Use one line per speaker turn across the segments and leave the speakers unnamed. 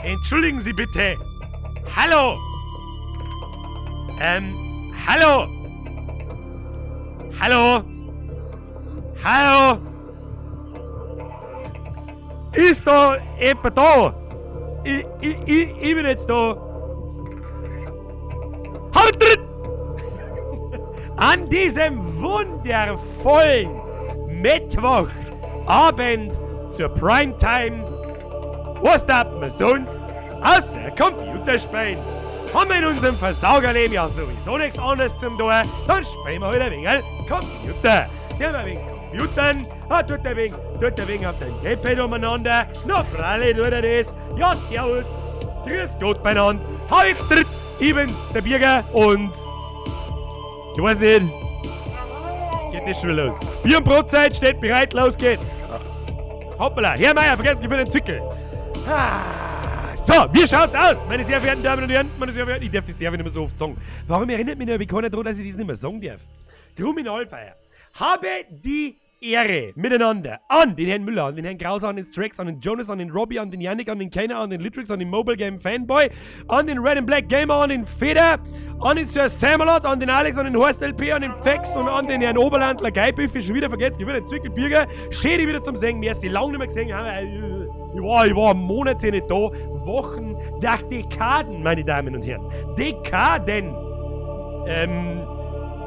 Entschuldigen Sie bitte. Hallo. Hallo. Hallo. Hallo. Ist da jemand da? Ich bin jetzt da. An diesem wundervollen Mittwochabend zur Primetime, was darf man sonst außer Computerspielen? Haben wir in unserem Versaugerleben ja sowieso nichts anderes zum tun, dann spielen wir halt ein wenig Computer. Der ein wenig Computern, tut ein wenig auf den Gamepad umeinander, na Fralle tut er das, ja servus, grüß Gott beieinander, halt tritt, ich bin's, der Birger und... Ich weiß nicht. Geht das schon wieder los. Bier und Brotzeit steht bereit, los geht's. Hoppala, Herr Meier, vergesst für den Zückel. So, wie schaut's aus, meine sehr verehrten Damen und Herren? Meine sehr verehrten, ich darf das nicht mehr so oft sagen. Warum erinnert mich noch keiner daran, dass ich das nicht mehr sagen darf? Kriminalfeier. Habe die Ehre miteinander an den Herrn Müller, an den Herrn Krauser, an den Strax, an den Jonas, an den Robbie, an den Yannick, an den Keiner, an den Litrix, an den Mobile Game Fanboy, an den Red and Black Gamer, an den Feder, an den Sir Samalot, an den Alex, an den Horst LP, an den Fex und an den Herrn Oberlandler Geibüffi, schon wieder vergesst, ich will den Zwickelbürger, Schädi wieder zum Singen, merci, lange nicht mehr gesehen haben, ich war Monate nicht da, Wochen, nach Dekaden, meine Damen und Herren, Dekaden,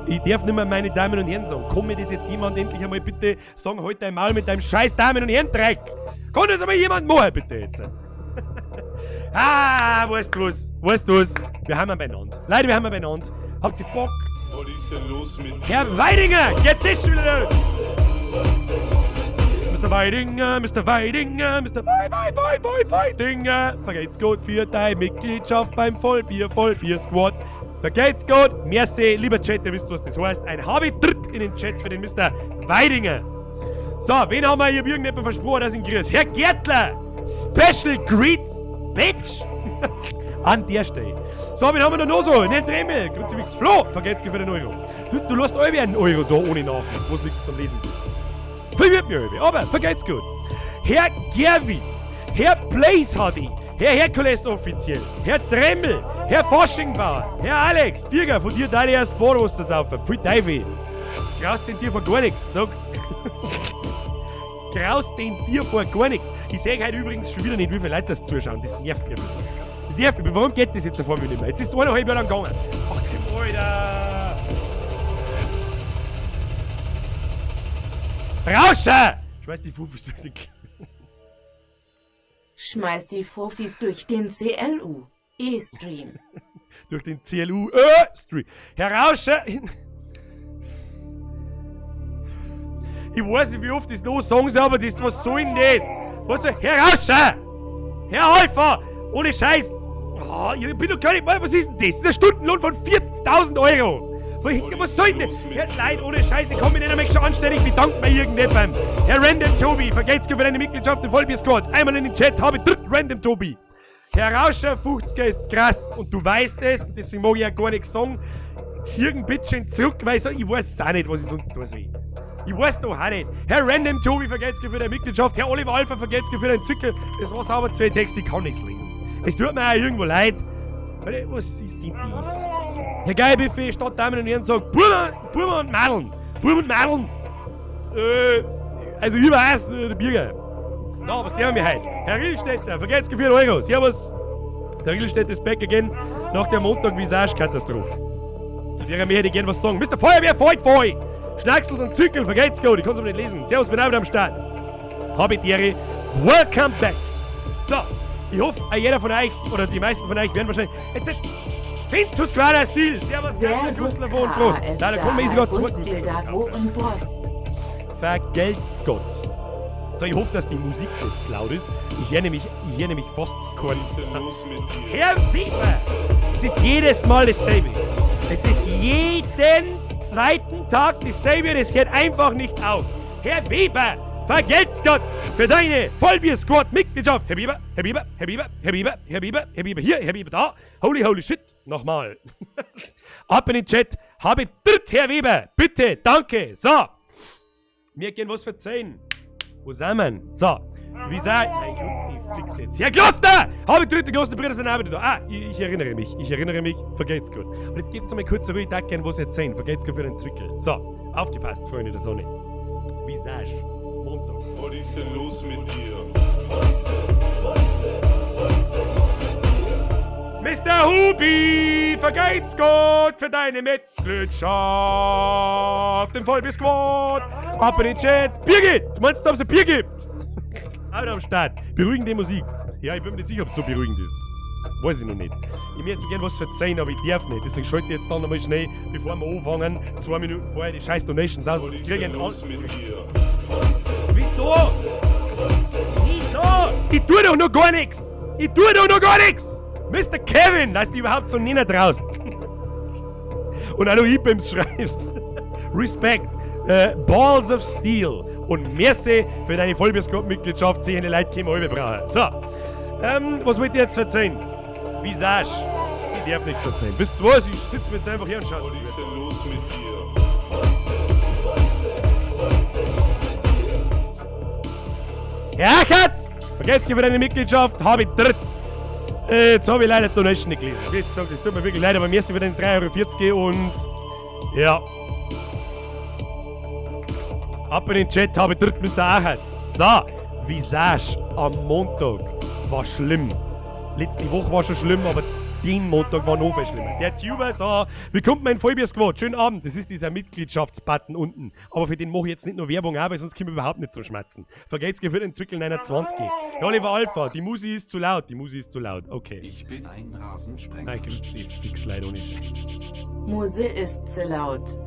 ich darf nicht mehr meine Damen und Herren sagen. Komm mir das jetzt jemand endlich einmal bitte sagen, halt dein Maul mit deinem scheiß Damen und Herren Dreck. Kann das aber jemand machen, bitte jetzt. Weißt du was? Wir haben beieinander. Leute, wir haben beieinander. Habt ihr Bock?
Was ist denn los mit dir?
Herr Weidinger, geht das schon wieder los? Mr. Weidinger, Weidinger. Vergeht's gut für deine Mitgliedschaft beim Vollbier-Squad. Vergeht's gut, merci, lieber Chat, ihr wisst, was das heißt. Ein Habitritt in den Chat für den Mr. Weidinger. So, wen haben wir hier irgendjemand versprochen, dass ihn grüßt? Herr Gärtler, Special Greets, Bitch. An der Stelle. So, wen haben wir noch so? Den Dremel, Grüezi Flo, vergeht's für den Euro. Du lässt euch einen Euro da ohne Nachricht, wo es nichts zum Lesen gibt. Verwirrt mich irgendwie, aber vergeht's gut. Herr Gerwi, Herr Blaze HD, Herr Herkules offiziell, Herr Dremel, Herr Forschingbauer, Herr Alex, Birger, von dir deine erst Boros das auf. Pfui Teufel. Graust den dir vor gar nichts, sag. Graust den dir vor gar nichts. Ich sehe heute übrigens schon wieder nicht, wie viele Leute das zuschauen. Das nervt mich ein bisschen. Das nervt mich. Warum geht das jetzt vor mir nicht mehr? Jetzt ist es 1,5 Jahre lang gegangen. Ach, Alter. Rauscher! Schmeiß die Fufis durch den...
Schmeiß die Fofis durch den CLU. E-Stream.
Durch den CLU Stream. Herr Rauscher! Ich weiß nicht, wie oft ich das noch sagen soll, aber das, was soll denn das? Was soll... Herr Rauscher! Herr Alpha! Ohne Scheiß! Oh, ich bin doch gar nicht mal... Was ist denn das? Das ist ein Stundenlohn von 40.000 Euro! Was soll denn das? Herr Leid, ohne Scheiße, komm mir nicht mehr schon anständig bedankt bei irgendjemandem. Herr Random Tobi, vergeht's für deine Mitgliedschaft im Vollbier-Squad. Einmal in den Chat, habe Random Tobi. Herr Rauscher, 50er ist krass und du weißt es, deswegen mag ich ja gar nichts sagen. Zieh ein bisschen zurück, weil ich weiß auch nicht, was ich sonst tun soll. Ich weiß doch auch nicht. Herr Random Tobi, vergeht's für deine Mitgliedschaft. Herr Oliver Alpha, vergeht's für deinen Zückel. Das waren sauber 2 Texte, ich kann nichts lesen. Es tut mir auch irgendwo leid. Was ist denn dies? Herr Geilbuffet, statt Damen und Herren, sagt Buben und Madeln. Buben und Madeln. Also ich weiß, der Birger. So, was der haben wir heute? Herr Rillstätter, vergeht's für 4 Euro. Servus. Der Rillstätter ist back again nach der Montag-Visage-Katastrophe. Zu der mir hätte ich gerne was sagen. Mr. Feuerwehr, Feu! Schnackselt und Zückel, vergeht's gut, ich kann's aber nicht lesen. Servus, bin auch wieder am Start. Habe die Ehre. Welcome back. So, ich hoffe, jeder von euch, oder die meisten von euch werden wahrscheinlich... Jetzt Fintus Quadra Stil. Servus, Servus, Gustav und Prost. Da kommen wir sogar zurück, Gustav. Vergelt's Gott. So, ich hoffe, dass die Musik jetzt laut ist. Ich höre nämlich fast keinen Sound. Herr Weber! Es ist jedes Mal dasselbe. Es ist jeden zweiten Tag dasselbe. Das hört einfach nicht auf. Herr Weber! Vergelt's Gott für deine Vollbier-Squad-Mitgliedschaft. Herr Bieber, Herr Bieber, Herr Bieber, Herr Bieber, Herr Bieber, Herr Bieber hier, Herr Bieber da. Holy shit. Nochmal. Ab in den Chat. Habe dritt, Herr Weber. Bitte, danke. So. Wir gehen was verzeihen. Wo sind wir? So. Wie sei... Mein Gott, sie fix jetzt. Herr Kloster! Habe ich dritte Kloster, Brüder sind auch wieder da. Ah, ich erinnere mich. Vergeht's gut. Und jetzt gibt's einmal kurz ruhig, ich was erzählen. Vergeht's gut für den Zwickel. So, aufgepasst, Freunde der Sonne. Visage. Montag.
Was ist denn los mit dir?
Mr. Hubi, vergeht's gut für deine Mitgliedschaft im Vollbier-Squad. Ab in den Chat. Bier gibt! Meinst du, ob es ein Bier gibt? Out am Start. Beruhigende Musik. Ja, ich bin mir nicht sicher, ob es so beruhigend ist. Weiß ich noch nicht. Ich möchte so gerne was verzeihen, aber ich darf nicht. Deswegen schalte ich jetzt dann nochmal schnell, bevor wir anfangen, 2 Minuten vorher die scheiß Donations aus.
Was ist denn los mit dir?
Wieso? Ich tue doch noch gar nichts! Mr. Kevin, dass du überhaupt so nicht traust. Und auch noch ich beim Schreibst. Respekt. Balls of Steel. Und merci für deine Vollbier-Squad-Mitgliedschaft. Sehende Leute können wir alle brauchen. So. Was wollt ihr jetzt verzeihen? Visage. Ich darf nichts verzeihen. Wisst ihr was? Ich sitze mir jetzt einfach hier und schaue.
Was ist denn los mit dir?
Ja, Katz! Vergesst für deine Mitgliedschaft. Habe ich dritt. Jetzt habe ich leider die Donation nicht gelesen. Wie gesagt, das tut mir wirklich leid, aber merci für den 3,40 € und ja. Ab in den Chat habe ich dritt Mr. Achatz. So, Visage am Montag war schlimm. Letzte Woche war schon schlimm, aber den Montag war noch viel schlimmer. Der Tuber, so, willkommen mein Vollbier-Squad, schönen Abend. Das ist dieser Mitgliedschaftsbutton unten. Aber für den mache ich jetzt nicht nur Werbung, weil sonst können wir überhaupt nicht zum Schmatzen. Vergeht's für den Zwickel 29. Ja, Oliver Alpha, die Musik ist zu laut, okay.
Ich bin ein Rasensprenger.
Nein, grüß dich, fix leider nicht.
Muse ist zu laut.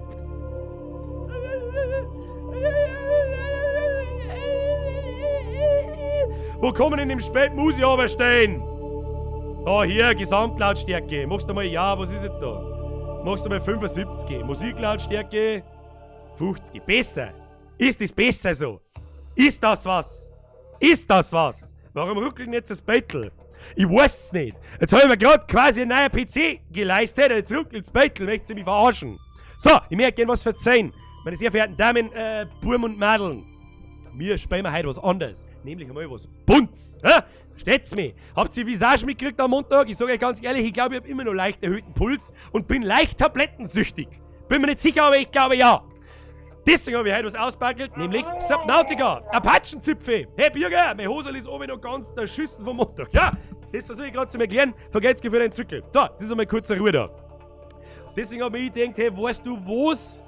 Wo kommen in dem Spätmusi stehen? Oh, hier, Gesamtlautstärke. Machst du mal, ja, was ist jetzt da? Machst du mal 75. Musiklautstärke 50. Besser. Ist es besser so? Ist das was? Warum ruckelt jetzt das Beutel? Ich weiß es nicht. Jetzt habe ich mir gerade quasi einen neuen PC geleistet. Jetzt ruckelt das Beutel. Möchtest du mich verarschen? So, ich möchte gerne was verzeihen. Meine sehr verehrten Damen, Burm und Mädeln. Wir spielen heute was anderes. Nämlich einmal was Bunts. Versteht's mich? Habt ihr Visage mitgekriegt am Montag? Ich sage euch ganz ehrlich, ich glaube, ich habe immer noch leicht erhöhten Puls und bin leicht tablettensüchtig. Bin mir nicht sicher, aber ich glaube ja. Deswegen habe ich heute was auspackelt, nämlich Subnautica, Apachenzipfel. Hey Bürger, meine Hose ist oben noch ganz der Schüssen vom Montag. Ja, das versuche ich gerade zu erklären. Vergeht's für den Zückel. So, jetzt ist einmal kurze Ruhe da. Deswegen habe ich gedacht, hey, weißt du was?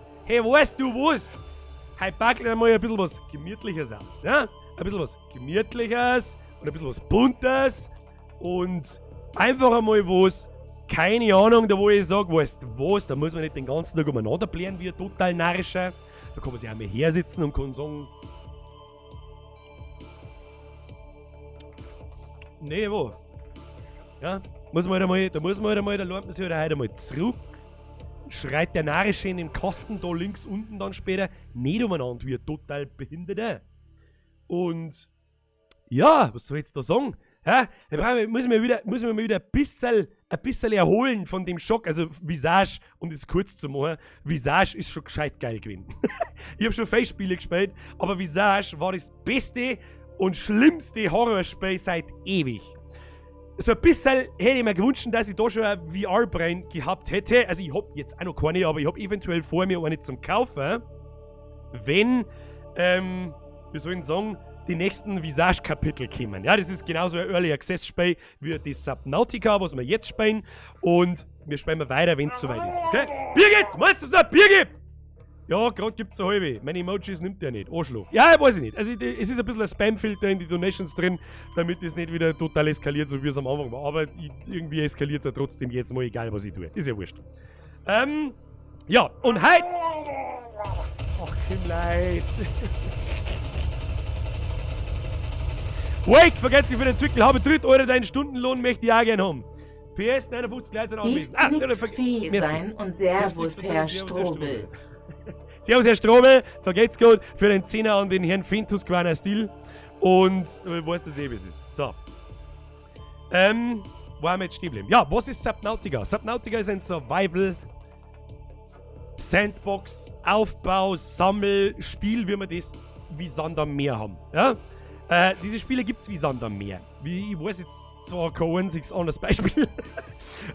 Heute packelt einmal ein bisschen was Gemütliches aus. Ja? Ein bisschen was Gemütliches und ein bisschen was Buntes und einfach einmal was, keine Ahnung, da wo ich sage, weißt du was, da muss man nicht den ganzen Tag umeinander blären wie ein total Narrischer. Da kann man sich einmal hersitzen und kann sagen, nee, wo? Ja, da lernt man sich halt heute einmal zurück. Schreit der Narrische in den Kasten da links unten dann später nicht umeinander wie ein total Behinderter. Und ja, was soll ich jetzt da sagen? Ja, muss ich mir wieder ein bisschen erholen von dem Schock. Also Visage, um das kurz zu machen, Visage ist schon gescheit geil gewesen. Ich habe schon Face-Spiele gespielt, aber Visage war das beste und schlimmste Horrorspiel seit ewig. So ein bisschen hätte ich mir gewünscht, dass ich da schon ein VR-Brain gehabt hätte. Also ich hab jetzt auch noch keine, aber ich hab eventuell vor mir eine zum Kaufen. Wenn, wie soll ich sagen, die nächsten Visage-Kapitel kommen. Ja, das ist genauso ein Early Access-Spiel wie das Subnautica, was wir jetzt spielen. Und wir spielen weiter, wenn es soweit ist. Okay? Birgit! Meinst du, dass es ein Bier gibt? Ja, gerade gibt es eine halbe. Meine Emojis nimmt der nicht. Arschloch. Ja, weiß ich nicht. Also, es ist ein bisschen ein Spam-Filter in die Donations drin, damit es nicht wieder total eskaliert, so wie es am Anfang war. Aber irgendwie eskaliert es ja trotzdem jetzt mal, egal was ich tue. Ist ja wurscht. Ja, und heute. Ach, Kim Leid. Wake, vergesst für den Zwickel, habe dritt Euro deinen Stundenlohn, möchte ich auch gerne haben. PS 59 Leute sind anwesend.
Nicht Vieh sein und Servus, Herr Strobel.
Servus, Herr Strobel, vergeht's gut für den 10er an den Herrn Fintus Quaner Stil. Und weißt du wie es ist. So. Wo haben wir jetzt stehen geblieben? Ja, was ist Subnautica? Subnautica ist ein Survival Sandbox, Aufbau, Sammelspiel, wie wir das wie Sand am Meer haben. Ja? Diese Spiele gibt es wie Sand am Meer. Ich weiß jetzt zwar kein einziges anderes Beispiel,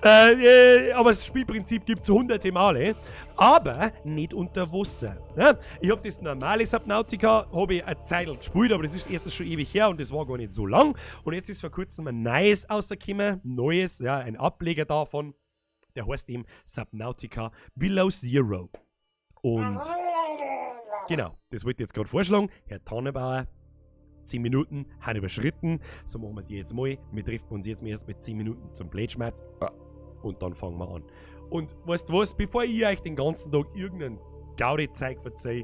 aber das Spielprinzip gibt es hunderte Male, aber nicht unter Wasser. Ne? Ich habe das normale Subnautica eine Zeit gespielt, aber das ist erstens schon ewig her und das war gar nicht so lang. Und jetzt ist vor kurzem ein neues rausgekommen, ein Ableger davon, der heißt eben Subnautica Below Zero. Und genau, das wollte ich jetzt gerade vorschlagen, Herr Tannenbauer. 10 Minuten haben überschritten. So machen wir es jetzt mal. Wir treffen uns jetzt erst mit 10 Minuten zum Blätschmerz. Und dann fangen wir an. Und weißt du was? Bevor ich euch den ganzen Tag irgendeinen Gaudi-Zeug verzeihe,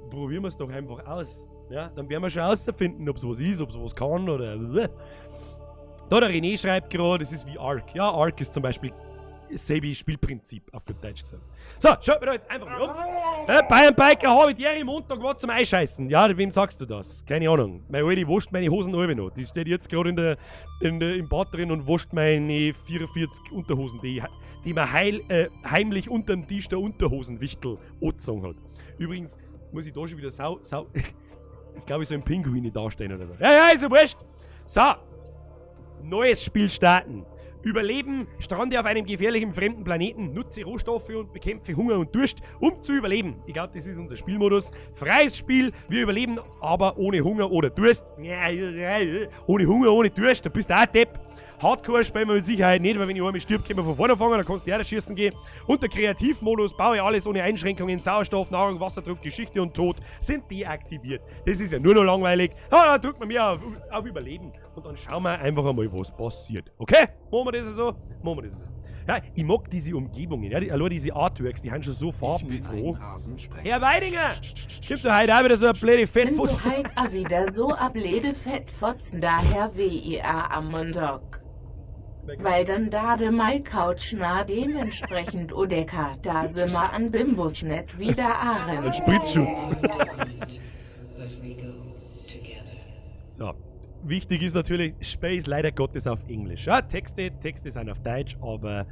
probieren wir es doch einfach aus. Ja? Dann werden wir schon herausfinden, ob es was ist, ob es was kann oder. Da der René schreibt gerade, das ist wie Ark. Ja, Ark ist zum Beispiel selbe Spielprinzip, auf gut Deutsch gesagt. So, schaut mir da jetzt einfach mal um. Bayern Biker habe ich jeden Montag was zum Einscheißen. Ja, wem sagst du das? Keine Ahnung. Meine Alte wascht meine Hosen alle noch. Die steht jetzt gerade im Bad drin und wascht meine 44 Unterhosen, die man heimlich unterm Tisch der Unterhosenwichtel angezogen hat. Übrigens muss ich da schon wieder das glaube ich so ein Pinguin dastehen oder so. Ja, ist ja wurscht. So, neues Spiel starten. Überleben, strande auf einem gefährlichen fremden Planeten, nutze Rohstoffe und bekämpfe Hunger und Durst, um zu überleben. Ich glaube, das ist unser Spielmodus. Freies Spiel, wir überleben, aber ohne Hunger oder Durst. Ohne Hunger, ohne Durst, da bist du auch Depp. Hardcore spielen wir mit Sicherheit nicht, weil wenn ich einmal stirb, können wir von vorne fangen, dann kannst du ja schießen gehen. Und der Kreativmodus, baue alles ohne Einschränkungen, Sauerstoff, Nahrung, Wasserdruck, Geschichte und Tod sind deaktiviert. Das ist ja nur noch langweilig. Da drückt man mehr auf Überleben und dann schauen wir einfach einmal, was passiert. Okay? Machen wir das so? Machen wir das so. Ja, ich mag diese Umgebungen, ja, allein diese Artworks, die haben schon so farbenfroh. Herr Weidinger! Stimmt du heute auch wieder so ein blöde Fettfotzen?
Sind du heute auch wieder so ein blöde Fettfotzen, daher WIA am Montag. Weil dann da de Mai Couch na dementsprechend Odeka, da sind wir an Bimbus nicht wieder Aren.
Ein Spritzschutz. So. Wichtig ist natürlich, Space leider Gottes auf Englisch. Ja, Texte sind auf Deutsch, aber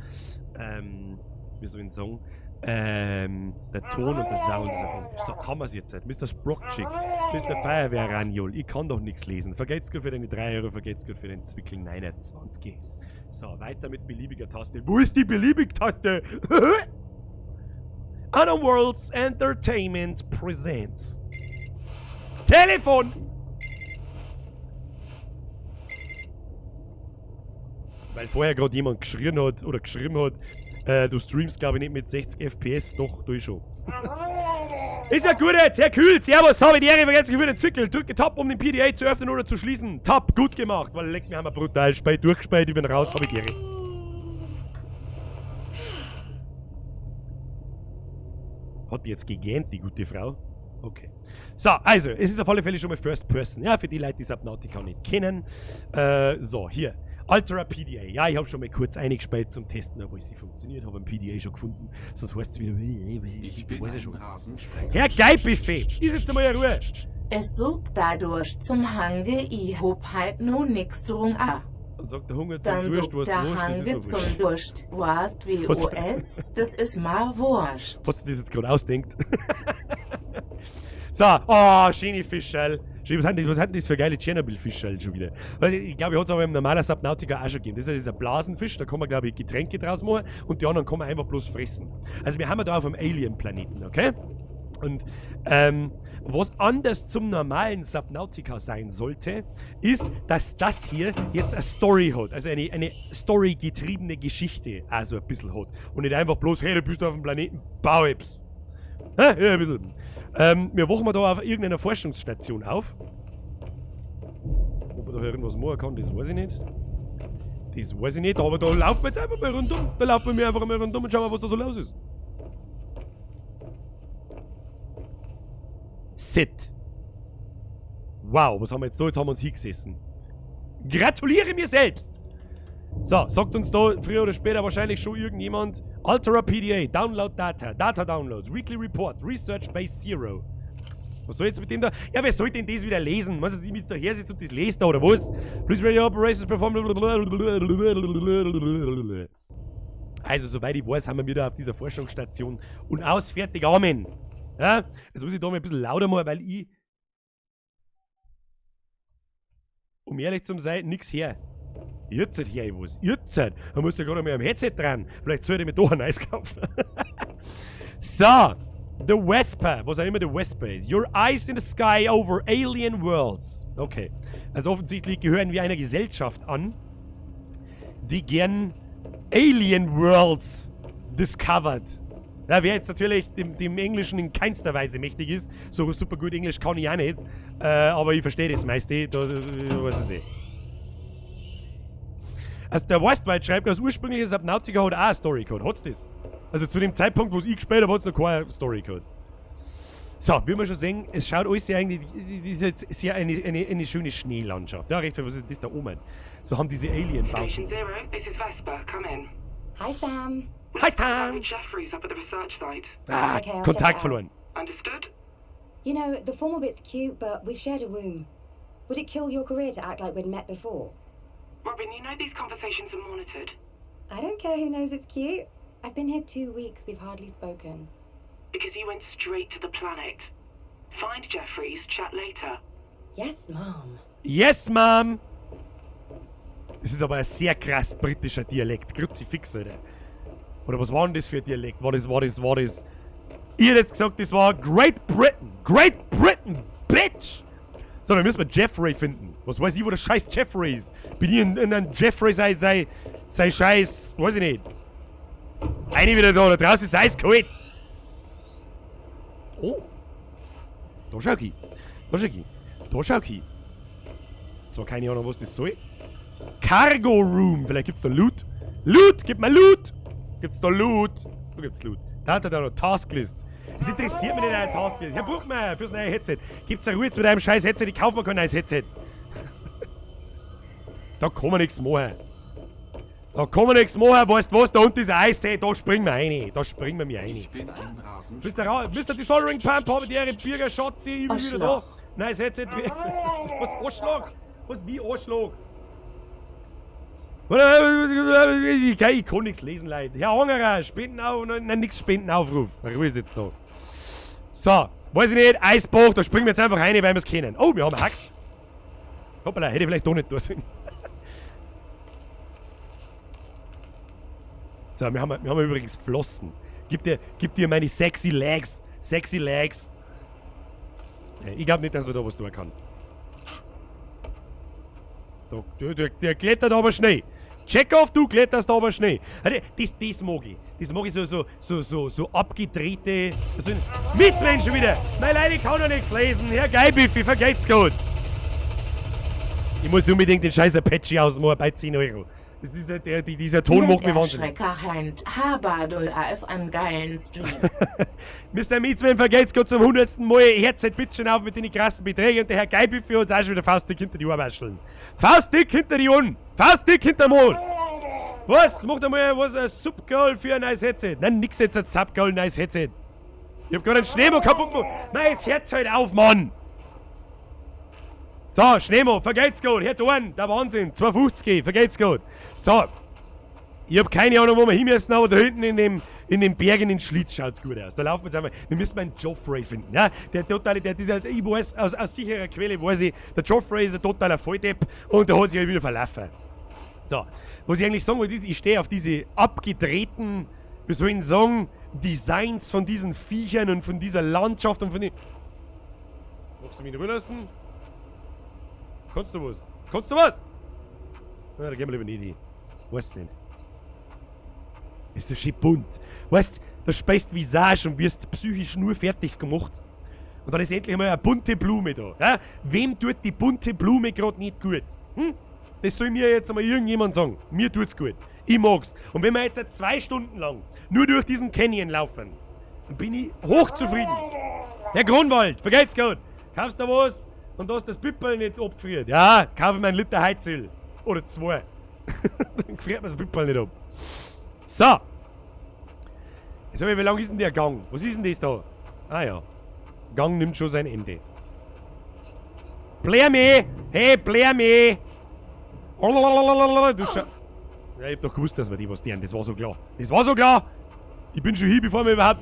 wie soll ich sagen, der Ton und der Sound ist auf Englisch. So, haben wir es jetzt. Mr. Sprockchick, Mr. Feuerwehr-Ranjol, ich kann doch nichts lesen. Vergeht's gut für deine 3 Euro, vergeht's gut für den Zwickel 29. So, weiter mit beliebiger Taste. Wo ist die Beliebig-Taste? Other Worlds Entertainment presents Telefon! Weil vorher gerade jemand geschrien hat oder geschrieben hat, du streamst glaube ich nicht mit 60 FPS, doch, tu ich schon. Ist ja gut jetzt, sehr kühl, servus, habe die Ehre, vergessen für den Zwickel. Drücke Tab, um den PDA zu öffnen oder zu schließen. Tab, gut gemacht, weil leck, wir haben brutal spät durchgespielt, ich bin raus, habe die Ehre. Hat die jetzt gegähnt, die gute Frau? Okay. So, also, es ist auf alle Fälle schon mal First Person, ja, für die Leute, die Subnautica nicht kennen. So, hier. Ultra PDA. Ja, ich habe schon mal kurz eingespielt zum Testen, obwohl sie funktioniert, habe ein PDA schon gefunden. Sonst heißt es wieder, ich bin weiß ja schon was. Herr Geibbuffet, ist jetzt einmal in Ruhe.
Es sucht dadurch zum Hange, ich hab halt nur nix drum a.
Dann sagt der Hunger zum
Dann
Durst,
sucht
was
der
los,
Hange zum Durst. Warst wie
Was-
OS, das ist mal wurscht.
Was du das jetzt gerade ausdenkt. So, oh, schöne Fischschell. Was hat denn das für geile Tschernobyl-Fischschell schon wieder? Weil ich glaube, ich hat es aber im normalen Subnautica auch schon gegeben. Das ist ja dieser Blasenfisch, da kann man, glaube ich, Getränke draus machen und die anderen kann man einfach bloß fressen. Also wir haben ja da auf einem Alien-Planeten, okay? Und was anders zum normalen Subnautica sein sollte, ist, dass das hier jetzt eine Story hat. Also eine Story-getriebene Geschichte also ein bisschen hat. Und nicht einfach bloß, hey, du bist auf dem Planeten, bau etwas. Ja, ein bisschen. Wir wachen da auf irgendeiner Forschungsstation auf. Ob man da irgendwas machen kann, das weiß ich nicht. Das weiß ich nicht, aber da laufen wir jetzt einfach mal rundum. Da laufen wir einfach mal rundum und schauen mal, was da so los ist. Sit. Wow, was haben wir jetzt da? Jetzt haben wir uns hingesessen. Gratuliere mir selbst! So, sagt uns da früher oder später wahrscheinlich schon irgendjemand. Ultra PDA, Download Data, Data Downloads, Weekly Report, Research Base Zero. Was soll jetzt mit dem da? Ja, wer soll denn das wieder lesen? Was ist, ich mit daher sitzt und das lest da, oder was? Please Radio Operations perform. Also, soweit ich weiß, haben wir wieder auf dieser Forschungsstation und aus, fertig, Amen. Ja, jetzt muss ich da mal ein bisschen lauter machen, weil ich um ehrlich zu sein, nix her. Jetzt her ich was. Jetzt. Da musst du gerade mal am Headset dran. Vielleicht sollte ich mir doch ein neues kaufen. So. The Vesper. Was auch immer der Vesper ist. Your eyes in the sky over alien worlds. Okay. Also offensichtlich gehören wir einer Gesellschaft an, die gern Alien Worlds discovered. Ja, wer jetzt natürlich dem Englischen in keinster Weise mächtig ist, so super gut Englisch kann ich auch nicht, aber ich verstehe das meiste, da weiß ich eh. Also der Westwide schreibt, das ursprüngliche Subnautica hat auch einen Storycode, hat's das? Also zu dem Zeitpunkt, wo es ich gespielt habe, hat's noch keinen Storycode. So, wie wir schon sehen, es schaut alles sehr eigentlich, das ist jetzt sehr eine schöne Schneelandschaft. Ja, recht viel, was ist das da oben? So haben diese Alien-Bauten.
Station Zero, this is Vesper. Come in.
Hi, Sam.
Hi, Sam!
Jeffries up at the research site.
Ah,
Okay, I'll check
Kontakt
it out.
verloren.
Understood?
You know, the formal bit's cute, but we've shared a room. Would it kill your career to act like we'd met before?
Robin, you know these conversations are monitored.
I don't care who knows it's cute. I've been here 2 weeks, we've hardly spoken.
Because you went straight to the planet. Find Jeffries, chat later.
Yes, Mom.
Yes, Mom! Das ist aber ein sehr krass britischer Dialekt. Kruzifix, Alter. Oder was war denn das für ein Dialekt? War das? Ich hätte jetzt gesagt, das war Great Britain. Great Britain, bitch! So, dann müssen wir Jeffrey finden. Was weiß ich, wo der scheiß Jeffrey ist? Bin ich in einem Jeffrey sei scheiß, weiß ich nicht. Eine wieder da draußen ist eiskalt. Oh. Da schau ich. Zwar keine Ahnung, was das soll. Cargo Room. Vielleicht gibt's da Loot. Loot! Gib mal Loot! Gibt's da Loot? Wo gibt's Loot? Da hat er da noch Tasklist. Das interessiert mich nicht, eine Tasklist. Ja, braucht man fürs neue Headset. Gibt's eine Ruhe jetzt mit einem scheiß Headset. Ich kauf mir kein neues Headset. Da kann man nichts machen. Weißt du was? Da unten ist ein Eissee. Da springen wir rein.
Ich bin ein Rasen.
Mr. Dishonoring Pump, habe die Ihre Bürger Schatzi, ich bin wieder da. Neues Headset. Was? Arschlag? Was? Wie Arschlag? Ich kann nichts lesen, Leute. Herr Angerer, nix Spendenaufruf. Ruhe ist jetzt da. So, weiß ich nicht, Eisbach, da springen wir jetzt einfach rein, weil wir es kennen. Oh, wir haben eine Axt. Hoppala, hätte ich vielleicht doch nicht tun sollen. So, wir haben übrigens Flossen. Gib dir meine sexy Legs. Ich glaube nicht, dass man da was tun kann. Der klettert aber schnell. Check auf, du kletterst aber schnell. Das mag ich. Das mag ich so abgedrehte. Also Mitzmenschen wieder. Mein Leute, ich kann doch nichts lesen. Herr Geibiffi, vergeht's gut. Ich muss unbedingt den scheiß Apache ausmachen bei 10 €. Das ist dieser Ton macht mir wahnsinnig.
Schrecker heint Habadul auf an geilen Stream.
Mr. Mietsman, vergeht's Gott zum 100. Mal. Herzeit bitte schon auf mit den krassen Beträgen und der Herr Geibi für uns auch schon wieder faustdick hinter die Ohren wascheln. Faustdick hinter die Ohren! Faustdick hinter den Mond! Was? Macht einmal was ein Subgoal für ein neues Headset? Nein, nix jetzt ein Subgoal, neues Headset. Ich hab gerade einen Schneemann kaputt gemacht. Nein, jetzt hört's halt auf, Mann! So, Schneemann, vergeht's gut. Hört an, der Wahnsinn. 250, vergeht's gut. So. Ich hab keine Ahnung, wo wir hin müssen, aber da hinten in den Bergen in den Schlitz schaut's gut aus. Da laufen wir jetzt einmal. Wir müssen mal einen Joffrey finden. Ja? Ich weiß, aus sicherer Quelle weiß ich, der Joffrey ist ein totaler Volldepp und der hat sich halt wieder verlaufen. So. Was ich eigentlich sagen wollte, ist, ich stehe auf diese abgedrehten, wie soll ich sagen, Designs von diesen Viechern und von dieser Landschaft und von den. Magst du mich rüberlassen? Kannst du was? Na, da gehen wir lieber nicht hin. Weißt du nicht. Ist so schön bunt. Weißt, da speist Visage und wirst psychisch nur fertig gemacht. Und dann ist endlich mal eine bunte Blume da. Ja? Wem tut die bunte Blume gerade nicht gut? Hm? Das soll mir jetzt einmal irgendjemand sagen. Mir tut's gut. Ich mag's. Und wenn wir jetzt 2 Stunden lang nur durch diesen Canyon laufen, dann bin ich hochzufrieden. Herr Grunwald, vergeht's gut. Kaufst du was? Und da ist das Pipperl nicht abgefriert. Ja, kaufe mir einen Liter Heizöl. Oder 2. Dann friert man das Pipperl nicht ab. So. Jetzt wie lang ist denn der Gang? Was ist denn das da? Ah ja. Gang nimmt schon sein Ende. Blärme! Hey, Blärme! Du schau. Ja, ich hab doch gewusst, dass wir die was deren. Das war so klar. Ich bin schon hier, bevor wir überhaupt.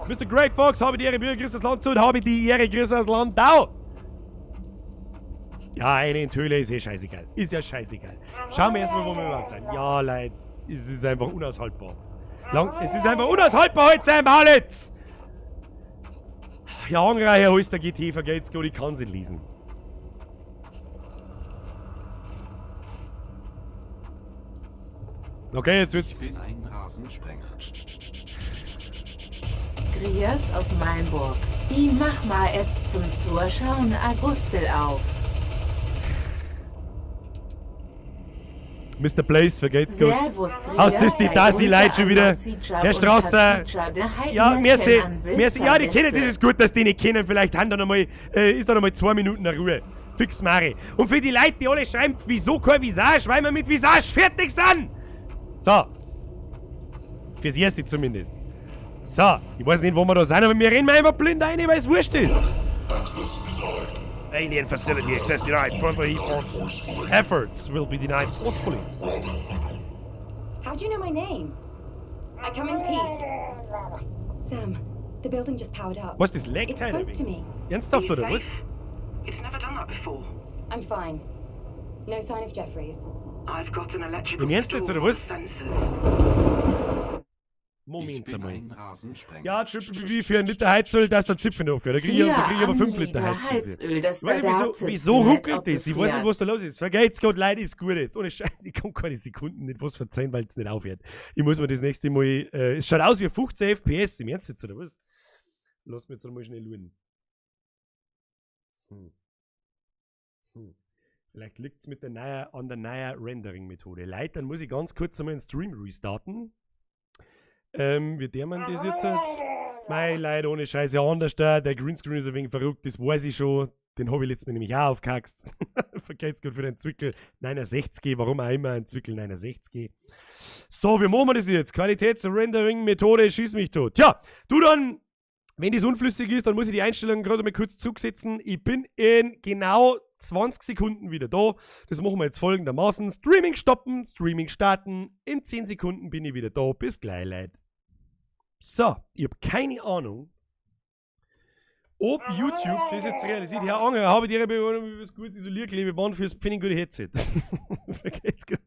Mr. Great Fox, habe die Ehre, grüß das Land zu und habe die Ehre, grüß das Land da. Ja, eine Enthülle ist scheißegal. Ist ja scheißegal. Schauen wir erstmal, wo wir überhaupt sind. Ja, Leute, es ist einfach unaushaltbar. Es ist einfach unaushaltbar heute sein, Malitz! Ja, Angreiher, holst der GT, vergeht's gut, ich kann sie lesen. Okay, jetzt wird's.
Ich bin ein Rasensprenger.
Griers aus Mainburg. Die mach mal jetzt zum Zuschauen Augustel auf.
Mr. Blaze, vergeht's gut.
Servus,
Hast du die Leute schon wieder? Der Straße. Ja, wir sehen. Ja, die kennen das, ist gut, dass die nicht kennen. Vielleicht haben dann einmal, ist dann einmal 2 Minuten Ruhe. Fix Mari. Und für die Leute, die alle schreiben, wieso kein Visage, weil wir mit Visage fertig sind. So. Fürs Erste zumindest. So, ich weiß nicht, wo wir da sind, aber wir rennen einfach blind rein, weil es wurscht ist. Alien facility access denied. Further efforts will be denied forcefully.
How do you know my name? I come in peace. Sam, the building just powered up.
Was ist das
It spoke to me.
Ernsthaft
Are you
oder was?
safe? It's never done that before.
I'm fine. No sign of Jeffries.
I've got an electrical
Im Ernst jetzt,
storm
oder
of
was?
sensors.
Ich
Moment
bin
einmal.
ein Rasensprenger.
Ja, wie für einen Liter Heizöl, dass der Zipfen aufhört. Da krieg ich aber 5 Liter Heizöl.
das
Weil, wieso ruckelt das? Ich weiß nicht, was da los ist. Vergeht's Gott, Leute, ist gut jetzt. Ohne Scheiß, ich kann keine Sekunden nicht was verzeihen, weil es nicht aufhört. Ich muss mir das nächste Mal. Es schaut aus wie 15 FPS. Im Ernst jetzt, oder was? Lass mich jetzt mal schnell schauen. Vielleicht liegt es mit an der neuen Rendering-Methode. Leute, dann muss ich ganz kurz einmal den Stream restarten. Wie der man das jetzt hat? Mei, Leute, ohne Scheiße anders da. Der Greenscreen ist ein wenig verrückt, das weiß ich schon. Den habe ich letztes Mal nämlich auch aufgehaxt. Vergeht's gut für den Zwickel 69, warum auch immer ein Zwickel 69. So, wie machen wir das jetzt? Qualitäts-Rendering-Methode, schieß mich tot. Tja, du dann, wenn das unflüssig ist, dann muss ich die Einstellungen gerade mal kurz zusetzen. Ich bin in genau 20 Sekunden wieder da. Das machen wir jetzt folgendermaßen. Streaming stoppen, Streaming starten. In 10 Sekunden bin ich wieder da. Bis gleich, Leute. So, ich habe keine Ahnung, ob YouTube das jetzt realisiert. Herr Anger, habe ich dir was gutes Isolierklebeband fürs gute Headset. Vergeht's gut.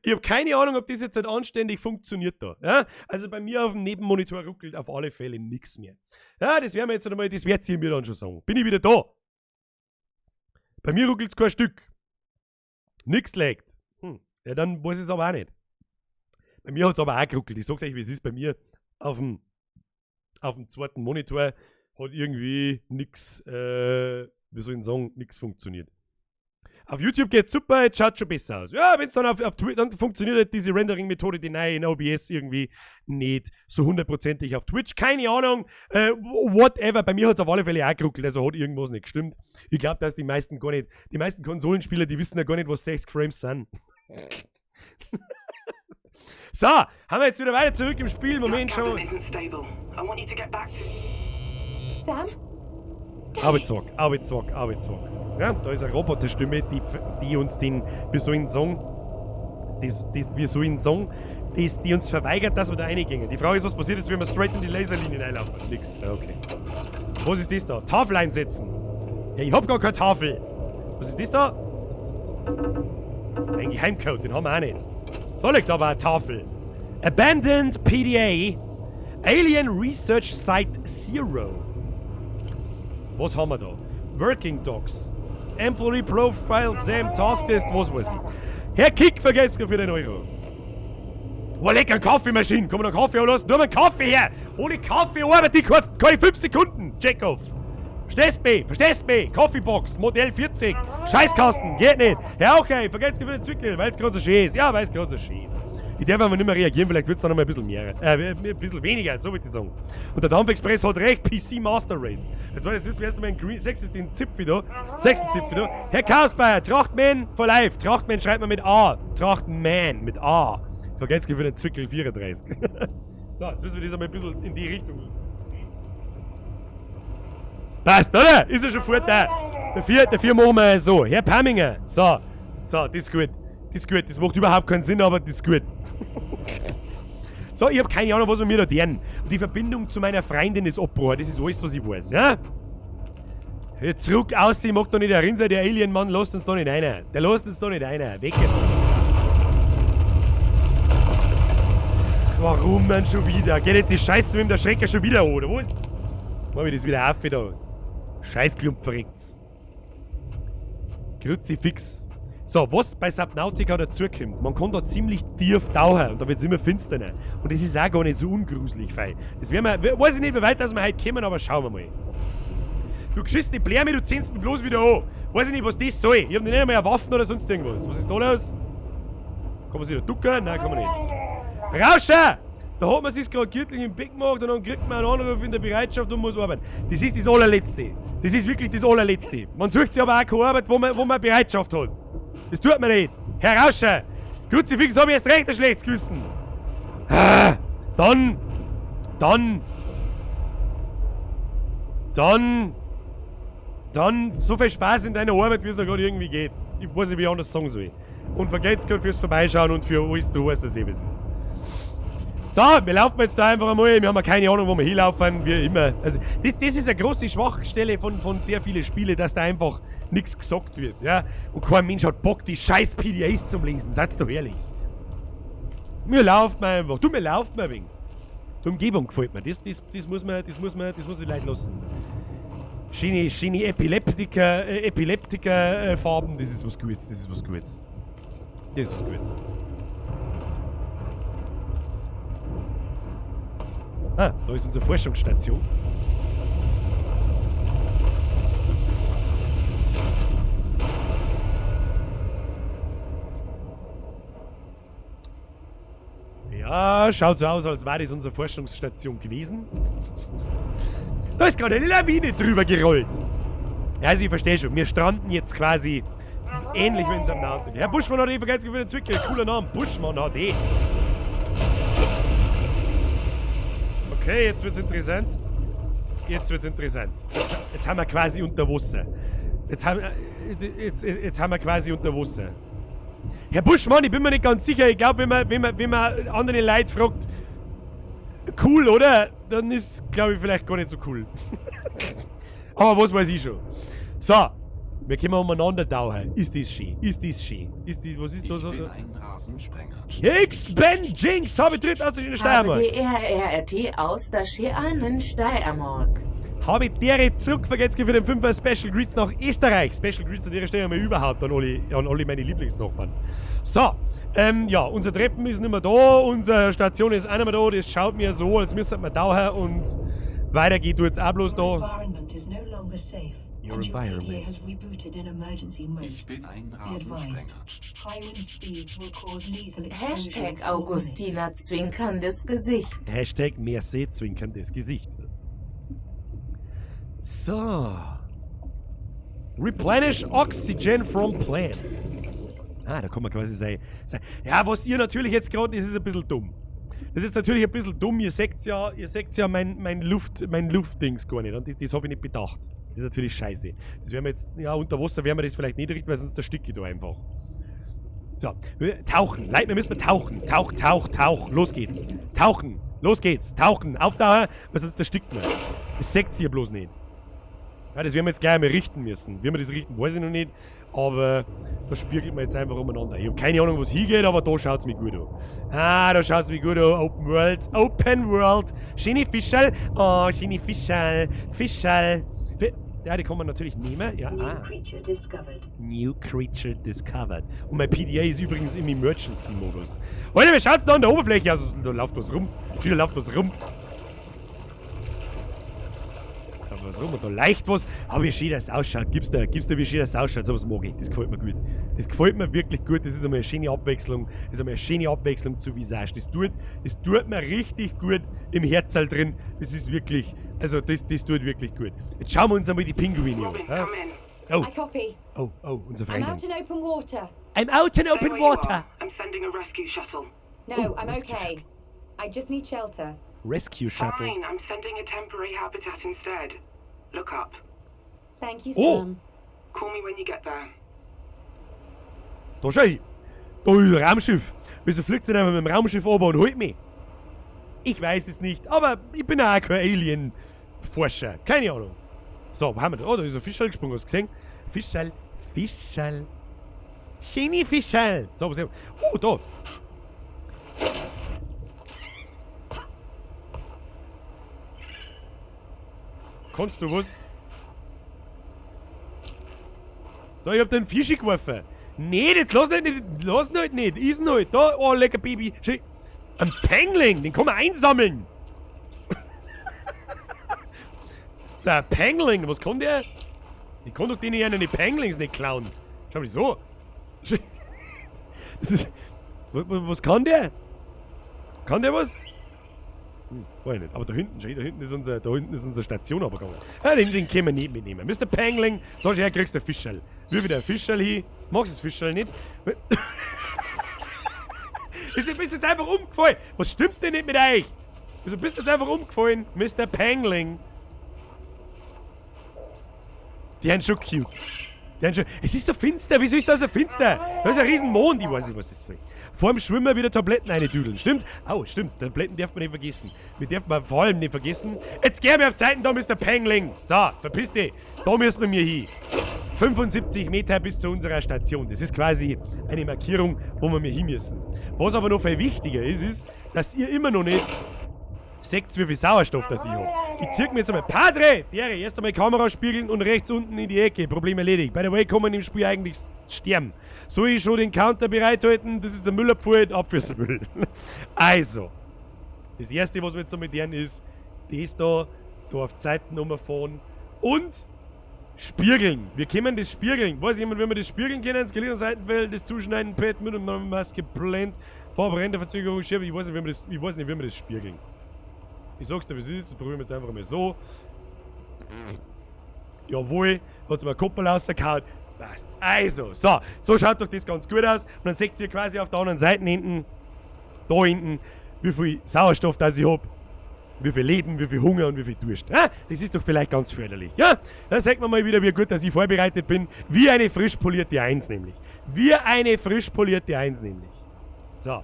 Ich habe keine Ahnung, ob das jetzt nicht anständig funktioniert da. Ja? Also bei mir auf dem Nebenmonitor ruckelt auf alle Fälle nichts mehr. Ja, das werden wir jetzt einmal, das werdet ihr mir dann schon sagen. Bin ich wieder da? Bei mir ruckelt es kein Stück. Nix laggt. Ja, dann weiß ich es aber auch nicht. Bei mir hat es aber auch geruckelt. Ich sag's euch, wie es ist. Bei mir auf dem zweiten Monitor hat irgendwie nix, wie soll ich sagen, nix funktioniert. Auf YouTube geht's super, jetzt schaut schon besser aus. Ja, wenn es dann auf Twitch, dann funktioniert halt diese Rendering-Methode, die neue in OBS irgendwie nicht so hundertprozentig auf Twitch. Keine Ahnung, whatever. Bei mir hat es auf alle Fälle auch geruckelt, also hat irgendwas nicht gestimmt. Ich glaube, dass die meisten Konsolenspieler, die wissen ja gar nicht, was 60 Frames sind. So, haben wir jetzt wieder weiter zurück im Spiel. Moment
That cabin
schon.
isn't stable. I want you to get back to...
Sam?
Arbeitswag. Ja, da ist eine Roboterstimme, die uns den, wie soll ich sagen, die uns verweigert, dass wir da reingehen. Die Frage ist, was passiert ist, wenn wir straight in die Laserlinien einlaufen. Nix. Okay. Was ist das da? Tafel einsetzen. Ja, ich hab gar keine Tafel. Was ist das da? Ein Geheimcode, den haben wir auch nicht. Da liegt aber eine Tafel. Abandoned PDA. Alien Research Site Zero. Was haben wir da? Working Docs. Employee Profile, Sam, Tasklist, was weiß ich. Herr Kick, vergeht's für den Euro. Oh, lecker Kaffeemaschine. Kann man noch Kaffee lassen? Nur mal Kaffee her. Ohne Kaffee arbeite ich keine 5 Sekunden. Check-off. Verstehst mich? Kaffeebox, Modell 40. Scheißkasten, geht nicht. Ja, okay, vergeht's für den Zwickel, weil es gerade so schön ist. Ja, weil es gerade so schön ist. Ich darf aber nicht mehr reagieren, vielleicht wird es dann noch mal ein bisschen mehr. Ein bisschen weniger, so würde ich sagen. Und der Dampfexpress hat recht, PC Master Race. Jetzt wissen wir erst einmal einen 6. Zipfel da. Herr Chaosbayer, Trachtman for life. Trachtman schreibt man mit A. Trachtman mit A. Vergesst für den Zwickel 34. So, jetzt müssen wir das einmal ein bisschen in die Richtung. Passt, oder? Ist ja schon fort da. Der vier machen wir so. Herr Pamminger. So, das ist gut. Das macht überhaupt keinen Sinn, aber das ist gut. So, ich habe keine Ahnung, was wir mir da tun. Und die Verbindung zu meiner Freundin ist abgebrochen. Das ist alles, was ich weiß, ja? Jetzt zurück aus, ich mag doch nicht darin sein, der Alien-Mann lässt uns doch nicht rein. Der lässt uns doch nicht rein. Weg jetzt. Warum denn schon wieder? Geht jetzt die Scheiße mit dem Schrecker schon wieder an, oder was? Mach ich das wieder auf da. Scheißklump verreckt's. Kruzifix. So, was bei Subnautica dazukommt, man kann da ziemlich tief tauchen und da wird es immer finsterner. Und das ist auch gar nicht so ungruselig, fei. Das werden wir, weiß ich nicht, wie weit wir heute kommen, aber schauen wir mal. Du geschissene Blärme, du ziehst mich bloß wieder an. Weiß ich nicht, was das soll. Ich hab nicht einmal eine Waffe oder sonst irgendwas. Was ist da los? Kann man sich da ducken? Nein, kann man nicht. Rauschen! Da hat man sich gerade gürtlich im Bett gemacht und dann kriegt man einen Anruf in der Bereitschaft und muss arbeiten. Das ist das Allerletzte. Das ist wirklich das Allerletzte. Man sucht sich aber auch keine Arbeit, wo man Bereitschaft hat. Das tut man nicht. Herr Rauscher! Kruzifix, hab ich erst recht ein schlechtes Gewissen. Dann so viel Spaß in deiner Arbeit, wie es noch gerade irgendwie geht. Ich weiß nicht, wie ich anders sagen soll. Und vergelt's gerade fürs Vorbeischauen und für alles, du weißt das eh, was es ist. So, wir laufen jetzt da einfach einmal. Wir haben ja keine Ahnung, wo wir hinlaufen, wie immer. Also, das ist eine große Schwachstelle von sehr vielen Spielen, dass da einfach nichts gesagt wird. Ja? Und kein Mensch hat Bock, die scheiß PDAs zum Lesen. Seid's doch ehrlich. Wir laufen einfach. Du, wir laufen ein wenig. Die Umgebung gefällt mir. Das muss man die Leute lassen. Schöne Epileptiker-Farben. Das ist was Gutes. Das ist was Gutes. Ah, da ist unsere Forschungsstation. Ja, schaut so aus, als wäre das unsere Forschungsstation gewesen. Da ist gerade eine Lawine drüber gerollt. Ja, also ich verstehe schon, wir stranden jetzt quasi ähnlich wie in seinem Namen. Herr Buschmann hat eben ganz gewinnt entwickelt. Cooler Name, Buschmann hat eh. Okay, jetzt wird's interessant. Jetzt haben wir quasi unter Wasser. Jetzt haben wir quasi unter Wasser. Herr Buschmann, ich bin mir nicht ganz sicher. Ich glaube, wenn man andere Leute fragt, cool, oder? Dann ist, glaube ich, vielleicht gar nicht so cool. Aber was weiß ich schon. So, wir können umeinander tauchen. Ist das schön? Was ist da so?
Ich bin ein Rasensprenger.
Ich bin Jinx, habe tritt aus der Steiermark.
Habe DRRT aus der Scheanen Steiermark.
Habe dere zurückvergessen für den 5er Special Greets nach Österreich. Special Greets an der Stelle einmal überhaupt an alle meine Lieblingsnachbarn. So, ja, unsere Treppen ist nicht mehr da, unsere Station ist auch nicht mehr da. Das schaut mir so, als müssten wir tauchen und weiter geht jetzt auch bloß da. Your environment.
Ich bin ein Rasensprenger.
Hashtag Augustina zwinkerndes Gesicht.
Hashtag Merci zwinkerndes Gesicht. So. Replenish Oxygen from Plant. Ah, da kann man quasi sagen. Ja, was ihr natürlich jetzt gerade, das ist ein bisschen dumm. Das ist jetzt natürlich ein bisschen dumm. Ihr seht ja mein Luftdings gar nicht. Und das habe ich nicht bedacht. Das ist natürlich scheiße. Das werden wir jetzt, ja, unter Wasser werden wir das vielleicht nicht richten, weil sonst das Stück da einfach. So, tauchen. Leute, wir müssen tauchen. Tauch. Los geht's. Tauchen. Los geht's. Tauchen. Auftauchen, weil sonst das Stück mehr. Das seht ihr bloß nicht. Ja, das werden wir jetzt gleich einmal richten müssen. Wie wir das richten, weiß ich noch nicht. Aber da spiegelt man jetzt einfach umeinander. Ich habe keine Ahnung, was hingeht, aber da schaut es mich gut an. Ah, da schaut es mich gut an. Open World. Schöne Fischerl. Oh, schöne Fischerl. Ja, die kann man natürlich nehmen. Ja, New Creature Discovered. Und mein PDA ist übrigens im Emergency-Modus. Alter, wie schaut's da an der Oberfläche aus? Da läuft was rum. Da läuft was rum. Und da leicht was. Aber wie schön das ausschaut. Gib's da, wie schön das ausschaut. So was mag ich. Das gefällt mir gut. Das gefällt mir wirklich gut. Das ist einmal eine schöne Abwechslung. Das ist einmal eine schöne Abwechslung zu Visage. Das tut mir richtig gut im Herzl drin. Das ist wirklich, also das tut wirklich gut. Jetzt schauen wir uns einmal die Pinguine an.
Robin, come in.
Oh,
I copy.
unser
I'm
Freund.
out in open water.
I'm out in
Stay
open
where you
water.
are. I'm sending a rescue shuttle.
No, I'm
rescue
okay. I just need shelter.
Rescue Shuttle.
Fine, I'm sending a temporary habitat instead. Look up.
Thank you,
Oh.
Sam.
Call me when you get there.
Da schau ich. Da ist ein Raumschiff. Wieso fliegt denn einfach mit dem Raumschiff runter und holt mich? Ich weiß es nicht, aber ich bin auch kein Alien-Forscher. Keine Ahnung. So, wo haben wir da? Oh, da ist ein Fischl gesprungen, hast du gesehen? Fischl. Schöne Fischl. So, was haben wir? Oh, da. Kannst du was? Da, ich hab den Fischi geworfen. Nee, jetzt lass ihn halt nicht. Ist ihn halt. Da, oh, lecker Baby. Schön. Ein Pangling, den kann man einsammeln. Der Pangling, was kann der? Ich kann doch denen ja eine Panglings nicht klauen. Schau mal so. Das ist, was kann der? Kann der was? Weiß ich nicht. Aber da hinten ist unsere Station abgegangen. Ja, den können wir nicht mitnehmen. Mr. Pangling, da kriegst du ein Fischl. Wie wieder ein Fischl hin. Magst du das Fischl nicht? Wieso bist du jetzt einfach umgefallen? Was stimmt denn nicht mit euch? Wieso bist du jetzt einfach umgefallen, Mr. Pangling? Die sind schon cute. Es ist so finster. Wieso ist das so finster? Da ist ein riesen Mond. Ich weiß nicht, was das soll. Vor dem Schwimmen wieder Tabletten reindüdeln. Stimmt's? Oh, stimmt. Tabletten darf man nicht vergessen. Wir dürfen man vor allem nicht vergessen. Jetzt gehen wir auf Zeiten, da Mr. Pangling. So, verpiss dich. Da müssen wir mir hin. 75 Meter bis zu unserer Station. Das ist quasi eine Markierung, wo wir hin müssen. Was aber noch viel wichtiger ist, dass ihr immer noch nicht seht, wie viel Sauerstoff das ich habe. Ich zieh mir jetzt einmal Padre! Derre, erst einmal Kamera spiegeln und rechts unten in die Ecke. Problem erledigt. By the way, kann man im Spiel eigentlich sterben. Soll ich schon den Counter bereithalten? Das ist ein Müllabfall, ab fürs Müll. Also, das erste, was wir jetzt mit denen ist, das da auf die Seiten umfahren und spiegeln. Wir können das spiegeln. Weiß jemand, wenn wir das spiegeln können? Skelett und Seitenfeld, das Zuschneiden, Pad mit und Maske, Blend, Farbe, Verzögerung, Schärfe. Ich weiß nicht, wie wir das spiegeln. Ich sag's dir, wie es ist. Das probieren wir jetzt einfach mal so. Jawohl, hat's mal Koppel rausgehauen. Passt. Also, so schaut doch das ganz gut aus. Und dann seht ihr quasi auf der anderen Seite hinten, da hinten, wie viel Sauerstoff das ich hab. Wie viel Leben, wie viel Hunger und wie viel Durst. Ja? Das ist doch vielleicht ganz förderlich. Ja? Da sagt man mal wieder, wie gut, dass ich vorbereitet bin. Wie eine frisch polierte 1 nämlich. Wie eine frisch polierte 1 nämlich. So.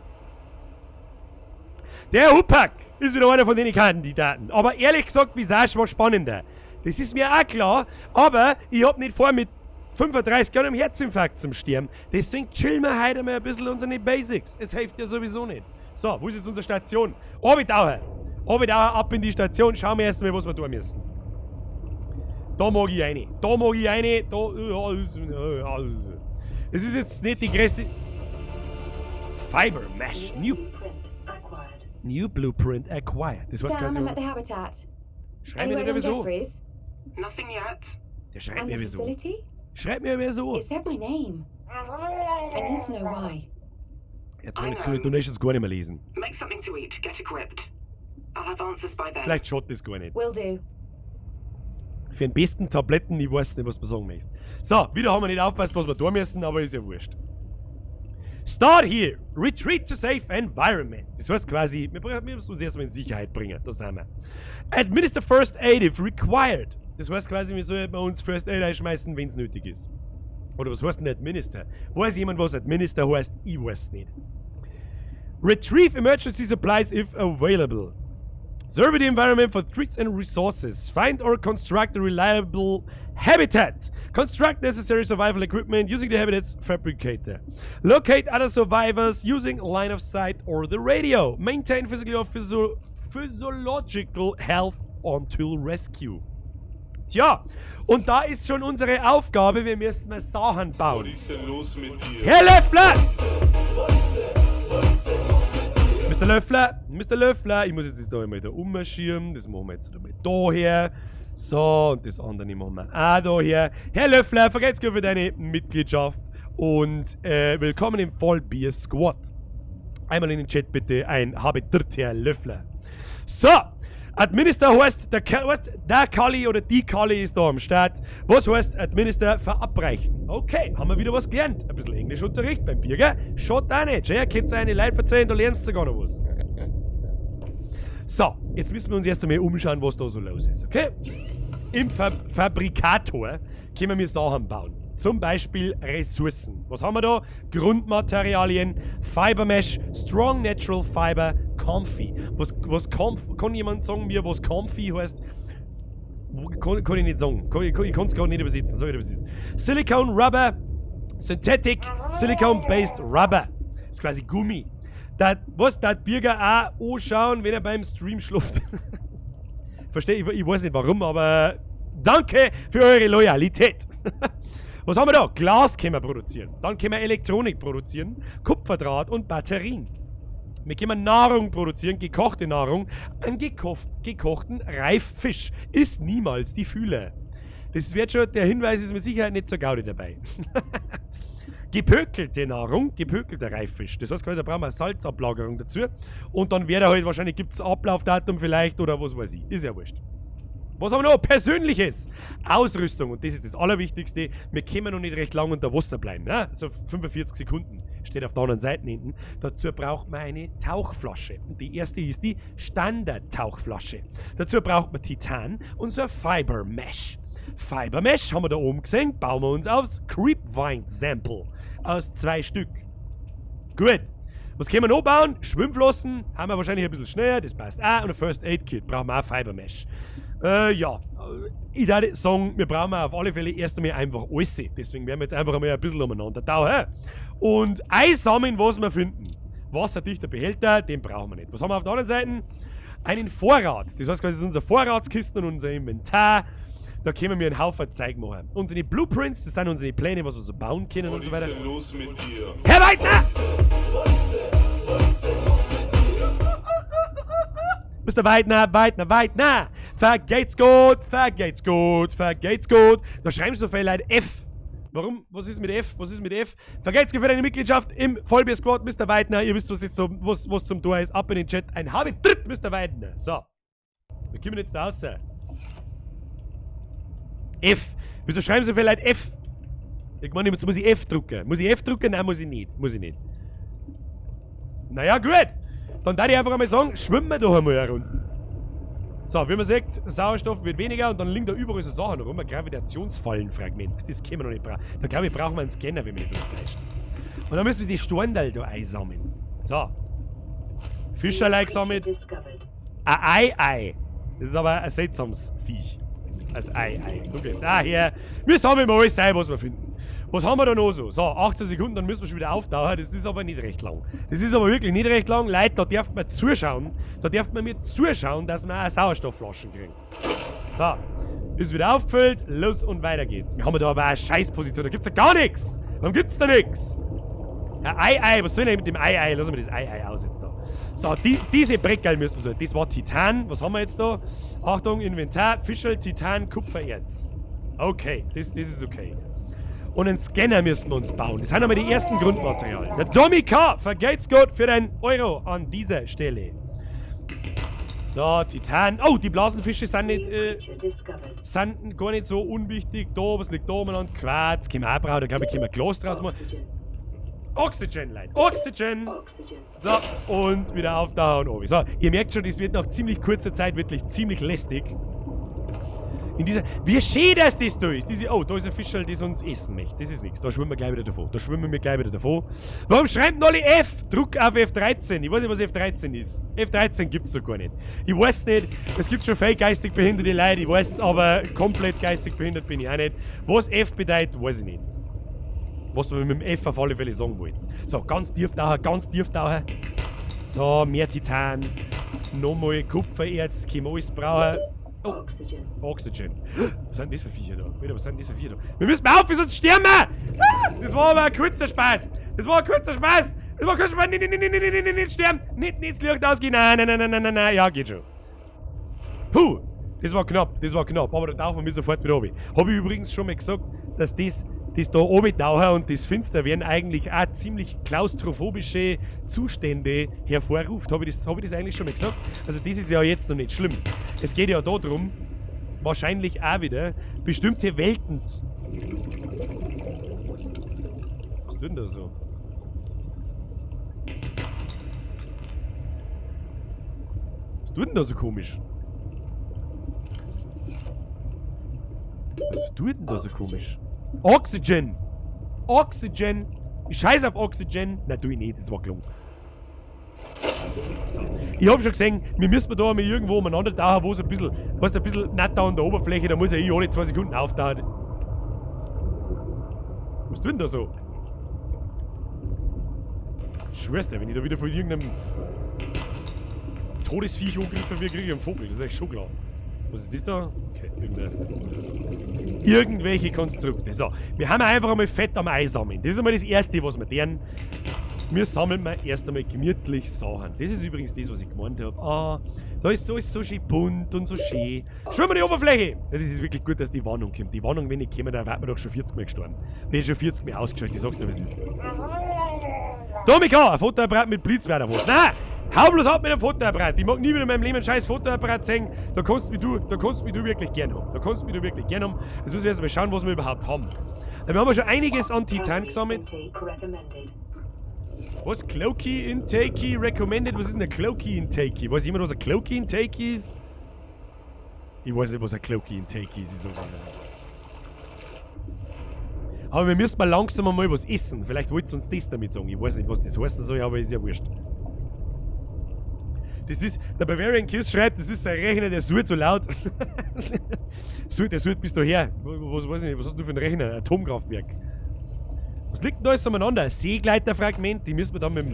Der Hupak ist wieder einer von den Kandidaten. Aber ehrlich gesagt, Visage war spannender. Das ist mir auch klar. Aber ich hab nicht vor, mit 35 Jahren im Herzinfarkt zum Sterben. Deswegen chillen wir heute mal ein bisschen unsere Basics. Es hilft ja sowieso nicht. So, wo ist jetzt unsere Station? Orbitauer, ab in die Station. Schauen wir erstmal, was wir tun müssen. Da mag ich rein. Es ist jetzt nicht die größte... Fiber Mesh. New Blueprint acquired. Das war's quasi.
Sam, I'm at the habitat.
Schreib mir
Anywhere
nicht,
on
wieso.
Jeffries?
Nothing yet.
Der schreibt
And
mir
the
wieso.
facility?
Schreib mir wieso.
It said my name. I need to know why.
Ja toll, jetzt kann ich Donations gar nicht mehr lesen.
Make something to eat. Get equipped. I'll have answers by then.
Vielleicht schaut das gar nicht.
Will do.
Für den besten Tabletten, ich weiß nicht, was man sagen möchte. So, wieder haben wir nicht aufgepasst, was wir tun müssen, aber ist ja wurscht. Start here. Retreat to safe environment. Das heißt quasi, wir müssen uns erstmal in Sicherheit bringen. Da sind wir. Administer First Aid if required. Das heißt quasi, wir sollten uns First Aid einschmeißen, wenn es nötig ist. Oder was heißt denn Administer? Weiß jemand, was Administer heißt? Ich weiß nicht. Retrieve emergency supplies if available. Survey the environment for threats and resources. Find or construct a reliable habitat. Construct necessary survival equipment using the habitat's fabricator. Locate other survivors using line of sight or the radio. Maintain physical or physiological health until rescue. Tja, und da ist schon unsere Aufgabe, wir müssen mal Sachen bauen.
Was ist denn los mit dir?
Herr Löffler! Mr. Löffler, ich muss jetzt da einmal da ummarschieren. Das machen wir jetzt einmal da her. So, und das andere machen wir auch da her. Herr Löffler, vergesst gut für deine Mitgliedschaft. Und willkommen im Vollbier Squad. Einmal in den Chat bitte ein Habitat, Herr Löffler. So, Administer heißt, der Kali oder die Kali ist da am Start. Was heißt Administer verabreichen? Okay, haben wir wieder was gelernt. Ein bisschen Englischunterricht beim Bier, gell? Schaut auch nicht, ihr könnt eine Leute erzählen, da lernst du gar noch was. So, jetzt müssen wir uns erst einmal umschauen, was da so los ist, okay? Im Fabrikator können wir Sachen bauen. Zum Beispiel Ressourcen. Was haben wir da? Grundmaterialien, Fiber Mesh, Strong Natural Fiber, Comfy. Was kann jemand sagen mir, was Comfy heißt? Kann ich nicht sagen. Ich kann es gerade nicht übersetzen. So, was ist. Silicone Rubber, Synthetic Silicone-Based Rubber. Das ist quasi Gummi. Das Bürger auch anschauen, wenn er beim Stream schläft. Verstehe, ich weiß nicht warum, aber danke für eure Loyalität. Was haben wir da? Glas können wir produzieren. Dann können wir Elektronik produzieren, Kupferdraht und Batterien. Wir können Nahrung produzieren, gekochte Nahrung. Einen gekochten Reiffisch ist niemals die Fühle. Das wird schon, der Hinweis ist mit Sicherheit nicht so gaudi dabei. Gepökelte Nahrung, gepökelter Reiffisch. Das heißt, da brauchen wir eine Salzablagerung dazu. Und dann wäre halt wahrscheinlich, gibt es ein Ablaufdatum vielleicht oder was weiß ich. Ist ja wurscht. Was haben wir noch? Persönliches. Ausrüstung. Und das ist das Allerwichtigste. Wir können noch nicht recht lang unter Wasser bleiben. Ne? So 45 Sekunden. Steht auf der anderen Seite hinten. Dazu braucht man eine Tauchflasche. Und die erste ist die Standard-Tauchflasche. Dazu braucht man Titan und so ein Fiber Mesh. Fiber Mesh haben wir da oben gesehen. Bauen wir uns aufs Creepvine Sample. Aus 2 Stück. Gut. Was können wir noch bauen? Schwimmflossen. Haben wir wahrscheinlich ein bisschen schneller. Das passt auch. Und ein First Aid Kit. Brauchen wir auch Fiber Mesh. Ja. Ich würde sagen, wir brauchen auf alle Fälle erst einmal einfach alles. Deswegen werden wir jetzt einfach einmal ein bisschen umeinander tauchen. Und einsammeln, was wir finden. Wasserdichter Behälter, den brauchen wir nicht. Was haben wir auf der anderen Seite? Einen Vorrat. Das heißt quasi, das ist unser Vorratskisten und unser Inventar. Da können wir einen Haufen Zeug machen. Unsere Blueprints, das sind unsere Pläne, was wir so bauen können und so weiter.
Was ist denn los mit dir?
Herr Weidner! Mr. Weidner! Vergeht's gut! Da schreiben so viele Leute F. Warum? Was ist mit F? Vergeht's für deine Mitgliedschaft im Vollbier-Squad, Mr. Weidner. Ihr wisst, was zum Tor ist. Ab in den Chat. Ein Habitritt, Mr. Weidner. So. Wir kommen jetzt da raus. F. Wieso schreiben so viele Leute F? Ich meine, jetzt muss ich F drucken. Muss ich F drucken? Nein, muss ich nicht. Naja, gut. Dann darf ich einfach einmal sagen, schwimmen wir doch einmal herunter. So, wie man sieht, Sauerstoff wird weniger und dann liegen da überall so Sachen rum. Ein Gravitationsfallenfragment. Das können wir noch nicht brauchen. Da glaube ich, brauchen wir einen Scanner, wenn wir nicht täuschen. Und dann müssen wir die Storndal da einsammeln. So. Fischerlein gesammelt. Ein Ei. Das ist aber ein seltsames Viech. Als Ei. Du gehst daher. Wir sammeln mal alles ein, was wir finden. Was haben wir da noch so? So, 18 Sekunden, dann müssen wir schon wieder auftauchen. Das ist aber nicht recht lang. Das ist aber wirklich nicht recht lang. Leute, da darf man zuschauen. Da darf man mir zuschauen, dass wir auch Sauerstoffflaschen kriegen. So, ist wieder aufgefüllt. Los und weiter geht's. Wir haben da aber eine Scheißposition. Da gibt's ja gar nichts. Warum gibt's da nichts? Ja, Ei. Was soll ich denn mit dem Ei? Lassen wir das Ei aus jetzt da. So, diese Breckerl müssen wir so. Das war Titan. Was haben wir jetzt da? Achtung, Inventar. Fischl, Titan, Kupfererz. Okay, das ist okay. Und einen Scanner müssen wir uns bauen. Das sind aber die ersten Grundmaterialien. Der Tommy K. Vergeht's gut für den Euro an dieser Stelle. So, Titan. Oh, die Blasenfische sind nicht, sind gar nicht so unwichtig. Da, was liegt da umeinander? Quarz, können wir auch brauchen. Da glaube ich, können wir Glas draus machen. Oxygen, Leute. Oxygen. So, und wieder auftauchen und oben. So, ihr merkt schon, das wird nach ziemlich kurzer Zeit wirklich ziemlich lästig. In dieser. Wie schön, dass das da ist. Oh, da ist ein Fischl, das uns essen möchte. Das ist nichts. Da schwimmen wir gleich wieder davon. Warum schreiben denn alle F? Druck auf F13. Ich weiß nicht, was F13 ist. F13 gibt es doch gar nicht. Ich weiß nicht. Es gibt schon viel geistig behinderte Leute. Ich weiß, aber komplett geistig behindert bin ich auch nicht. Was F bedeutet, weiß ich nicht. Was wir mit dem F auf alle Fälle sagen wollen. So, ganz tief tauchen. So, mehr Titan. Nochmal Kupfererz. Das können wir alles brauchen. Oh. Oxygen. Was sind das für Viecher da? Wir müssen auf, sonst sterben wir! Das war aber ein kurzer Spaß! Nicht sterben! Nicht das Licht ausgehen! Nein! Ja, geht schon. Puh! Das war knapp. Aber da tauchen wir sofort wieder runter. Habe ich übrigens schon mal gesagt, dass das da oben tauchen und das Finsterwerden eigentlich auch ziemlich klaustrophobische Zustände hervorruft. Habe ich das eigentlich schon mal gesagt? Also das ist ja jetzt noch nicht schlimm. Es geht ja darum, wahrscheinlich auch wieder, bestimmte Welten... Was tut denn da so? Was tut denn da so komisch? Was tut denn da so komisch? Oxygen! Ich scheiß auf Oxygen! Na, tu ich nicht, das war gelungen. So. Ich hab schon gesehen, wir müssen da mal irgendwo umeinander tauchen, wo es ein bisschen netter an der Oberfläche, da muss ja alle 2 Sekunden auftauchen. Was tut denn da so? Schwör's dir, wenn ich da wieder von irgendeinem Todesviech angegriffen werde, kriege ich einen Vogel. Das ist echt schon klar. Was ist das da? Okay, irgendwelche Konstrukte. So, wir haben einfach einmal Fett am Ei sammeln. Das ist einmal das Erste, was wir tun. Wir sammeln mal erst einmal gemütlich Sachen. Das ist übrigens das, was ich gemeint habe. Ah, da ist alles so schön bunt und so schön. Schau mal die Oberfläche! Ja, das ist wirklich gut, dass die Warnung kommt. Die Warnung, wenn ich komme, dann wird man doch schon 40 Mal gestorben. Ich hätte schon 40 Mal ausgeschaltet, ich sag's dir, was es ist. Domika, ein Fotoapparat mit Blitz wäre da was. Nein! Hau bloß ab mit einem Fotoapparat. Ich mag nie wieder in meinem Leben ein scheiß Fotoapparat sehen. Da kannst du mich wirklich gern haben. Jetzt müssen wir erst mal schauen, was wir überhaupt haben. Wir haben ja schon einiges an Titan gesammelt. Was? Cloaky Intake recommended? Was ist denn ein Cloaky Intake? Weiß jemand, was ein Cloaky Intake ist? Ich weiß nicht, was ein Cloaky Intake ist. Ich sag mal, aber wir müssen mal langsam mal was essen. Vielleicht wollt ihr uns das damit sagen. Ich weiß nicht, was das heißen soll, aber ist ja wurscht. Das ist, der Bavarian Kiss schreibt, das ist ein Rechner, der sucht so laut. Der sucht bis daher. Was weiß ich nicht, was hast du für einen Rechner? Ein Atomkraftwerk. Was liegt denn da alles umeinander? Ein Seegleiterfragment, die müssen wir dann mit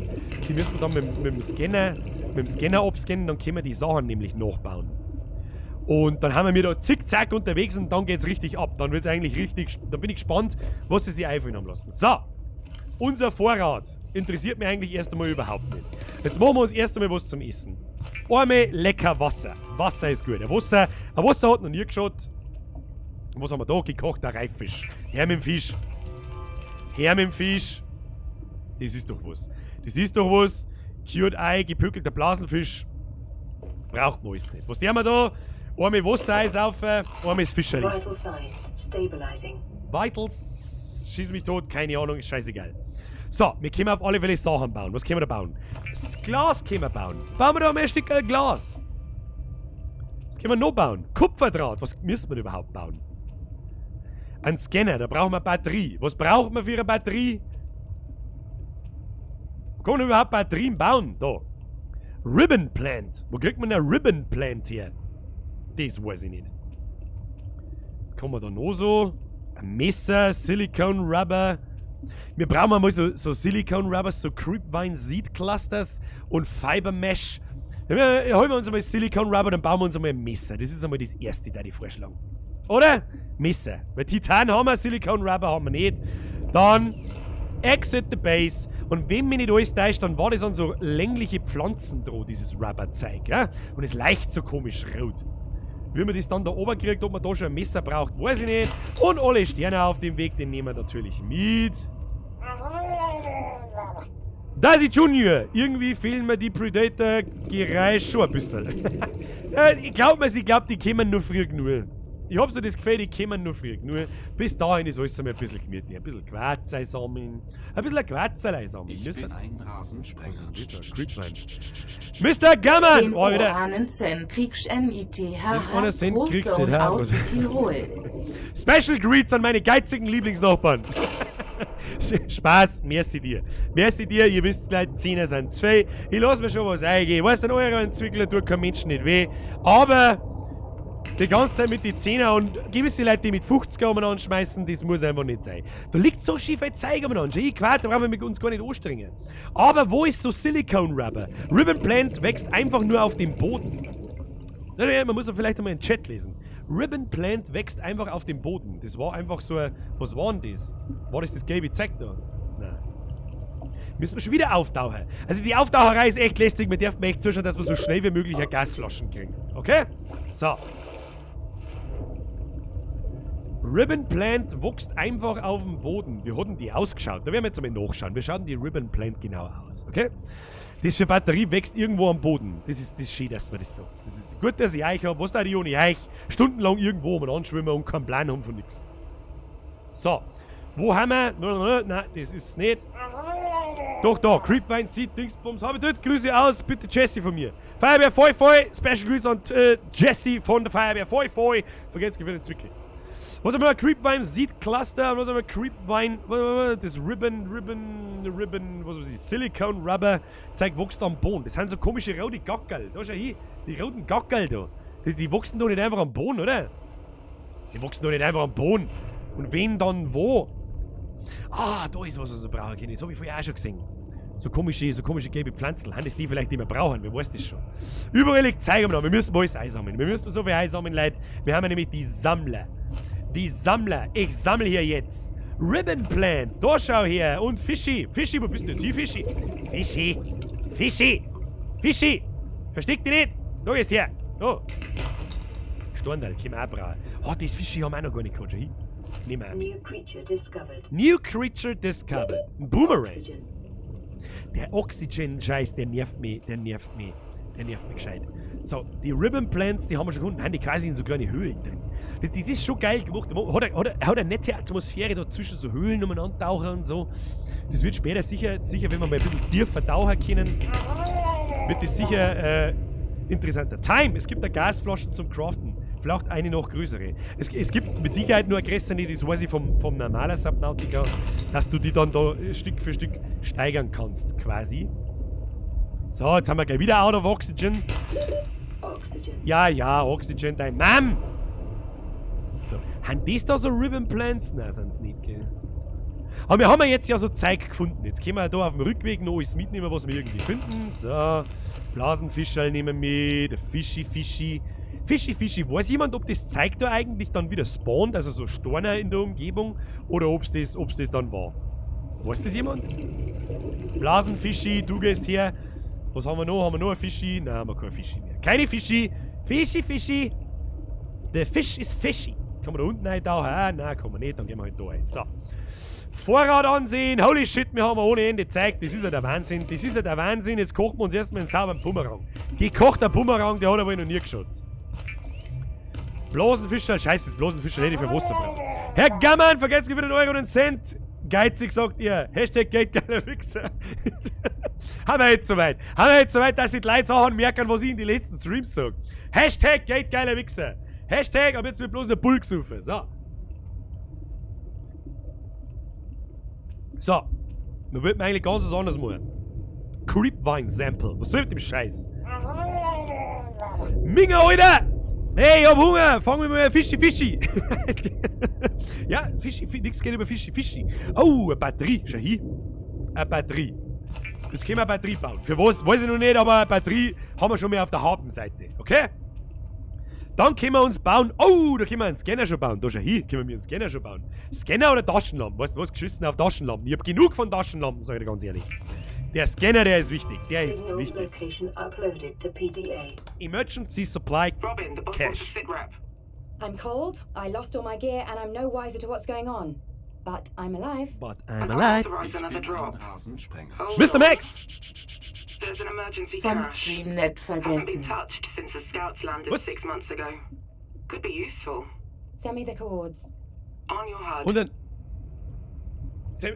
dem Scanner abscannen, dann können wir die Sachen nämlich nachbauen. Und dann haben wir da zickzack unterwegs und dann geht's richtig ab. Dann wird's eigentlich richtig, da bin ich gespannt, was sie sich einfallen haben lassen. So, unser Vorrat interessiert mich eigentlich erst einmal überhaupt nicht. Jetzt machen wir uns erst einmal was zum Essen. Einmal lecker Wasser. Wasser ist gut. Ein Wasser hat noch nie geschaut. Was haben wir da? Gekochter Reiffisch. Her mit dem Fisch. Her mit dem Fisch. Das ist doch was. Cured Ei, gepökelter Blasenfisch. Braucht man alles nicht. Was tun wir da? Einmal Wassereis auf, einmal das Fischerlis. Vitals, schieß mich tot, keine Ahnung, ist scheißegal. So, wir können auf alle Fälle Sachen bauen. Was können wir da bauen? Das Glas können wir bauen. Bauen wir da ein Stück Glas. Was können wir noch bauen? Kupferdraht, was müssen wir überhaupt bauen? Ein Scanner, da brauchen wir eine Batterie. Was braucht man für eine Batterie? Wo kann man überhaupt Batterien bauen? Da. Ribbon Plant. Wo kriegt man eine Ribbon Plant her? Das weiß ich nicht. Was kann man da noch so? Ein Messer, Silicone Rubber. Wir brauchen einmal so Silicone Rubbers, so Creepvine Seed Clusters und Fiber Mesh. Dann holen wir uns einmal Silicone Rubber, dann bauen wir uns einmal ein Messer. Das ist einmal das erste, da die vorschlagen. Oder? Messer. Weil Titan haben wir, Silicone Rubber haben wir nicht. Dann Exit the Base. Und wenn mich nicht alles täuscht, dann war das an so längliche Pflanzen dran, dieses Rubber-Zeug. Ja? Und es leicht so komisch rot. Wie man das dann da oben kriegt, ob man da schon ein Messer braucht, weiß ich nicht. Und alle Sterne auf dem Weg, den nehmen wir natürlich mit. Daisy Junior! Irgendwie fehlen mir die Predator-Geräusche schon ein bisschen. Ich glaube, die kommen nur früh genug. Ich hab so das Gefühl, die kommen nur früh genug. Bis dahin ist alles einmal ein bisschen gemütlich. Ein bisschen Quarzei sammeln. Ein bisschen Quarzerlei sammeln.
Ich bin ein Rasensprenger.
Mr. Gammon!
Den Oranen-Cent kriegst
du
aus Tirol.
Special Greets an meine geizigen Lieblingsnachbarn. Spaß, merci dir. Merci dir, ihr wisst gleich, 10er sind 2. Ich lass mir schon was eingehen. Weißt du, eurer Entwickler tut kein Mensch nicht weh. Aber die ganze Zeit mit den 10er und gewisse Leute, die mit 50er anschmeißen, das muss einfach nicht sein. Da liegt so schief ein Zeug umeinander. Ich quatsch, da brauchen wir uns gar nicht anstrengen. Aber wo ist so Silicone Rubber? Ribbon Plant wächst einfach nur auf dem Boden. Man muss ja vielleicht einmal einen Chat lesen. Ribbon Plant wächst einfach auf dem Boden. Das war einfach so ein... Was war denn das? War das gelbe Zeug da? Nein. Müssen wir schon wieder auftauchen. Also die Auftaucherei ist echt lästig. Wir dürfen echt zuschauen, dass wir so schnell wie möglich eine Gasflaschen kriegen. Okay? So. Ribbon Plant wächst einfach auf dem Boden. Wie hat denn die ausgeschaut? Da werden wir jetzt einmal nachschauen. Wir schauen die Ribbon Plant genau aus. Okay? Das für Batterie wächst irgendwo am Boden. Das ist schön, dass wir das sagt. Das ist gut, dass ich euch habe. Was da die ohne euch stundenlang irgendwo anschwimmen und keinen Plan haben von nichts. So. Wo haben wir? Nein, das ist nicht. Doch, da. Creepvine Seed Dingsbums. Habe ich dort. Grüße aus. Bitte Jesse von mir. Feuerwehr Foi Foi. Special Grüße an Jesse von der Feuerwehr Foi Foi. Vergesst, gewinnt wirklich. Was haben wir? Creepvine Seed Cluster. Was haben wir? Creepvine. Das Ribbon, was weiß ich, Silicon Rubber. Zeigt, wächst am Boden. Das sind so komische rote Gackerl. Da schau hin. Die roten Gackerl da. Die wachsen doch nicht einfach am Boden, oder? Die wachsen doch nicht einfach am Boden. Und wen dann wo? Ah, da ist was wir brauchen können. Das habe ich vorher auch schon gesehen. So komische gelbe Pflanzen. Haben das die vielleicht nicht mehr brauchen? Wer weiß das schon. Überall liegt Zeug am Namen. Wir müssen alles einsammeln. Wir müssen so viel einsammeln, Leute. Wir haben nämlich die Sammler. Die Sammler. Ich sammle hier jetzt. Ribbon Plant. Da schau her. Und Fischi. Fischi, wo bist du jetzt? Hier, Fischi. Fischi. Fischi. Fischi. Versteck dich nicht. Da gehst her. Da. Storndal, können wir auch brauchen. Oh, das Fischi haben wir auch noch gar nicht gehabt. Nehmen wir an.
New creature discovered.
New Creature discovered. Ein Boomerang.
Oxygen.
Der Oxygen-Scheiß, der nervt mich gescheit. So, die Ribbon Plants, die haben wir schon gefunden, haben die quasi in so kleine Höhlen drin. Das ist schon geil gemacht. Hat eine nette Atmosphäre da zwischen so Höhlen umeinander tauchen und so. Das wird später sicher, wenn wir mal ein bisschen tiefer tauchen können, wird das sicher interessanter. Time! Es gibt eine Gasflasche zum Craften. Vielleicht eine noch größere. Es gibt mit Sicherheit nur eine größere, das weiß ich vom normalen Subnautica, dass du die dann da Stück für Stück steigern kannst, quasi. So, jetzt haben wir gleich wieder out of Oxygen.
Oxygen.
Ja, Oxygen, dein Mann! So, haben das da so Ribbon Plants? Nein, sind's nicht, gell? Aber wir haben ja jetzt ja so Zeug gefunden. Jetzt können wir da auf dem Rückweg noch alles mitnehmen, was wir irgendwie finden. So, Blasenfischerl nehmen wir mit, Fischi. Fischi, weiß jemand, ob das Zeug da eigentlich dann wieder spawnt, also so Storner in der Umgebung, oder ob's das dann war? Weiß das jemand? Blasenfischi, du gehst her. Was haben wir noch? Haben wir noch ein Fischi? Nein, haben wir kein Fischi mehr. Keine Fischi. Fischi. Der Fisch ist fishy. Kann man da unten eintauchen? Ah, nein, kann man nicht, dann gehen wir halt da rein. So. Vorrat ansehen. Holy shit, wir haben ohne Ende Zeug. Das ist ja der Wahnsinn. Jetzt kochen wir uns erstmal einen sauberen Bumerang. Gekochter Bumerang, der hat aber noch nie geschaut. Blasenfischer, scheiße, das Blasenfischer hätte ich für Wasser brauchen. Herr Gammann, vergesst wieder den Euro und den Cent. Geizig, sagt ihr. Hashtag Geldgeiler Wichser. Haben wir jetzt soweit, dass die Leute Sachen merken, was ich in die letzten Streams sage. Hashtag Geldgeiler Wichser. Hashtag, aber jetzt wird bloß eine Bull gesucht. So. Nun wird man eigentlich ganz was anderes machen. Creepvine Sample. Was soll mit dem Scheiß? Minga, Alter! Hey, ich hab Hunger! Fangen wir mal Fischi! Ja, nix geht über Fischi. Oh, eine Batterie. Schau hier. Eine Batterie. Jetzt können wir eine Batterie bauen. Für was? Weiß ich noch nicht, aber eine Batterie haben wir schon mal auf der Habenseite. Okay? Dann können wir uns bauen. Oh, da können wir einen Scanner schon bauen. Da schau hier, können wir einen Scanner schon bauen. Scanner oder Taschenlampen? Weißt du was? Geschissen auf Taschenlampen. Ich hab genug von Taschenlampen, sag ich dir ganz ehrlich. Der Scanner, der ist wichtig.
Location uploaded to PDA.
Emergency Supply
Robin, the boss wants a
Cache.
sit rep.
I'm cold, I lost all my gear, and I'm no wiser to what's going on. But I'm alive.
But
And
I'm alive.
authorize another
Ich bin
drop.
ein Rasensprenger.
Hold
Mr.
on.
Max!
There's an emergency
Vom
cache.
Stream nicht
Hasn't been
vergessen.
touched since the scouts landed
Was?
6 months ago. Could be useful.
Send me the cords.
On your HUD.
Und dann.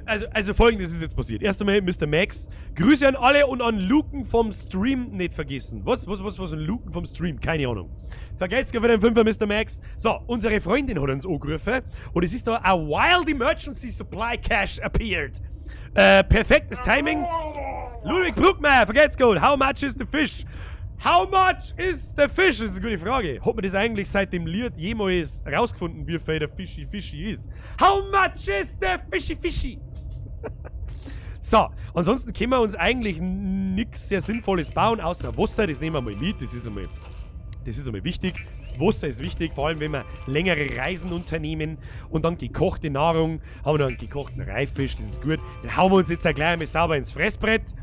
Also folgendes ist jetzt passiert. Erst einmal Mr. Max. Grüße an alle und an Luken vom Stream nicht vergessen. Was an Luken vom Stream? Keine Ahnung. Vergelt's für den 5er Mr. Max. So, unsere Freundin hat uns angerufen. Und es ist da a wild emergency supply cache appeared. Perfektes Timing. Ludwig Bruckmeier, vergelt's gut. How much is the fish? How much is the fish? Das ist eine gute Frage. Hat man das eigentlich seit dem Lied jemals rausgefunden, wie viel der Fischi ist? How much is the Fischi? So, ansonsten können wir uns eigentlich nichts sehr Sinnvolles bauen, außer Wasser. Das nehmen wir mal mit. Das ist einmal wichtig. Wasser ist wichtig, vor allem wenn wir längere Reisen unternehmen. Und dann gekochte Nahrung. Haben wir noch einen gekochten Reiffisch, das ist gut. Den hauen wir uns jetzt gleich einmal sauber ins Fressbrett.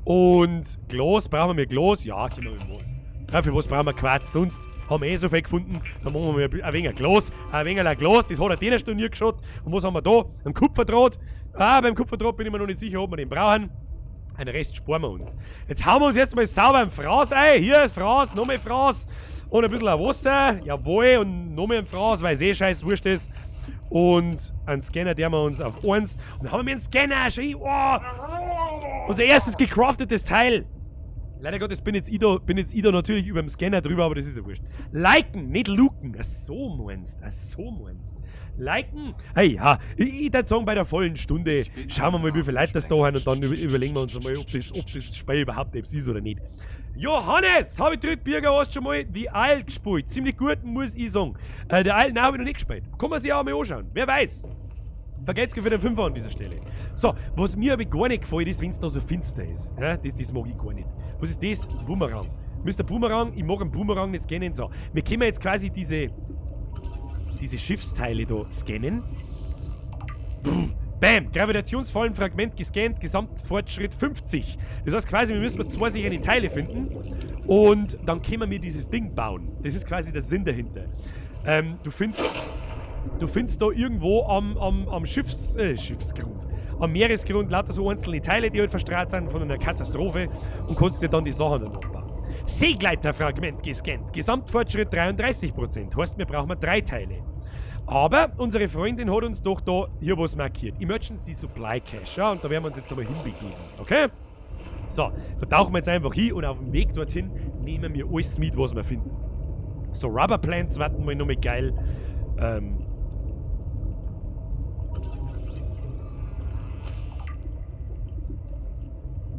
Und Glas, brauchen wir Glas? Ja, können wir machen. Ja, für was brauchen wir Quarz? Sonst haben wir so viel gefunden. Dann machen wir ein wenig Glas. Ein wenig Glas, das hat er den schon nie geschaut. Und was haben wir da? Ein Kupferdraht. Beim Kupferdraht bin ich mir noch nicht sicher, ob wir den brauchen. Den Rest sparen wir uns. Jetzt hauen wir uns erstmal sauber ein Fraß ein. Hier, Fraß, noch mehr Fraß. Und ein bisschen Wasser. Jawohl, und noch mehr ein Fraß, weil es eh scheiß wurscht ist. Und einen Scanner, der wir uns auf 1. Und dann haben wir einen Scanner. Schau, oh. Unser erstes gecraftetes Teil. Leider Gottes bin jetzt ich da natürlich über dem Scanner drüber, aber das ist ja wurscht. Liken, nicht luken. So meinst. Liken. Hey, ja, ich würde sagen, bei der vollen Stunde schauen wir mal, wie viele Leute das da haben und dann überlegen wir uns mal, ob das Spiel überhaupt etwas ist oder nicht. Johannes, habe ich Drittbürger, hast schon mal The Isle gespielt. Ziemlich gut, muss ich sagen. The Isle, nein, habe ich noch nicht gespielt. Kann man sich auch mal anschauen. Wer weiß. Vergelt's für den Fünfer an dieser Stelle. So, was mir aber gar nicht gefällt, ist, wenn es da so finster ist. Ja, das mag ich gar nicht. Was ist das? Boomerang. Mr. Boomerang, ich mag einen Boomerang jetzt gerne so. Wir können jetzt quasi diese Schiffsteile da scannen. Bam! Gravitationsvollen Fragment gescannt, Gesamtfortschritt 50. Das heißt quasi, wir müssen 2 sichere Teile finden und dann können wir dieses Ding bauen. Das ist quasi der Sinn dahinter. Du findest da irgendwo am Schiffsgrund, am Meeresgrund lauter so einzelne Teile, die halt verstrahlt sind von einer Katastrophe und kannst dir dann die Sachen dann bauen. Seegleiterfragment gescannt, Gesamtfortschritt 33%. Heißt, wir brauchen 3 Teile. Aber unsere Freundin hat uns doch da hier was markiert. Emergency Supply Cache. Ja, und da werden wir uns jetzt aber hinbegeben. Okay? So, da tauchen wir jetzt einfach hin und auf dem Weg dorthin nehmen wir alles mit, was wir finden. So, Rubber Plants warten mal nochmal geil.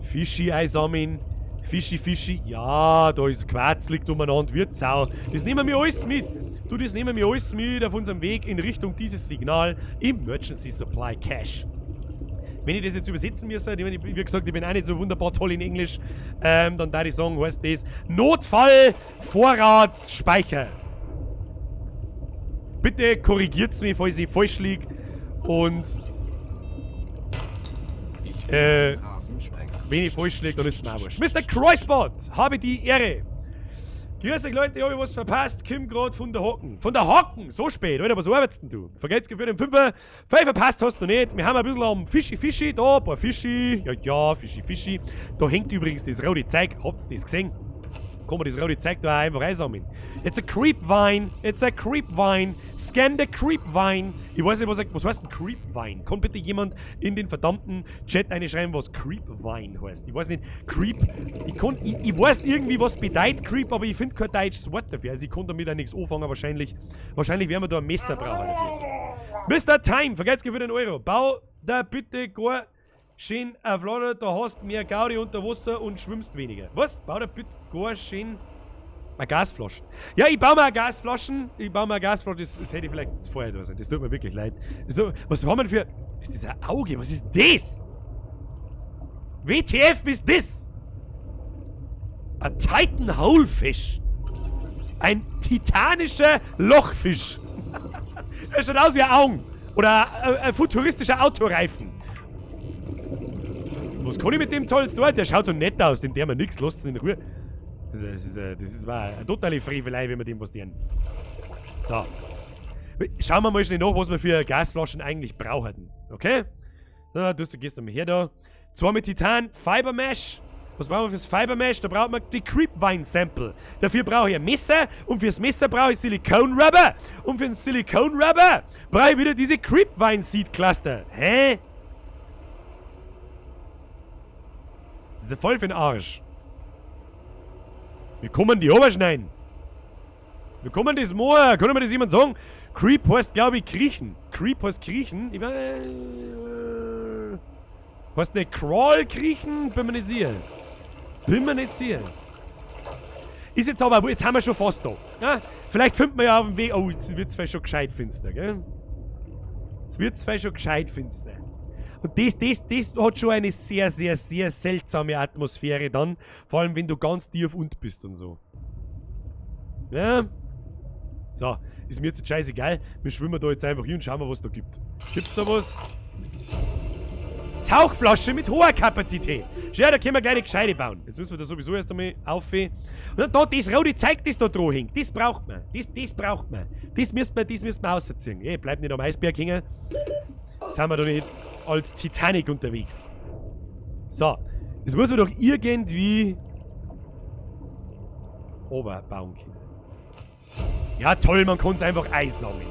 Fischi einsammeln. Fischi. Ja, da ist Quarz, liegt umeinander, wird Sau. Das nehmen wir alles mit. Das nehmen wir alles mit auf unserem Weg in Richtung dieses Signal Emergency Supply Cache. Wenn ich das jetzt übersetzen müsste, wie gesagt, ich bin auch nicht so wunderbar toll in Englisch, dann darf ich sagen, heißt das Notfall-Vorratsspeicher. Bitte korrigiert mich, falls ich falsch liege. Und wenn ich falsch liege, dann ist es mir auch wurscht. Mr. Kreuzbot, habe die Ehre. Grüß euch Leute, habe ich was verpasst? Kim gerade von der Hocken. Von der Hocken? So spät, Alter, was arbeitest denn du? Vergelt's für den Fünfer. Viel verpasst hast du nicht. Wir haben ein bisschen am Fischi. Da, ein paar Fischi. Ja, Fischi. Da hängt übrigens das rote Zeug. Habt ihr das gesehen? Kann man das rote Zeug da einfach einsammeln. It's a Creepvine. Scan the Creepvine. Ich weiß nicht, was heißt ein Creepvine? Kann bitte jemand in den verdammten Chat einschreiben, was Creepvine heißt? Ich weiß nicht. Ich weiß irgendwie, was bedeutet Creep, aber ich finde kein deutsches Wort dafür. Also ich kann damit auch nichts anfangen. Wahrscheinlich werden wir da ein Messer brauchen dafür. Mr. Time, vergesst für den Euro. Bau da bitte gar schön auf Lader, da hast mehr Gaudi unter Wasser und schwimmst weniger. Was? Bau da bitte gar schön eine Gasflasche. Ja, ich baue mir eine Gasflaschen. Das hätte ich vielleicht vorher da sein. Das tut mir wirklich leid. Was haben wir für... Ist das ein Auge? Was ist das? WTF ist das? Ein Titan Holefish. Ein titanischer Lochfisch. Er schaut aus wie ein Augen. Oder ein futuristischer Autoreifen. Was kann ich mit dem Tolles tun? Der schaut so nett aus, dem der mir nichts, lasst ihn in Ruhe. Das ist eine totale Frevelei, wenn wir dem was tun. So. Schauen wir mal schnell nach, was wir für Gasflaschen eigentlich brauchen. Okay? So, du gehst einmal her da. 2 mit Titan, Fiber Mesh. Was brauchen wir fürs Fiber Mesh? Da brauchen wir die Creepvine Sample. Dafür brauche ich ein Messer und fürs Messer brauche ich Silicone Rubber. Und für den Silicone Rubber brauche ich wieder diese Creepvine Seed Cluster. Hä? Das ist ja voll für den Arsch. Wie kann man die überschneiden? Wie kann man das machen? Kann mir das jemand sagen? Creep heißt, glaube ich, kriechen. Creep heißt kriechen. Heißt nicht Crawl kriechen? Bin mir nicht sicher. Ist jetzt aber, jetzt haben wir schon fast da. Ja? Vielleicht finden wir ja auf dem Weg. Oh, jetzt wird es schon gescheit finster, gell? Und das hat schon eine sehr, sehr, sehr seltsame Atmosphäre dann. Vor allem, wenn du ganz tief unten bist und so. Ja. So, ist mir jetzt scheißegal. Wir schwimmen da jetzt einfach hin und schauen mal, was da gibt. Gibt's da was? Tauchflasche mit hoher Kapazität. Ja, da können wir gleich eine gescheite bauen. Jetzt müssen wir da sowieso erst einmal aufhören. Und da, das rote Zeug, das da dran hängt, das braucht man. Das braucht man. Das müssen wir rausziehen. Hey, bleibt nicht am Eisberg hängen. Sind wir da nicht als Titanic unterwegs. So, das muss man doch irgendwie oberbauen können. Ja toll, man kann es einfach einsammeln.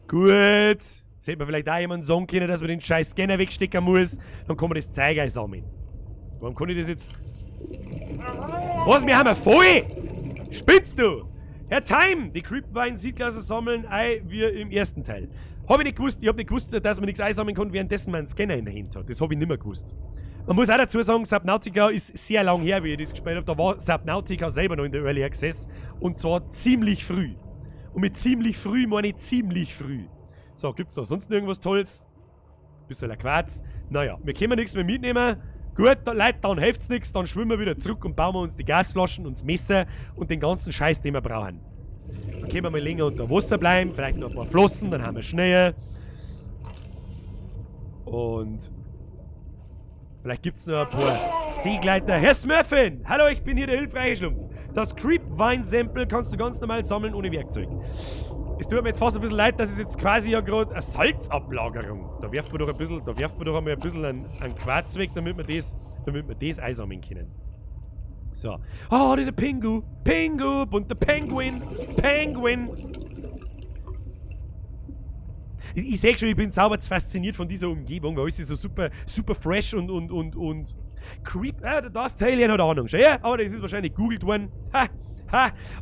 Gut. Sollte man vielleicht auch jemanden sagen können, dass man den scheiß Scanner wegstecken muss, dann kann man das Zeug einsammeln. Warum kann ich das jetzt... Was, wir haben ein voll! Spitzt du! Herr Time! Die Creepvine-Siedklasse sammeln ein wie im ersten Teil. Hab ich nicht gewusst. Ich hab nicht gewusst, dass man nichts einsammeln kann, währenddessen man einen Scanner in der Hand hat. Das hab ich nicht mehr gewusst. Man muss auch dazu sagen, Subnautica ist sehr lang her, wie ich das gespielt habe. Da war Subnautica selber noch in der Early Access. Und zwar ziemlich früh. Und mit ziemlich früh meine ich ziemlich früh. So, gibt's da sonst irgendwas Tolles? Bisschen ein Quarz. Naja, wir können nichts mehr mitnehmen. Gut, Leute, dann hilft's nichts. Dann schwimmen wir wieder zurück und bauen wir uns die Gasflaschen und das Messer und den ganzen Scheiß, den wir brauchen. Dann können wir mal länger unter Wasser bleiben. Vielleicht noch ein paar Flossen, dann haben wir Schnee. Und vielleicht gibt's noch ein paar Seegleiter. Herr Smurfin! Hallo, ich bin hier der hilfreiche Schlumpf. Das Creepvine-Sample kannst du ganz normal sammeln ohne Werkzeug. Es tut mir jetzt fast ein bisschen leid, dass es jetzt quasi ja gerade eine Salzablagerung. Da werft man doch einmal ein bisschen einen Quarz weg, damit wir das einsammeln können. So. Oh, dieser Pingu! Pingu! Bunter Penguin! Penguin! Ich sehe schon, ich bin sauber fasziniert von dieser Umgebung, weil es ist so super fresh und Creep. Der Darth Alien hat Ahnung schon, ja? Aber das ist wahrscheinlich gegoogelt worden.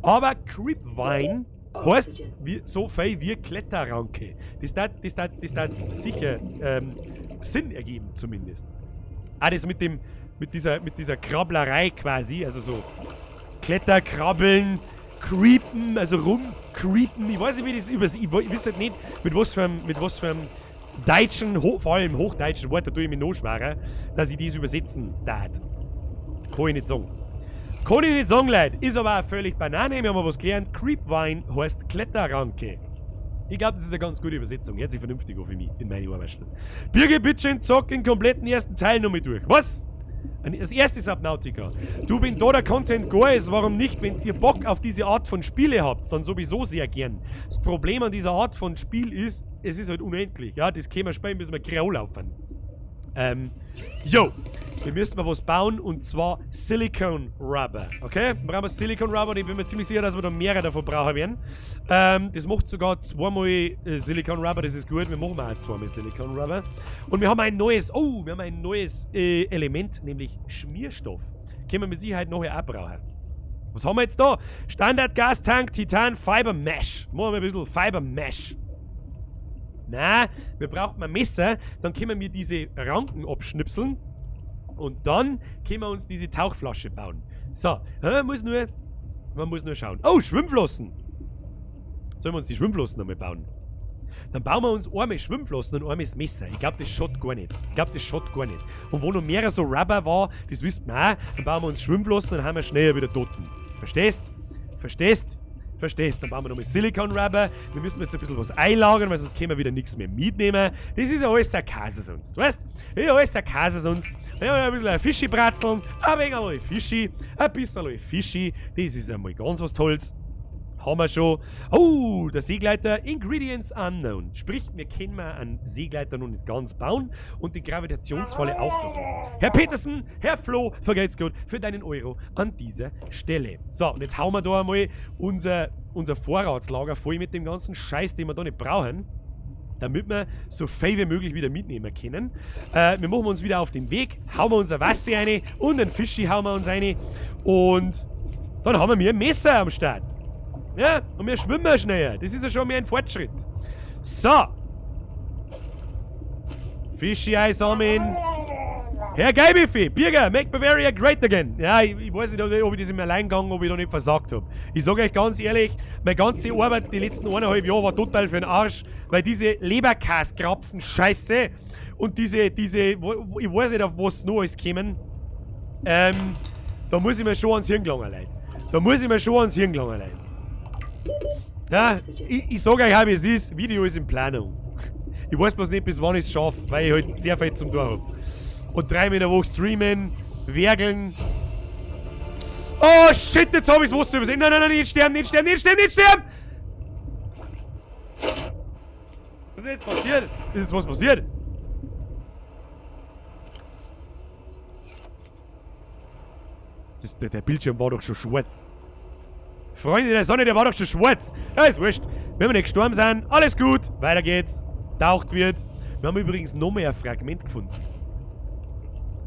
Aber Creepvine heißt so viel wie Kletterranke. Das hat sicher Sinn ergeben, zumindest. Das mit dieser Krabblerei quasi, also so Kletterkrabbeln, Creepen, also rumcreepen. Ich weiß nicht, wie das ich weiß halt nicht, mit was für einem deutschen, vor allem hochdeutschen Wort, da tue ich mich noch schwerer, dass ich das übersetzen darf. Kann ich nicht sagen. Kann ich nicht sagen, Leute. Ist aber auch völlig Banane. Wir haben aber was gelernt. Creepvine heißt Kletterranke. Ich glaube, das ist eine ganz gute Übersetzung. Hört sich vernünftig an für mich in meine Arbeitsstelle. Birge, bitte zock den kompletten ersten Teil noch mit durch. Was? Das erste Subnautica. Du, wenn da der Content gar ist, warum nicht? Wenn ihr Bock auf diese Art von Spiele habt, dann sowieso sehr gern. Das Problem an dieser Art von Spiel ist, es ist halt unendlich. Ja, das können wir spielen, bis wir grau laufen. Wir müssen mal was bauen und zwar Silicon Rubber. Okay? Wir brauchen Silicon Rubber und ich bin mir ziemlich sicher, dass wir da mehrere davon brauchen werden. Das macht sogar zweimal Silicon Rubber, das ist gut. Wir machen auch zweimal Silicon Rubber. Und wir haben ein neues, Element, nämlich Schmierstoff. Können wir mit Sicherheit nachher auch brauchen. Was haben wir jetzt da? Standard Gastank, Titan, Fiber Mesh. Machen wir ein bisschen Fiber Mesh. Na, wir brauchen ein Messer, dann können wir diese Ranken abschnipseln und dann können wir uns diese Tauchflasche bauen. So, man muss nur schauen. Oh, Schwimmflossen! Sollen wir uns die Schwimmflossen einmal bauen? Dann bauen wir uns einmal Schwimmflossen und einmal das Messer. Ich glaube, das schaut gar nicht. Und wo noch mehrere so Rubber war, das wisst man auch, dann bauen wir uns Schwimmflossen und dann haben wir schneller wieder Toten. Verstehst? Dann bauen wir nochmal Silicon Rubber. Wir müssen jetzt ein bisschen was einlagern, weil sonst können wir wieder nichts mehr mitnehmen. Das ist ja alles Sarkase sonst, weißt? Das ist ja alles Sarkase sonst. Wir haben ein bisschen Fischi-Bratzeln, ein wenig Fischi, ein bisschen Fischi. Das ist einmal ganz was Tolles. Haben wir schon. Oh, der Seegleiter. Ingredients unknown. Sprich, wir können einen Seegleiter noch nicht ganz bauen und die Gravitationsfalle auch noch nicht. Herr Petersen, Herr Flo, vergelt's gut für deinen Euro an dieser Stelle. So, und jetzt hauen wir da einmal unser Vorratslager voll mit dem ganzen Scheiß, den wir da nicht brauchen, damit wir so viel wie möglich wieder mitnehmen können. Wir machen uns wieder auf den Weg, hauen wir unser Wasser rein und ein Fischi hauen wir uns rein und dann haben wir ein Messer am Start. Ja, und wir schwimmen schneller. Das ist ja schon mehr ein Fortschritt. So. Fischi einsammeln. Herr Geibifi, Birger, make Bavaria great again. Ja, ich weiß nicht, ob ich das im Alleingang, ob ich da nicht versagt habe. Ich sage euch ganz ehrlich, meine ganze Arbeit die letzten 1,5 Jahre war total für den Arsch, weil diese Leberkaskrapfen Scheiße und diese, ich weiß nicht, auf was noch alles kämen. Da muss ich mir schon ans Hirn gelangen, Leute. Ja, ich sage euch, wie es ist. Video ist in Planung. Ich weiß bloß nicht, bis wann ich es schaffe, weil ich halt sehr viel zum Tun habe. Und 3 Mal in der Woche streamen, werkeln. Oh shit, jetzt habe ich das Wasser übersehen. Nein, nicht sterben! Was ist jetzt passiert? Ist jetzt was passiert? Der Bildschirm war doch schon schwarz. Freunde der Sonne, der war doch schon schwarz. Ja, ist wurscht. Wenn wir nicht gestorben sind, alles gut. Weiter geht's. Taucht wird. Wir haben übrigens noch mehr ein Fragment gefunden.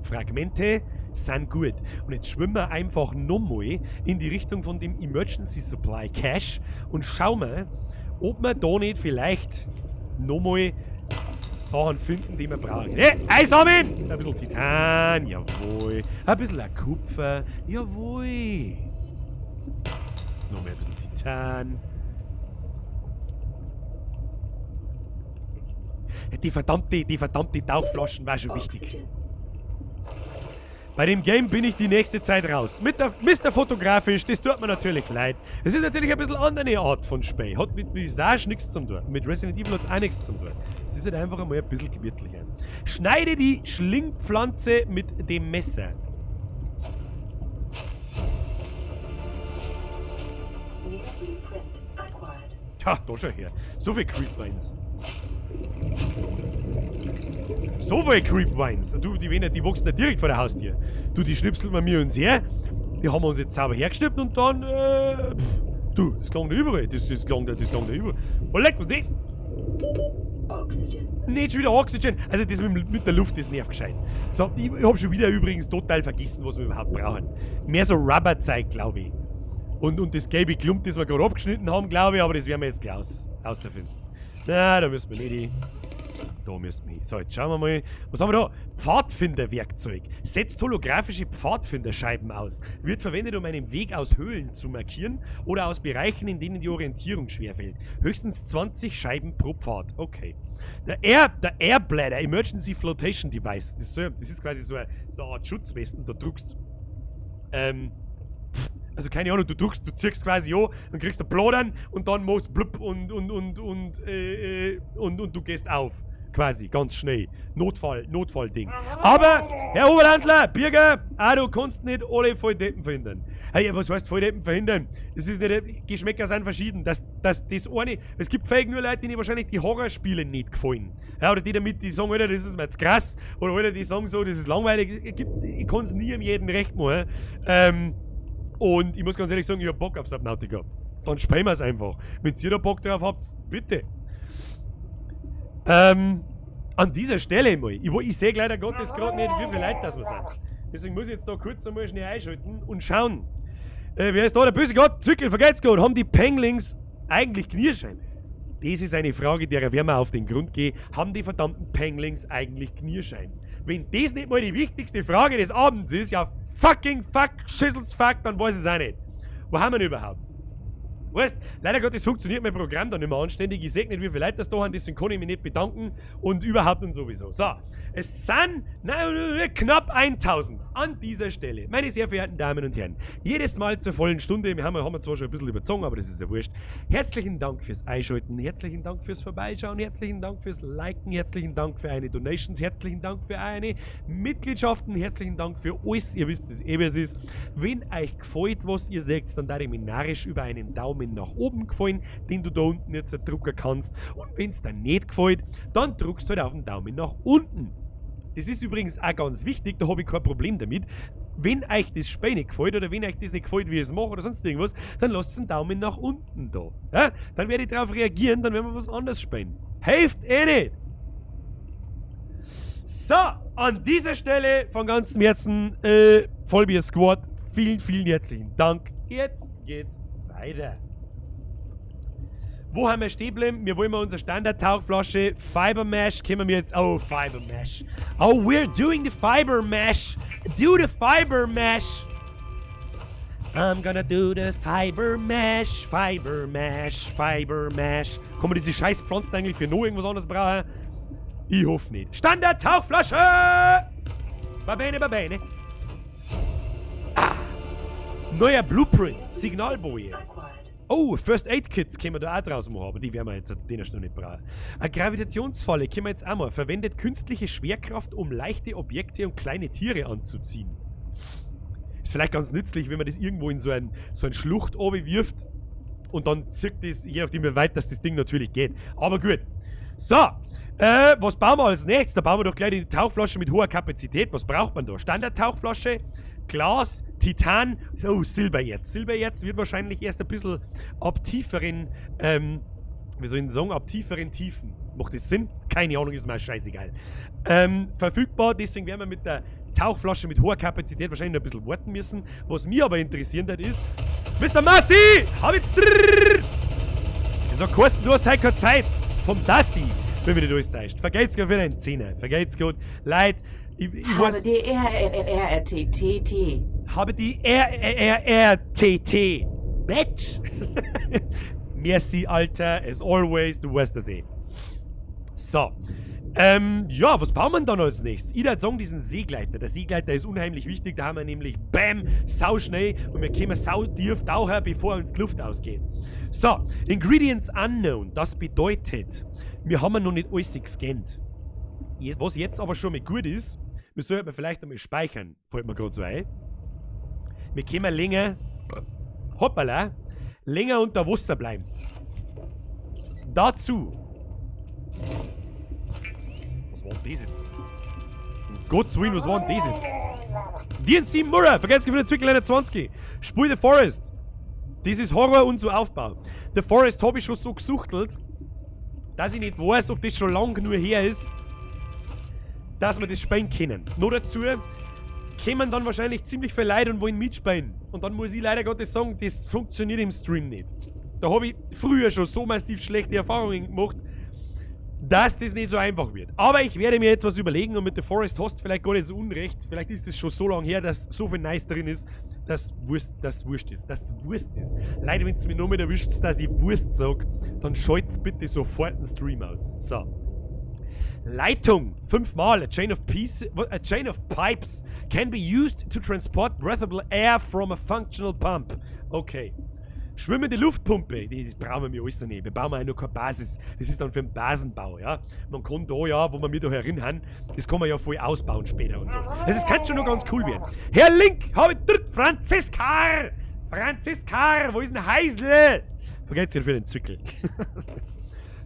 Fragmente sind gut. Und jetzt schwimmen wir einfach nochmal in die Richtung von dem Emergency Supply Cache und schauen wir, ob wir da nicht vielleicht nochmal Sachen finden, die wir brauchen. Eisamen! Ein bisschen Titan, jawohl. Ein bisschen Kupfer, jawohl. Nochmal ein bisschen Titan. Die verdammte Tauchflaschen war schon wichtig.
Oxygen.
Bei dem Game bin ich die nächste Zeit raus. Mr. Fotografisch, das tut mir natürlich leid. Es ist natürlich ein bisschen andere Art von Spiel. Hat mit Visage nichts zu tun. Mit Resident Evil hat es auch nichts zu tun. Es ist halt einfach einmal ein bisschen gemütlicher. Schneide die Schlingpflanze mit dem Messer.
New blueprint acquired.
Ha, da schon her. So viel Creepvines. So viel Creepvines. Du, die wachsen nicht direkt vor der Haustür. Du, die schnipseln wir mir uns her. Die haben wir uns jetzt sauber hergeschnippt und dann, du, das klang da überall. Das klang da überall. Oh, leck mir das.
Oxygen.
Nicht schon wieder Oxygen. Also das mit der Luft, das nervt gescheit. So, ich hab schon wieder übrigens total vergessen, was wir überhaupt brauchen. Mehr so Rubberzeug, glaube ich. Und das gelbe Klump, das wir gerade abgeschnitten haben, glaube ich, aber das werden wir jetzt gleich ausfinden. Na, da müssen wir nicht. Da müssen wir. So, jetzt schauen wir mal. Was haben wir da? Pfadfinderwerkzeug. Setzt holographische Pfadfinderscheiben aus. Wird verwendet, um einen Weg aus Höhlen zu markieren oder aus Bereichen, in denen die Orientierung schwerfällt. Höchstens 20 Scheiben pro Pfad. Okay. Der Airbladder Emergency Flotation Device. Das ist quasi so eine Art Schutzwesten. Da drückst also keine Ahnung, du ziehst quasi an, dann kriegst du Blodern und dann machst blub und du gehst auf. Quasi, ganz schnell. Notfallding. Aber, Herr Oberlandler, Bürger, du kannst nicht alle Volldeppen verhindern. Hey, was heißt Volldeppen verhindern? Das ist nicht, Geschmäcker sind verschieden. Das eine, es gibt fake nur Leute, denen wahrscheinlich die Horrorspiele nicht gefallen. Ja, oder die sagen, Alter, das ist mir jetzt krass. Oder Alter, die sagen so, das ist langweilig. Ich kann es nie jedem recht machen. Und ich muss ganz ehrlich sagen, ich hab Bock auf Subnautica. Dann spielen wir es einfach. Wenn ihr da Bock drauf habt, bitte. An dieser Stelle mal. Ich sehe leider Gottes gerade nicht, wie viele Leute das wir sind. Deswegen muss ich jetzt da kurz einmal schnell einschalten und schauen. Wer ist da? Der böse Gott? Zwickel, vergeht's gut. Haben die Penglings eigentlich Knierschein? Das ist eine Frage, derer werden wir auf den Grund gehen. Haben die verdammten Penglings eigentlich Knierschein? Wenn das nicht mal die wichtigste Frage des Abends ist, ja fucking fuck, schissels fuck, dann weiß ich es auch nicht. Wo haben wir denn überhaupt? Weißt, leider Gottes funktioniert mein Programm dann nicht mehr anständig. Ich sehe nicht, wie viele Leute das da haben, deswegen kann ich mich nicht bedanken. Und überhaupt und sowieso. So, es sind knapp 1000 an dieser Stelle. Meine sehr verehrten Damen und Herren, jedes Mal zur vollen Stunde, wir haben zwar schon ein bisschen überzogen, aber das ist ja wurscht. Herzlichen Dank fürs Einschalten, herzlichen Dank fürs Vorbeischauen, herzlichen Dank fürs Liken, herzlichen Dank für eine Donations, herzlichen Dank für eine Mitgliedschaften, herzlichen Dank für alles. Ihr wisst es wie es ist. Wenn euch gefällt, was ihr seht, dann darf ich mich narrisch über einen Daumen nach oben gefallen, den du da unten jetzt drücken kannst. Und wenn es dir nicht gefällt, dann drückst du halt auf den Daumen nach unten. Das ist übrigens auch ganz wichtig, da habe ich kein Problem damit. Wenn euch das Spiel nicht gefällt oder wenn euch das nicht gefällt, wie ich es mache oder sonst irgendwas, dann lasst einen Daumen nach unten da. Ja? Dann werde ich darauf reagieren, dann werden wir was anderes spielen. Hilft nicht! So, an dieser Stelle von ganzem Herzen, Vollbier Squad, vielen, vielen herzlichen Dank. Jetzt geht's weiter. Wo haben wir stehen geblieben? Wir wollen mal unsere Standard-Tauchflasche Fiber Mesh. Können wir jetzt... Oh, Fiber Mesh. Oh, we're doing the Fiber Mesh. Do the Fiber Mesh. I'm gonna do the Fiber Mesh. Fiber Mesh. Fiber Mesh. Kann man diese scheiß Pflanzen eigentlich für noch irgendwas anderes brauchen? Ich hoffe nicht. Standard-Tauchflasche! Babene, babene. Ah. Neuer Blueprint. Signalboje. Oh, First Aid Kits können wir da auch draus machen, aber die werden wir jetzt den noch nicht brauchen. Eine Gravitationsfalle können wir jetzt auch mal. Verwendet künstliche Schwerkraft, um leichte Objekte und kleine Tiere anzuziehen. Ist vielleicht ganz nützlich, wenn man das irgendwo in so ein Schlucht wirft und dann zirkt das, je nachdem wie weit das Ding natürlich geht. Aber gut. So, was bauen wir als nächstes? Da bauen wir doch gleich die Tauchflasche mit hoher Kapazität. Was braucht man da? Standard-Tauchflasche, Glas, Titan, oh, Silbererz. Silbererz wird wahrscheinlich erst ein bisschen ab tieferen, wie soll ich sagen, ab tieferen Tiefen. Macht das Sinn? Keine Ahnung, ist mir scheißegal. Verfügbar, deswegen werden wir mit der Tauchflasche mit hoher Kapazität wahrscheinlich noch ein bisschen warten müssen. Was mich aber interessiert hat, ist... Mr. Massi! Hab ich... Ich sag, Carsten, du hast heute keine Zeit. Vom Dassi, wenn mich nicht alles täuscht. Vergeht's gut für deinen Zähne. Vergeht's gut. Leid, ich
Habe die RRTT.
Habe die RRTT. Bitch! Merci, Alter. As always, du weißt das eh. So. Ja, was bauen wir dann als nächstes? Ich würde sagen, diesen Seegleiter. Der Seegleiter ist unheimlich wichtig. Da haben wir nämlich, bam, sau schnell und wir können sau tief tauchen, bevor uns die Luft ausgeht. So, Ingredients unknown. Das bedeutet, wir haben noch nicht alles gescannt. Was jetzt aber schon mal gut ist, wir sollten vielleicht einmal speichern. Fällt mir gerade so ein. Wir können länger, hoppala, länger unter Wasser bleiben. Dazu. Was war denn das jetzt? Um Gottes Willen, was war denn das jetzt? DNC Murray, vergesst nicht von der Zwickelleiter 20. Spiel The Forest. Das ist Horror und so Aufbau. The Forest habe ich schon so gesuchtelt, dass ich nicht weiß, ob das schon lang genug her ist, dass wir das spielen können. Nur dazu kommen dann wahrscheinlich ziemlich viele Leute und wollen mitspielen. Und dann muss ich leider Gottes sagen, das funktioniert im Stream nicht. Da habe ich früher schon so massiv schlechte Erfahrungen gemacht, dass das nicht so einfach wird. Aber ich werde mir etwas überlegen und mit The Forest hast vielleicht gar nicht so unrecht. Vielleicht ist es schon so lange her, dass so viel Nice drin ist, dass Wurst ist. Leider, wenn es mir noch mit erwischt, dass ich Wurst sage, dann schalt's bitte sofort den Stream aus. So. Leitung. 5-mal. A chain of pipes can be used to transport breathable air from a functional pump. Okay. Schwimmende Luftpumpe, das brauchen wir alles nicht. Wir bauen ja noch keine Basis. Das ist dann für den Basenbau, ja. Man kann da ja, wo wir mich da erinnern, das kann man ja voll ausbauen später und so. Also es kann schon noch ganz cool werden. Herr Link, habe ich dort Franziskar, wo ist denn Heisel? Vergesst nicht für den Zwickel.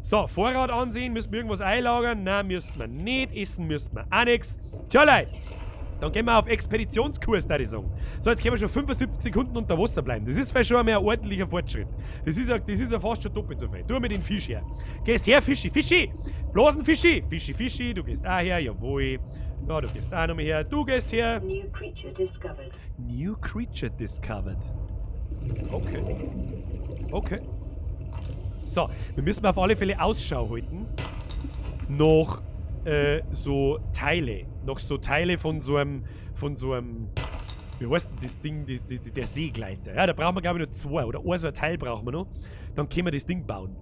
So, Vorrat ansehen, müssen wir irgendwas einlagern? Nein, müssten wir nicht. Essen müssten wir auch nichts. Tja, Leute. Dann gehen wir auf Expeditionskurs, würde ich sagen. So, jetzt können wir schon 75 Sekunden unter Wasser bleiben. Das ist vielleicht schon einmal ein ordentlicher Fortschritt. Das ist ja fast schon doppelt so viel. Tu mir den Fisch her. Gehst her, Fischi, Fischi! Bloß ein Fischi! Fischi, Fischi, du gehst auch her, jawohl. Ja, du gehst auch nochmal her. Du gehst her.
New creature discovered.
New creature discovered. Okay. Okay. So, wir müssen auf alle Fälle Ausschau halten. Noch so Teile. Noch so Teile von so einem, wie heißt denn das Ding, der Seegleiter. Ja, da brauchen wir glaube ich noch 2 oder ein so ein Teil brauchen wir noch. Dann können wir das Ding bauen.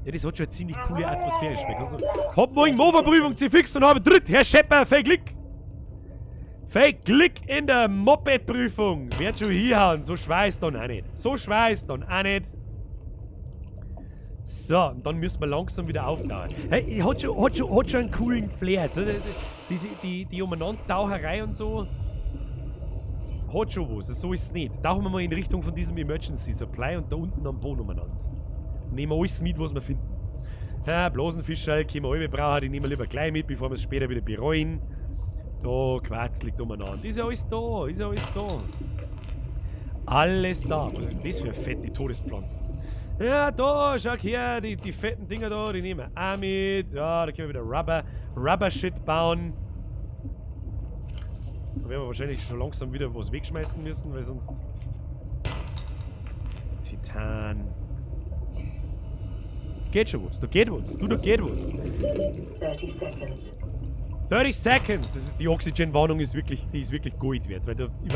Ja, das hat schon eine ziemlich coole Atmosphäre geschmeckt. Also, hab morgen Mofa-Prüfung gefixt und habe dritt. Herr Schepper, viel Glück! Viel Glück in der Moped-Prüfung. Wird schon hinhauen. So schweißt dann auch nicht. So, und dann müssen wir langsam wieder auftauchen. Hey, hat schon einen coolen Flair. Also, die Umeinander-Taucherei und so. Hat schon was. So ist es nicht. Tauchen wir mal in Richtung von diesem Emergency Supply und da unten am Boden umeinander. Nehmen wir alles mit, was wir finden. Ja, Blasenfischerl können wir alle brauchen. Die nehmen wir lieber gleich mit, bevor wir es später wieder bereuen. Da, Quarz liegt umeinander. Ist ja alles da. Alles da. Was ist denn das für fette Todespflanzen? Ja, da, schau her, die fetten Dinger da, die nehmen wir auch mit. Ja, da können wir wieder Rubber-Shit bauen. Da werden wir wahrscheinlich schon langsam wieder was wegschmeißen müssen, weil sonst... Titan... Geht schon was, da geht was.
30 seconds.
30 seconds! Das ist, die Oxygen-Warnung ist wirklich Gold wert, weil ich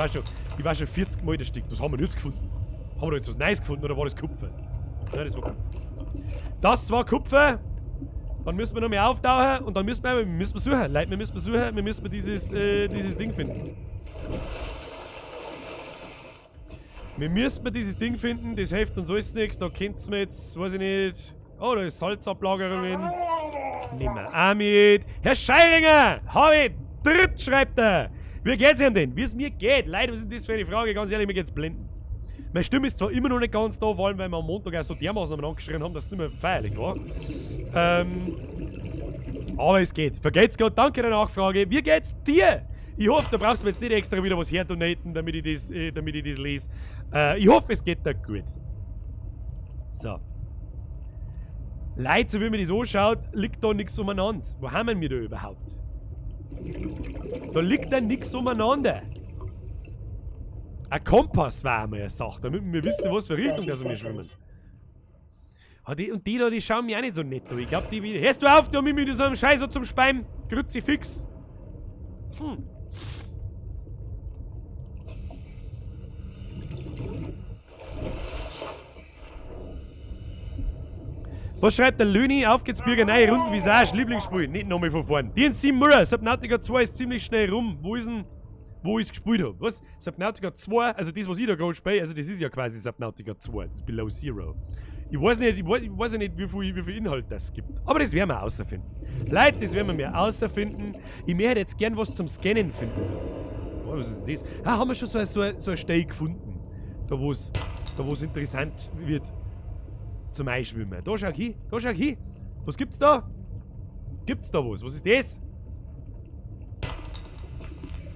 war schon 40 Mal das Stück. Was haben wir jetzt gefunden? Haben wir da jetzt was Neues gefunden oder war das Kupfer? Nein, das war Kupfer. Das war Kupfer! Dann müssen wir noch mehr auftauchen und dann müssen wir suchen. Leute, wir müssen dieses Ding finden. Wir müssen dieses Ding finden, das hilft uns alles nichts. Da könnt's mir jetzt, weiß ich nicht. Oh, da ist Salzablagerungen. Nehmen wir auch mit. Herr Scheiringer! Hab ich! Dritt, schreibt er! Wie geht's ihm denn? Wie es mir geht? Leute, was ist das für eine Frage? Ganz ehrlich, mir geht's blendend. Meine Stimme ist zwar immer noch nicht ganz da, vor allem weil wir am Montag auch so dermaßen angeschrien haben, dass es nicht mehr feierlich war. Aber es geht. Vergeht's Gott, danke der Nachfrage. Wie geht's dir? Ich hoffe, da brauchst du mir jetzt nicht extra wieder was herdonaten, damit ich das lese. Ich hoffe, es geht dir gut. So. Leute, so wie man das anschaut, liegt da nichts umeinander. Wo haben wir da überhaupt? Da liegt da nichts umeinander. Ein Kompass war einmal eine Sache, damit wir wissen, was für Richtung
30
dass wir schwimmen.
seconds.
Ah, und die da, die schauen mich auch nicht so nett an. Ich glaube, die wieder. Hörst du auf, da mit so einem Scheiß so zum Speim? Kruzifix. Was schreibt der Löni? Auf geht's, Bürger, neue Runden, Visage, Lieblingsspiel. Nicht nochmal von vorn. Die in 7 Mirror, Subnautica 2 ist ziemlich schnell rum. Wo ist denn, wo ich es gespielt habe? Was? Subnautica 2, also das, was ich da gerade spiele, also das ist ja quasi Subnautica 2, das ist Below Zero. Ich weiß nicht, wie viel Inhalt das gibt. Aber das werden wir außerfinden. Leute, das werden wir mehr außerfinden. Ich möchte jetzt gern was zum Scannen finden. Oh, was ist denn das? Ah, haben wir schon so eine Stelle gefunden. Da wo es interessant wird zum Einschwimmen. Da schau hin, da schau hin. Was gibt's da? Gibt's da was? Was ist das?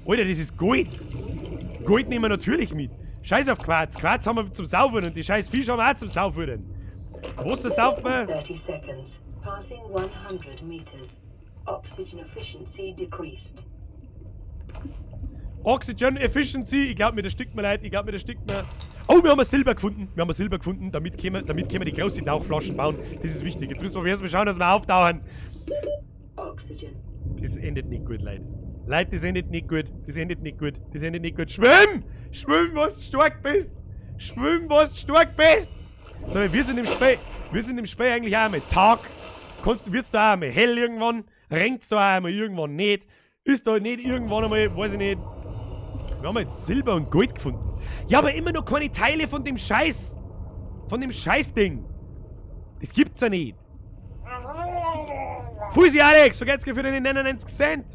Alter, das ist Gold. Gold nehmen wir natürlich mit. Scheiß auf Quarz. Quarz haben wir zum Saufen und die scheiß Fische haben wir auch zum Saufen. Wasser saufen wir.
30 seconds. Passing 100 meters. Oxygen efficiency decreased.
Oxygen Efficiency. Ich glaube mir, das stickt mir leid. Ich glaube mir, das stickt mir. Oh, wir haben Silber gefunden. Wir haben Silber gefunden. Damit können wir die großen Tauchflaschen bauen. Das ist wichtig. Jetzt müssen wir erstmal schauen, dass wir auftauchen.
Oxygen.
Das endet nicht gut, Leute. Leute, das endet nicht gut. Das endet nicht gut. Das endet nicht gut. Schwimm! Schwimm, was du stark bist! Schwimm, was du stark bist! So, wir sind im Spiel eigentlich auch einmal Tag. Wird's da auch einmal hell irgendwann? Regnt's da auch einmal irgendwann nicht? Ist da nicht irgendwann einmal, weiß ich nicht. Wir haben jetzt Silber und Gold gefunden. Ja, aber immer noch keine Teile von dem Scheiß. Von dem Scheißding. Das gibt's ja nicht. Fusi Alex, vergesst für deine 99 Cent.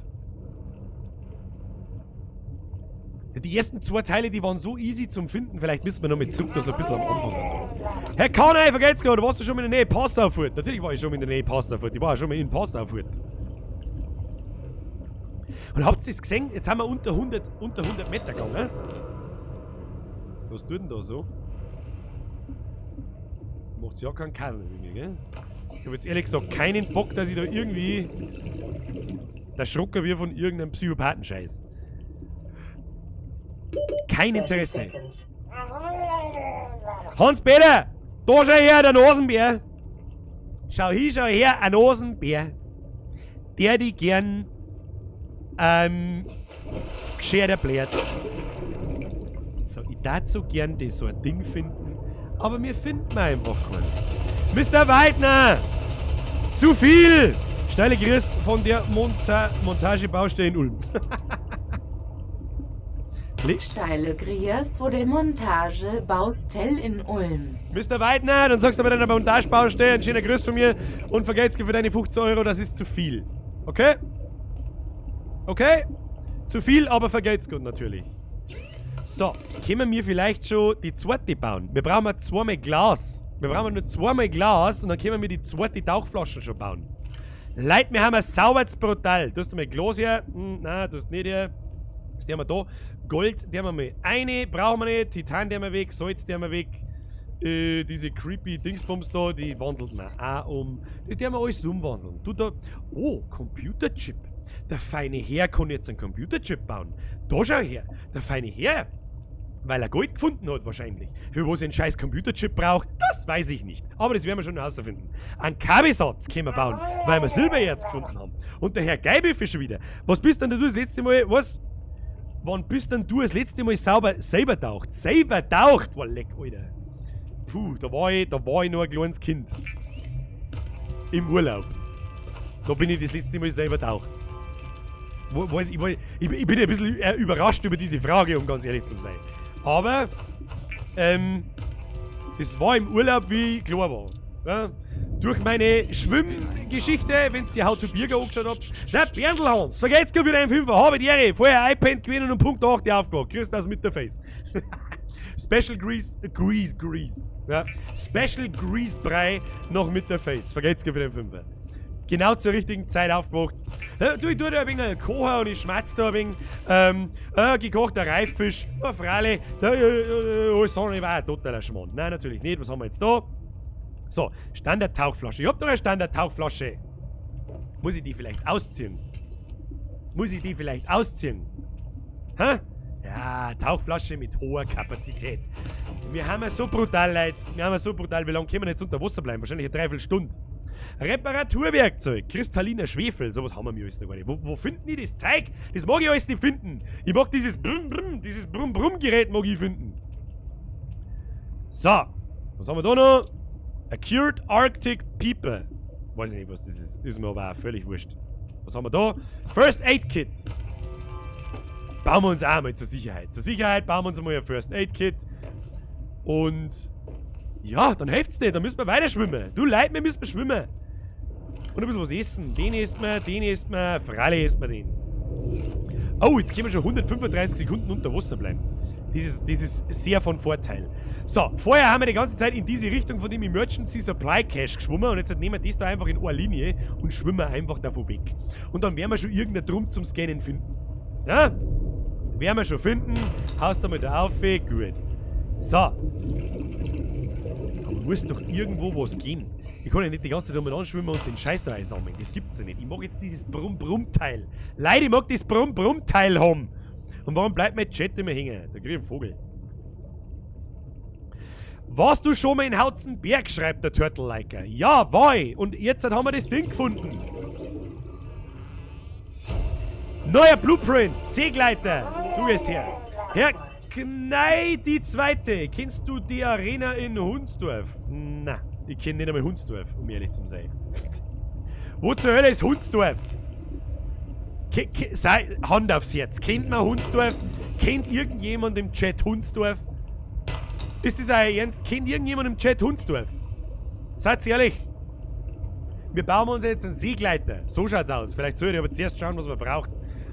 Die ersten 2 Teile, die waren so easy zum Finden. Vielleicht müssen wir noch mit zurück, da so ein bisschen am Anfang. Herr Kanai, vergesst gerade, warst du schon in der Nähe Passaufurt? Natürlich war ich schon in der Nähe Passaufurt. Ich war ja schon mal in Passaufurt. Und habt ihr das gesehen? Jetzt haben wir unter 100 Meter gegangen. Was tut denn da so? Macht's ja keinen Kassel mit mir, gell? Ich habe jetzt ehrlich gesagt keinen Bock, dass ich da irgendwie erschrocken wird von irgendeinem Psychopathenscheiß. Kein
30
Interesse.
seconds.
Hans-Peter! Da schau her, der Nasenbär! Schau her, ein Nasenbär. Der die gern geschert erbläht. So, ich darf so gern das so ein Ding finden, aber wir finden einfach keins. Mr. Weidner! Zu viel! Steile Grüß von der Montagebaustelle in Ulm.
Steile Grüß von der Montagebaustelle in Ulm.
Mr. Weidner, dann sagst du bei deiner Montagebaustelle einen schönen Grüß von mir und vergelt's dir für deine 15 €, das ist zu viel. Okay? Okay? Zu viel, aber vergelt's gut natürlich. So, können wir vielleicht schon die zweite bauen? Wir brauchen nur 2 Glas. Wir brauchen nur 2 Glas und dann können wir die zweite Tauchflasche schon bauen. Leute, wir haben ein sauberes Brutal. Du hast mal Glas her. Nein, du hast nicht her. Das haben wir da. Gold, die haben wir mal. Eine brauchen wir nicht. Titan, die haben wir weg. Salz, die haben wir weg. Diese creepy Dingsbums da, die wandelt man auch um. Die haben wir alles umwandeln. Du da. Oh, Computerchip. Der feine Herr kann jetzt einen Computerchip bauen. Da schau her. Der feine Herr. Weil er Gold gefunden hat wahrscheinlich. Für was er einen scheiß Computerchip braucht, das weiß ich nicht. Aber das werden wir schon herausfinden. Einen Kabelsatz können wir bauen, weil wir Silbererz gefunden haben. Und der Herr Geibiff ist schon wieder. Was bist denn du das letzte Mal, was? Wann bist denn du das letzte Mal selber taucht? Selber taucht? Boah, leck, Alter. Puh, da war ich noch ein kleines Kind. Im Urlaub. Da bin ich das letzte Mal selber taucht. Ich bin ein bisschen überrascht über diese Frage, um ganz ehrlich zu sein. Aber, es war im Urlaub, wie ich klar war. Ja? Durch meine Schwimmgeschichte, wenn ihr How to Birger angeschaut habt, der Berndl Hans, vergesst gar wieder einen Fünfer, habe die Ehre, vorher iPad gewinnen und Punkt 8 aufgehört. Grüß das mit der Face. Special Grease. Ja? Special Grease Brei noch mit der Face. Vergesst gar wieder einen Fünfer. Genau zur richtigen Zeit aufgewacht. Ich tue da ein wenig kochen und ich schmatze da ein wenig. Gekochter Reiffisch. Oh, Frale. Alles andere war ein totaler Schmarrn. Nein, natürlich nicht. Was haben wir jetzt da? So, Standard-Tauchflasche. Ich hab doch eine Standard-Tauchflasche. Muss ich die vielleicht ausziehen? Hä? Ja, Tauchflasche mit hoher Kapazität. Wir haben ja so brutal, Leute. Wie lange können wir jetzt unter Wasser bleiben? Wahrscheinlich eine Dreiviertelstunde. Reparaturwerkzeug, kristalliner Schwefel, sowas haben wir mir alles noch gar nicht. Wo finden die das Zeug? Das mag ich alles nicht finden. Ich mag dieses Brumm-Brumm-Gerät mag ich finden. So, was haben wir da noch? Acute Arctic Pieper. Weiß ich nicht, was das ist. Ist mir aber auch völlig wurscht. Was haben wir da? First Aid Kit. Bauen wir uns auch mal zur Sicherheit. Zur Sicherheit bauen wir uns einmal ein First Aid Kit. Und ja, dann hilft's nicht. Dann müssen wir weiter schwimmen. Du Leute, wir müssen schwimmen. Und ein bisschen was essen. Den isst man, Fralle isst man den. Oh, jetzt können wir schon 135 Sekunden unter Wasser bleiben. Das ist sehr von Vorteil. So, vorher haben wir die ganze Zeit in diese Richtung von dem Emergency Supply Cache geschwommen und jetzt nehmen wir das da einfach in eine Linie und schwimmen einfach davon weg. Und dann werden wir schon irgendeinen Drum zum Scannen finden. Ja? Werden wir schon finden. Haust da mal da auf. Gut. So. Aber muss doch irgendwo was gehen. Ich kann ja nicht die ganze Zeit umeinander schwimmen und den Scheiß da einsammeln. Das gibt's ja nicht. Ich mag jetzt dieses Brumm-Brumm-Teil. Leute, ich mag das Brumm-Brumm-Teil haben. Und warum bleibt mein Chat immer hängen? Da krieg ich einen Vogel. Warst du schon mal in Hauzenberg, schreibt der Turtle-Liker. Ja, war ich. Und jetzt haben wir das Ding gefunden. Neuer Blueprint, Seegleiter. Du gehst her. Herr Knei, die zweite. Kennst du die Arena in Hunsdorf? Na, ich kenne nicht einmal Hunsdorf, um ehrlich zu sein. Wo zur Hölle ist Hunsdorf? Hand aufs Herz. Kennt man Hunsdorf? Kennt irgendjemand im Chat Hunsdorf? Ist das euer Ernst? Kennt irgendjemand im Chat Hunsdorf? Seid ehrlich. Wir bauen uns jetzt einen Seegleiter. So schaut's aus. Vielleicht soll ich aber zuerst schauen, was man braucht.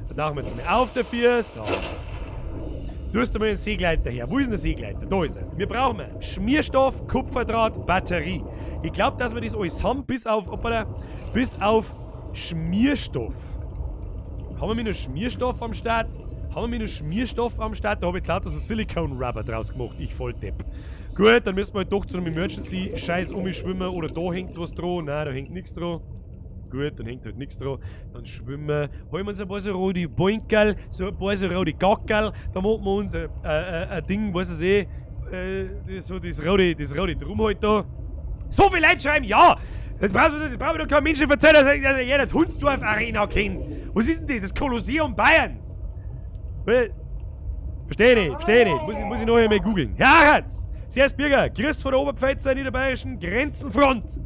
Da tauchen wir jetzt mal auf dafür. So. Du hast mal einen Seegleiter her. Wo ist denn der Seegleiter? Da ist er. Wir brauchen Schmierstoff, Kupferdraht, Batterie. Ich glaube, dass wir das alles haben, bis auf Schmierstoff. Haben wir noch Schmierstoff am Start? Da habe ich jetzt lauter so Silicone-Rubber draus gemacht. Ich voll Depp. Gut, dann müssen wir halt doch zu einem Emergency-Scheiß umschwimmen. Oder da hängt was dran. Nein, da hängt nichts dran. Gut, dann hängt halt nichts dran. Dann schwimmen wir. Holen wir uns ein paar so rote Boinkerl, so ein paar so rote Gackerl. Dann machen wir uns ein Ding, weiß ich so das rote Drum halt da. So viele Leute schreiben, ja! Das braucht doch kein Mensch erzählen, dass jeder die Hunsdorf-Arena kennt. Was ist denn das? Das Kolosseum Bayerns. Versteh nicht. Muss ich noch einmal googeln. Ja, Herz! Servus Bürger, grüß von der Oberpfälzer niederbayerischen Grenzenfront.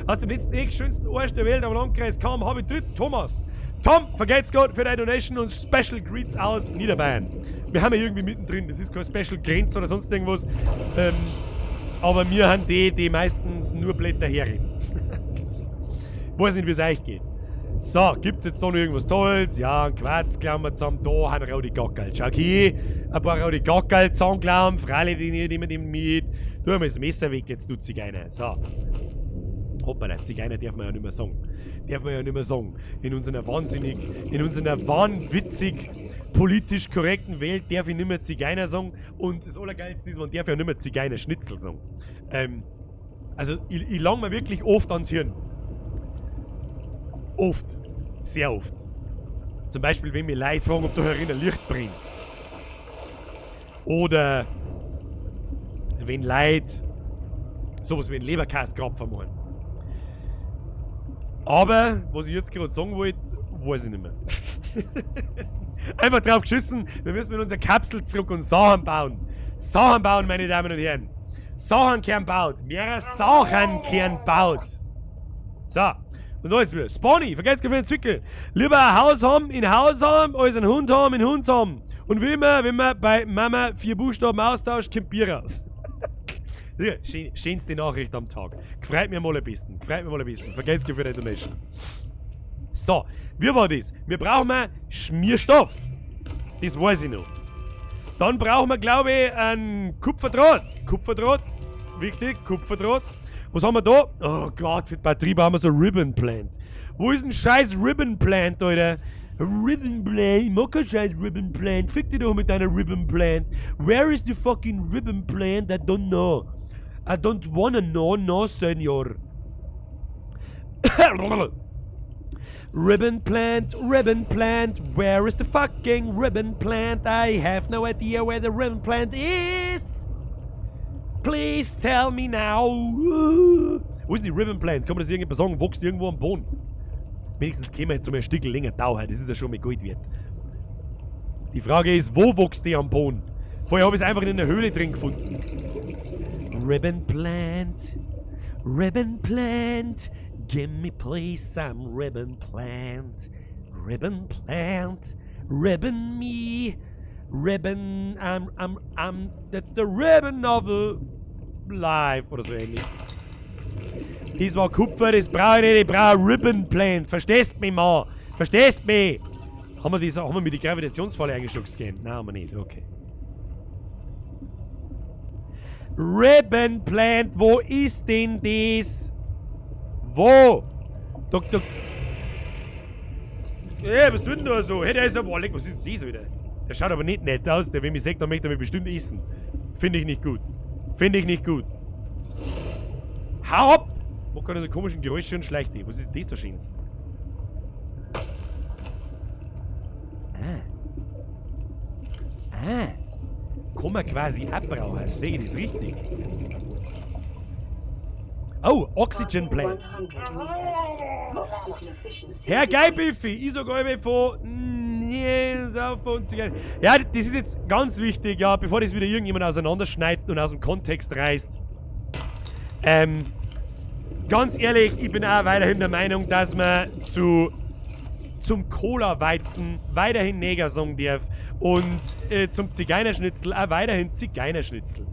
Aus dem letzten schönsten Arsch der Welt am Landkreis kaum habe ich dritten Thomas. Tom, vergeht's Gott für deine Donation und Special Greets aus Niederbayern. Wir haben ja irgendwie mittendrin, das ist kein Special Grenz oder sonst irgendwas. Aber wir haben die meistens nur Blätter herreden. Weiß nicht, wie es euch geht. So, gibt's jetzt da noch irgendwas Tolles? Ja, ein Quarzklammer zusammen, da haben rote Gackerl. Schau hier, ein paar rote Gackerl zusammenklauen, freilich die nehmen die mit. Tu mal das Messer weg, jetzt du Zigeuner. So. Hoppala, Zigeuner darf man ja nicht mehr sagen. In unserer wahnwitzig politisch korrekten Welt darf ich nicht mehr Zigeuner sagen. Und das Allergeilste ist, man darf ja nicht mehr Zigeuner-Schnitzel sagen. Also, ich lang mir wirklich oft ans Hirn. Oft. Sehr oft. Zum Beispiel, wenn mir Leute fragen, ob da herin ein Licht brennt. Oder wenn Leute sowas wie ein Leberkäse-Krapfen machen. Aber, was ich jetzt gerade sagen wollte, weiß ich nicht mehr. Einfach drauf geschissen, wir müssen mit unserer Kapsel zurück und Sachen bauen. Sachen bauen, meine Damen und Herren. Sachen kehren baut. Mehrere Sachen kehren baut. So. Und alles wieder. Spawny, vergesst kein Zwickel. Lieber ein Haus haben, als einen Hund haben, in Hund haben. Und wie immer, wenn man bei Mama 4 Buchstaben austauscht, kommt Bier raus. Ja, schönste Nachricht am Tag. Gefreut mir mal ein bisschen. Vergesst kein für die Donation. So, wie war das? Wir brauchen Schmierstoff. Das weiß ich noch. Dann brauchen wir, glaube ich, einen Kupferdraht. Wichtig, Kupferdraht. Was haben wir da? Oh Gott, für die Batterie haben wir so Ribbon Plant. Wo ist ein scheiß Ribbon Plant, Alter? Ribbon Plant, ich mag kein scheiß Ribbon Plant. Fick dich doch mit deiner Ribbon Plant. Where is the fucking Ribbon Plant? I don't know. I don't wanna know, no, senor. Ribbon plant, where is the fucking ribbon plant? I have no idea where the ribbon plant is. Please tell me now. Wo ist die Ribbon Plant? Kann man das irgendjemand sagen? Wächst irgendwo am Boden? Wenigstens können wir jetzt so ein Stück länger dauern. Das ist ja schon mal gut wert. Die Frage ist, wo wächst die am Boden? Vorher habe ich es einfach in einer Höhle drin gefunden. Ribbon Plant. Give me please some ribbon plant. Ribbon plant. Ribbon me. Ribbon, that's the ribbon of life. Oder so ähnlich. Das war Kupfer, das brauche ich nicht. Ich brauche Ribbon Plant. Verstehst mich mal? Verstehst mich? Haben wir mit der Gravitationsfalle eigentlich schon gescannt? Nein, haben wir nicht. Okay. Ribbon Plant, wo ist denn das? Wo? Dr. Ja, was tut denn da so? Hey, der ist aber... Oh, was ist denn das wieder? Der schaut aber nicht nett aus. Der, wenn mich sagt, dann möchte er mich bestimmt essen. Finde ich nicht gut. Hau ab! Wo kann er so komischen Geräusche und schleicht die? Was ist das da Schönes? Kann man quasi abbrauchen. Sehe ich das richtig? Oh, Oxygen Plant. Herr Geibiffi, ich sag euch von... Ja, das ist jetzt ganz wichtig, ja, bevor das wieder irgendjemand auseinanderschneidet und aus dem Kontext reißt. Ganz ehrlich, ich bin auch weiterhin der Meinung, dass man zum Cola-Weizen weiterhin Neger sagen darf und zum Zigeunerschnitzel auch weiterhin Zigeunerschnitzel.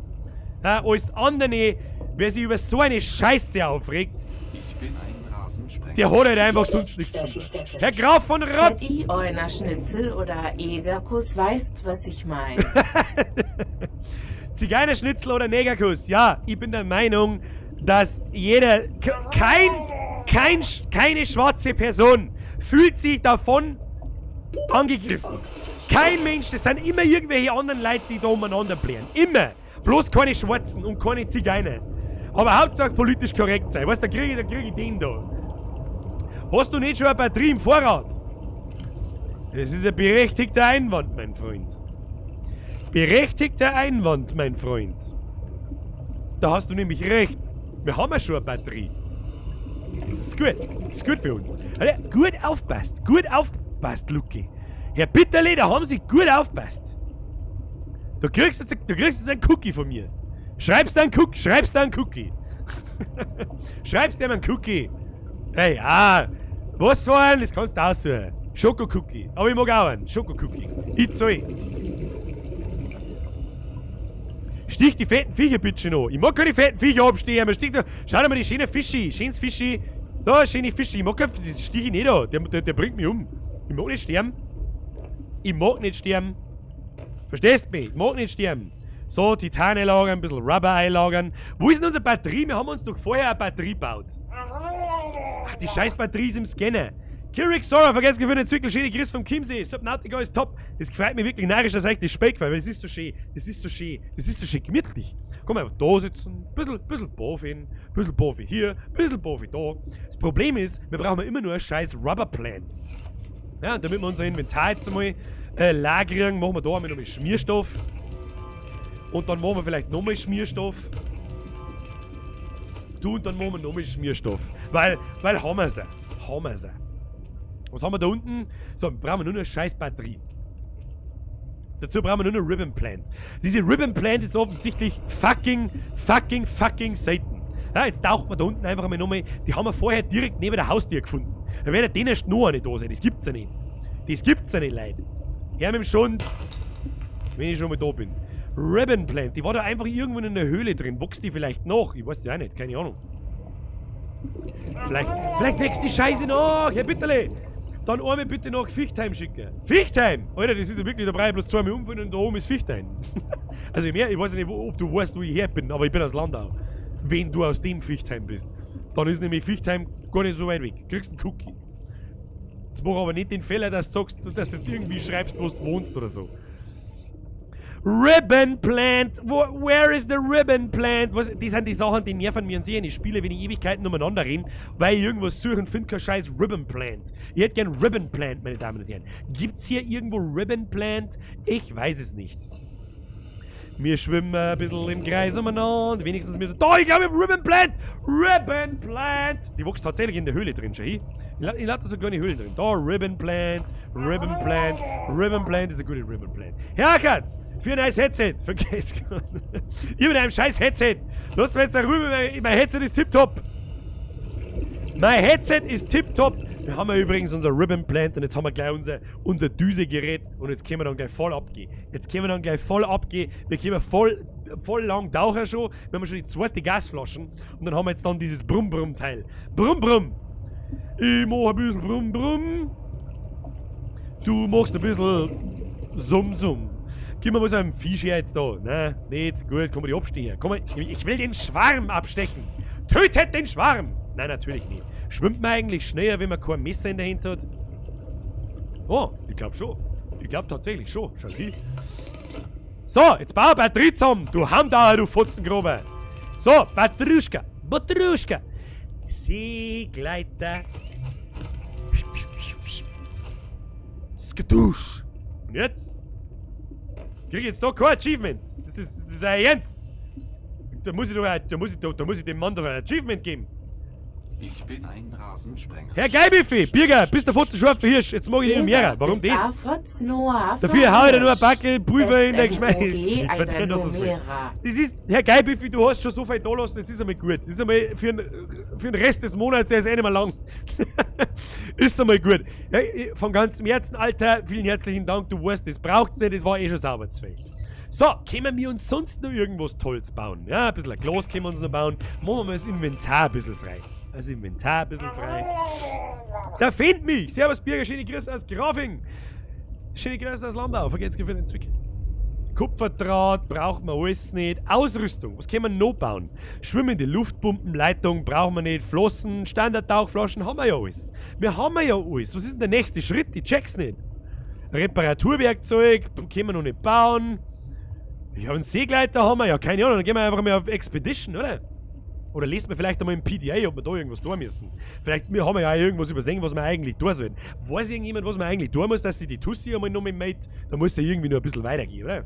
Alles andere, wer sich über so eine Scheiße aufregt,
Ich bin ein Rasensprenger.
der hat halt einfach sonst nichts zu tun. Herr Graf von Rapp!
Euner Schnitzel oder Egerkuss, weißt, was ich meine.
Zigeunerschnitzel oder Negerkuss, ja, ich bin der Meinung, dass jeder, keine schwarze Person fühlt sich davon angegriffen. Kein Mensch, das sind immer irgendwelche anderen Leute, die da umeinander blären. Immer. Bloß keine Schwarzen und keine Zigeuner. Aber Hauptsache politisch korrekt sein. Weißt du, da krieg ich den da. Hast du nicht schon eine Batterie im Vorrat? Das ist ein berechtigter Einwand, mein Freund. Berechtigter Einwand, mein Freund. Da hast du nämlich recht. Wir haben ja schon eine Batterie. Das ist gut. Das ist gut für uns. Alter, gut aufpasst, Luki. Herr Bitterle, da haben sie gut aufpasst. Du kriegst jetzt einen Cookie von mir. Schreibst du einen Cookie. Schreibst dir einen Cookie. Hey, ja. Was für einen? Das kannst du aussuchen. Schoko-Cookie. Aber ich mag auch einen. Schoko-Cookie. Ich zahl. Stich die fetten Viecher bitte noch. Ich mag keine fetten Viecher abstehen. Schau dir mal die schönen Fischi. Schönes Fischi. Da, schöne Fischi. Ich mag keinen, das stich ich nicht an. Der bringt mich um. Ich mag nicht sterben. Verstehst du mich? Ich mag nicht sterben. So, Titan einlagern, ein bisschen Rubber einlagern. Wo ist denn unsere Batterie? Wir haben uns doch vorher eine Batterie gebaut. Ach, die scheiß Batterie ist im Scanner. Kirik Sora, vergesst für den Zwickel, schöne Grüße vom Chiemsee. Subnautica ist top. Das gefällt mir wirklich narrisch, dass euch das Speck weil das ist so schön. Das ist so schön gemütlich. Komm mal einfach da sitzen, bisschen Boffin hier, bisschen Boffin da. Das Problem ist, wir brauchen immer nur ein scheiß Rubber Plant. Ja, und damit wir unser Inventar jetzt einmal lagern, machen wir da einmal noch mit Schmierstoff. Und dann machen wir vielleicht nochmal Schmierstoff. Und dann machen wir nochmal Schmierstoff. Weil haben wir sie. Was haben wir da unten? So, brauchen wir nur eine scheiß Batterie. Dazu brauchen wir nur eine Ribbon Plant. Diese Ribbon Plant ist offensichtlich fucking selten. Ja, jetzt taucht man da unten einfach einmal nochmal. Die haben wir vorher direkt neben der Haustür gefunden. Da wird ja denen erst noch eine da sein. Das gibt's ja nicht. Leute. Her mit dem Schund. Wenn ich schon mal da bin. Ribbon Plant. Die war da einfach irgendwo in einer Höhle drin. Wächst die vielleicht noch? Ich weiß ja auch nicht. Keine Ahnung. Vielleicht wächst die Scheiße noch. Herr Bitterle. Dann einmal bitte nach Fichtheim schicken. Fichtheim! Alter, das ist ja wirklich, da brauche ich bloß zweimal umfahren und da oben ist Fichtheim. Also ich weiß nicht, ob du weißt, wo ich her bin, aber ich bin aus Landau. Wenn du aus dem Fichtheim bist. Dann ist nämlich Fichtheim gar nicht so weit weg. Kriegst einen Cookie. Jetzt mach aber nicht den Fehler, dass du sagst, dass du jetzt irgendwie schreibst, wo du wohnst oder so. Ribbon Plant. Where is the Ribbon Plant? Was, die sind die Sachen, die nerven mir und sehen. Ich spiele, wenn ich Ewigkeiten umeinander reden, weil ich irgendwas suche und finde kein scheiß Ribbon Plant. Ich hätte gern Ribbon Plant, meine Damen und Herren. Gibt's hier irgendwo Ribbon Plant? Ich weiß es nicht. Wir schwimmen ein bisschen im Kreis umeinander. Wenigstens mit... Da, ich glaube, Ribbon Plant! Ribbon Plant! Die wächst tatsächlich in der Höhle drin, schau. Ich lade da so kleine Höhlen drin. Da, Ribbon Plant, Ribbon Plant. Ribbon Plant ist ein guter Ribbon Plant. Herrgott! Für ein neues Headset. Vergesst gar nicht. Ich mit einem scheiß Headset. Lass mir jetzt da rüber, mein Headset ist tipptopp. Mein Headset ist tipptopp. Wir haben ja übrigens unser Ribbon Plant und jetzt haben wir gleich unser Düsegerät und jetzt können wir dann gleich voll abgehen. Wir können voll lang tauchen schon. Wir haben schon die zweite Gasflaschen und dann haben wir jetzt dann dieses Brumm-Brumm-Teil. Brumm-Brumm. Ich mach ein bisschen Brumm-Brumm. Du machst ein bisschen Summ-Summ. Gib mir mal so einen Fisch her jetzt da. Nein, nicht. Gut, komm mal die abstechen. Komm mal, ich will den Schwarm abstechen. Tötet den Schwarm! Nein, natürlich nicht. Schwimmt man eigentlich schneller, wenn man kein Messer in der Hand hat? Oh, ich glaube schon. Ich glaube tatsächlich schon. Schau wie. So, jetzt bau Batterie zusammen. Du Hamdauer, du Fotzengrobe. So, Batruschka. Seegleiter. Skadusch. Und jetzt? Krieg ich jetzt da kein Achievement. Das ist ein Ernst. Da muss ich dem Mann doch ein Achievement geben.
Ich bin ein Rasensprenger.
Herr Geibiffi, Birger, bist der Fotzen scharfe Hirsch. Jetzt mag ich nicht mehr. Warum das? Dafür hau ich dir nur ein Backel Pulver in der Geschmeide. Das ist, Herr Geibiffi, du hast schon so viel da lassen, das ist einmal gut. Das ist einmal für den Rest des Monats, der ist nicht mehr lang. Ist einmal gut. Ja, von ganzem Herzen, Alter, vielen herzlichen Dank, du weißt, das braucht's nicht, das war eh schon sauberfähig. So, können wir uns sonst noch irgendwas Tolles bauen? Ja, ein bisschen ein Glas können wir uns noch bauen. Machen wir mal das Inventar ein bisschen frei. Der findet mich! Servus Birger, schöne Grüße aus Grafing. Schöne Grüße aus Landau, vergesst für den Entwickler. Kupferdraht braucht man alles nicht. Ausrüstung, was können wir noch bauen? Schwimmende Luftpumpenleitung brauchen wir nicht. Flossen, Standardtauchflaschen haben wir ja alles. Was ist denn der nächste Schritt? Ich check's nicht. Reparaturwerkzeug können wir noch nicht bauen. Ja, einen Seegleiter haben wir ja, keine Ahnung. Dann gehen wir einfach mal auf Expedition, oder? Oder lesen wir vielleicht einmal im PDA, ob wir da irgendwas tun müssen. Vielleicht haben wir ja auch irgendwas übersehen, was wir eigentlich tun sollen. Weiß irgendjemand, was man eigentlich tun muss, dass sie die Tussi einmal noch mit Mate, da muss ja irgendwie noch ein bisschen weitergehen, oder?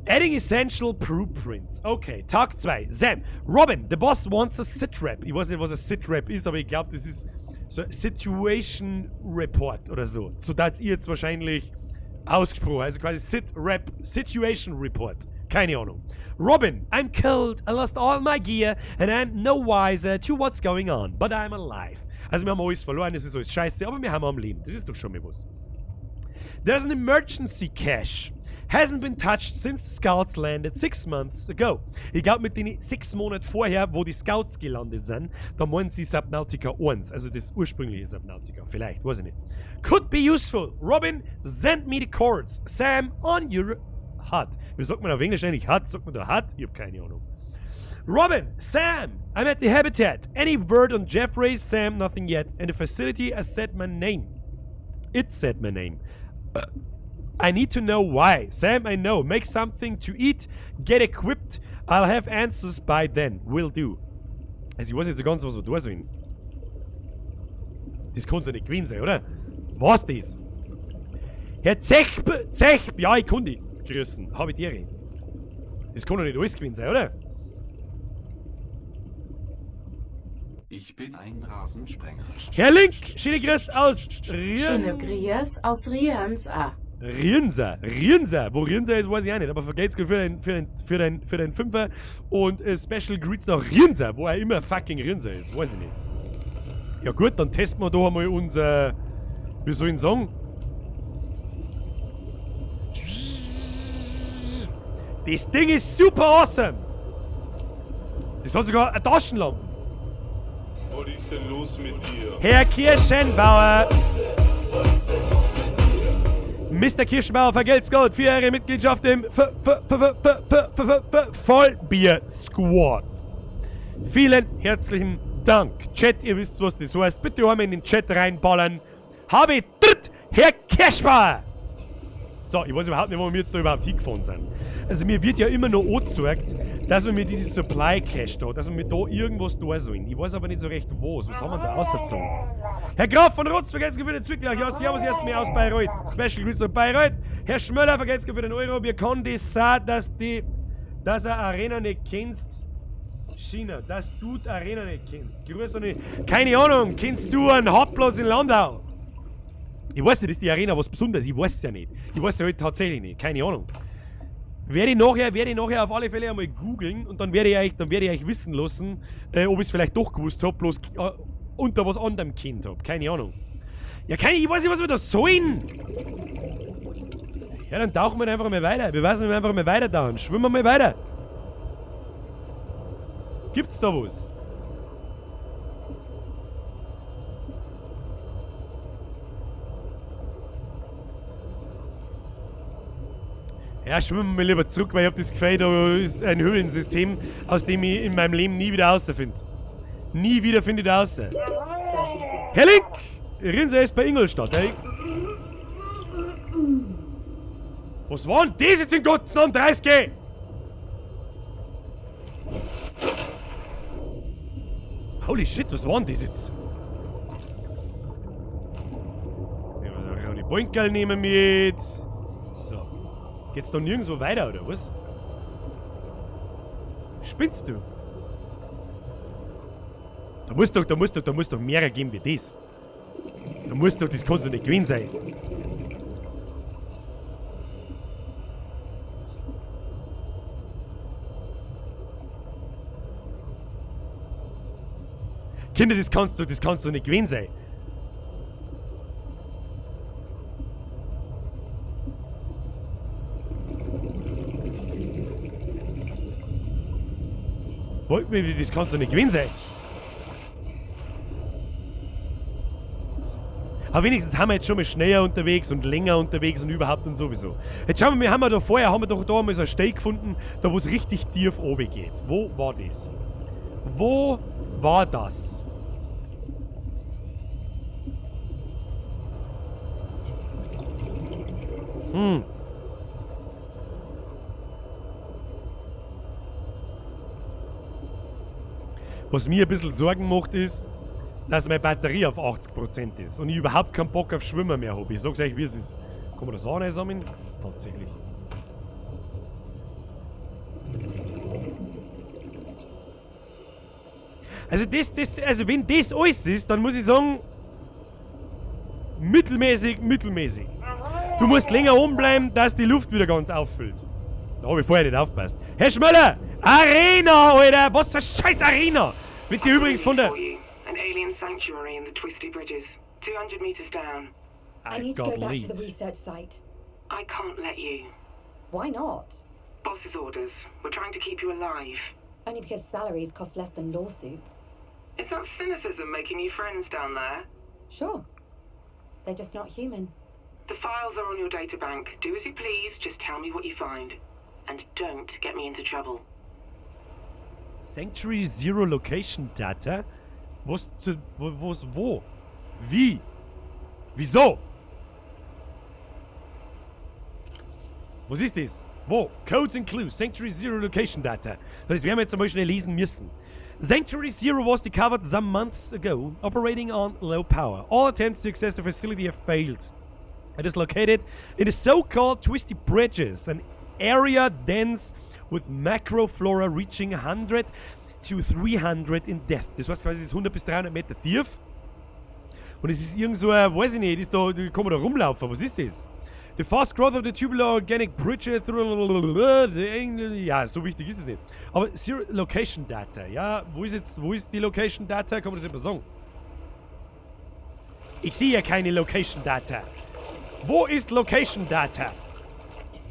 Adding essential blueprints. Okay, Tag 2. Sam, Robin, the boss wants a Sitrep. Ich weiß nicht, was ein Sitrep ist, aber ich glaube, das ist so ein Situation Report oder so. So dass ihr jetzt wahrscheinlich ausgesprochen, also quasi Sitrep, Situation Report. Keine Ahnung. Robin, I'm cold, I lost all my gear and I'm no wiser to what's going on, but I'm alive. Also wir haben alles verloren, es ist alles scheiße, aber wir haben am Leben. Das ist doch schon mal was. There's an emergency cache. Hasn't been touched since the Scouts landed 6 months ago. Ich glaube, mit den 6 Monaten vorher, wo die Scouts gelandet sind, da meinen sie Subnautica 1, also das ursprüngliche Subnautica. Vielleicht, weiß ich nicht. Could be useful. Robin, send me the codes. Sam, on your hut. Wie sagt man auf Englisch eigentlich hut? Sagt man da hut? Ich hab keine Ahnung. Robin, Sam, I'm at the habitat. Any word on Jeffrey? Sam, nothing yet. And the facility has said my name. It said my name. I need to know why. Sam, I know. Make something to eat. Get equipped. I'll have answers by then. Will do. Also ich weiß nicht so ganz, was wir da sollen. Das kann so nicht gewesen sein, oder? Was das? Herr Zechb, ja, ich kann die grüßen. Habe ich dir. Das kann doch nicht alles gewesen sein, oder?
Ich bin ein Rasensprenger.
Herr Link, schöne Grüße aus
Schöne Grüße aus Rienza.
Rienza. Wo Rienza ist, weiß ich auch nicht. Aber vergeht's für den Fünfer und Special Greets nach Rienza, wo er immer fucking Rienza ist. Weiß ich nicht. Ja gut, dann testen wir da mal unser... Wie soll ich sagen? Das Ding ist super awesome. Das hat sogar eine Taschenlampe.
Was ist denn los mit dir?
Herr Kirschenbauer. Mr. Kirschenbauer vergelt's Gold für Ihre Mitgliedschaft im Vollbier-Squad. Vielen herzlichen Dank. Chat, ihr wisst, was das heißt. Bitte einmal in den Chat reinballern. Habe tritt, Herr Kirschenbauer. So, ich weiß überhaupt nicht, wo wir jetzt da überhaupt hingefahren sind. Also mir wird ja immer noch angezeigt, dass wir mit dieses Supply Cache da, dass wir mit da irgendwas da sollen. Ich weiß aber nicht so recht was. Was haben wir da ausgezogen? Herr Graf von Rotz, vergelt's für den Zwickler. Ja, servus erstmal aus Bayreuth. Special Grüße aus Bayreuth. Herr Schmöller, vergelt's für den Euro. Wir können das sagen, dass er Arena nicht kennst. China, dass du die Arena nicht kennst. Grüße nicht. Keine Ahnung, kennst du einen Hauptplatz in Landau? Ich weiß nicht, ist die Arena was Besonderes? Ich weiß es ja nicht. Ich weiß es ja halt tatsächlich nicht. Keine Ahnung. Werde ich nachher auf alle Fälle einmal googeln und dann werde ich euch wissen lassen, ob ich es vielleicht doch gewusst habe, bloß unter was anderem Kind habe. Keine Ahnung. Ja, ich weiß nicht, was wir da sollen. Ja, dann tauchen wir einfach mal weiter. Wir lassen einfach mal weiter tauchen. Schwimmen wir mal weiter. Gibt's da was? Ja, schwimmen wir lieber zurück, weil ich habe das Gefühl, da ist ein Höhlensystem, aus dem ich in meinem Leben nie wieder rausfinde. Nie wieder finde ich da raus. Herr Link! Rinse ist bei Ingolstadt, ey. Was war denn das jetzt in Gottes Namen 30? Holy shit, was war denn das jetzt? Ja, da die Boinkerl nehmen mit. So. Geht's da nirgendwo weiter, oder was? Spinnst du? Da muss doch mehrere geben wie das. Das kann so nicht gewesen sein. Kinder, das kannst du nicht gewesen sein. Das kannst du nicht gewesen sein. Aber wenigstens haben wir jetzt schon mal schneller unterwegs und länger unterwegs und überhaupt und sowieso. Jetzt schauen wir, haben wir doch da mal so einen Steg gefunden, da wo es richtig tief oben geht. Wo war das? Wo war das? Was mir ein bisschen Sorgen macht, ist, dass meine Batterie auf 80% ist und ich überhaupt keinen Bock auf Schwimmen mehr habe. Ich sag's euch, wie es ist. Kann man das auch nicht sammeln? Tatsächlich. Also wenn das alles ist, dann muss ich sagen, mittelmäßig. Du musst länger oben bleiben, dass die Luft wieder ganz auffüllt. Da habe ich vorher nicht aufgepasst. Herr Schmöller! Arena, Alter! Was für scheiß Arena! Wird sie übrigens von der...
An alien sanctuary in the Twisty Bridges, 200 meters down.
I need to go back to the research site.
I can't let you.
Why not?
Boss's orders. We're trying to keep you alive.
Only because salaries cost less than lawsuits.
Is that cynicism making you friends down there?
Sure. They're just not human.
The files are on your databank. Do as you please, just tell me what you find. And don't get me into trouble.
Sanctuary Zero Location Data? Wo? Wie? Wieso? Was ist das? Wo? Codes and Clues. Sanctuary Zero Location Data. Das werden wir jetzt einmal schnell lesen müssen. Sanctuary Zero was discovered some months ago, operating on low power. All attempts to access the facility have failed. It is located in the so-called Twisty Bridges, an area dense with macroflora reaching 100 to 300 in depth. Das heißt quasi, es ist 100 bis 300 Meter tief. Und es ist irgend so ein, weiß ich nicht, kann man da rumlaufen. Was ist das? The fast growth of the tubular organic bridge through... Ja, so wichtig ist es nicht. Aber Zero Location Data, ja, wo ist die Location Data? Kann man das etwas sagen? Ich sehe ja keine Location Data. Wo ist Location Data?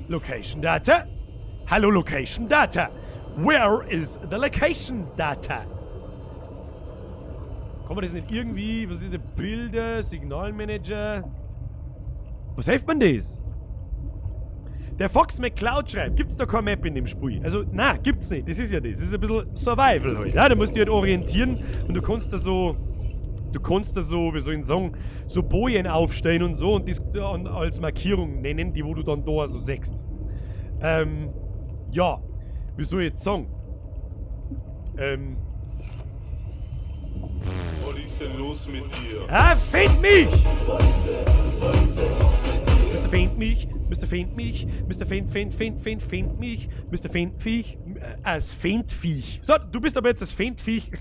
Location Data? Hallo Location Data. Where is the Location Data? Kann man das nicht irgendwie, was ist das? Bilder, Signalmanager? Was hilft man das? Der Fox McCloud schreibt, gibt's da keine Map in dem Spiel? Also, na, gibt's nicht. Das ist ja das. Das ist ein bisschen Survival halt. Ja, da musst du dich halt orientieren und du kannst da so du kannst da so, wie soll ich sagen, so Bojen aufstellen und so und das als Markierung nennen, die wo du dann da so siehst. Ja, wie soll ich jetzt sagen?
Was ist denn los mit dir?
Ah, find mich! Mr. Find mich, Mr. Find mich, Mr. Find mich, Mr. Findviech, als Findviech. So, du bist aber jetzt das Findviech.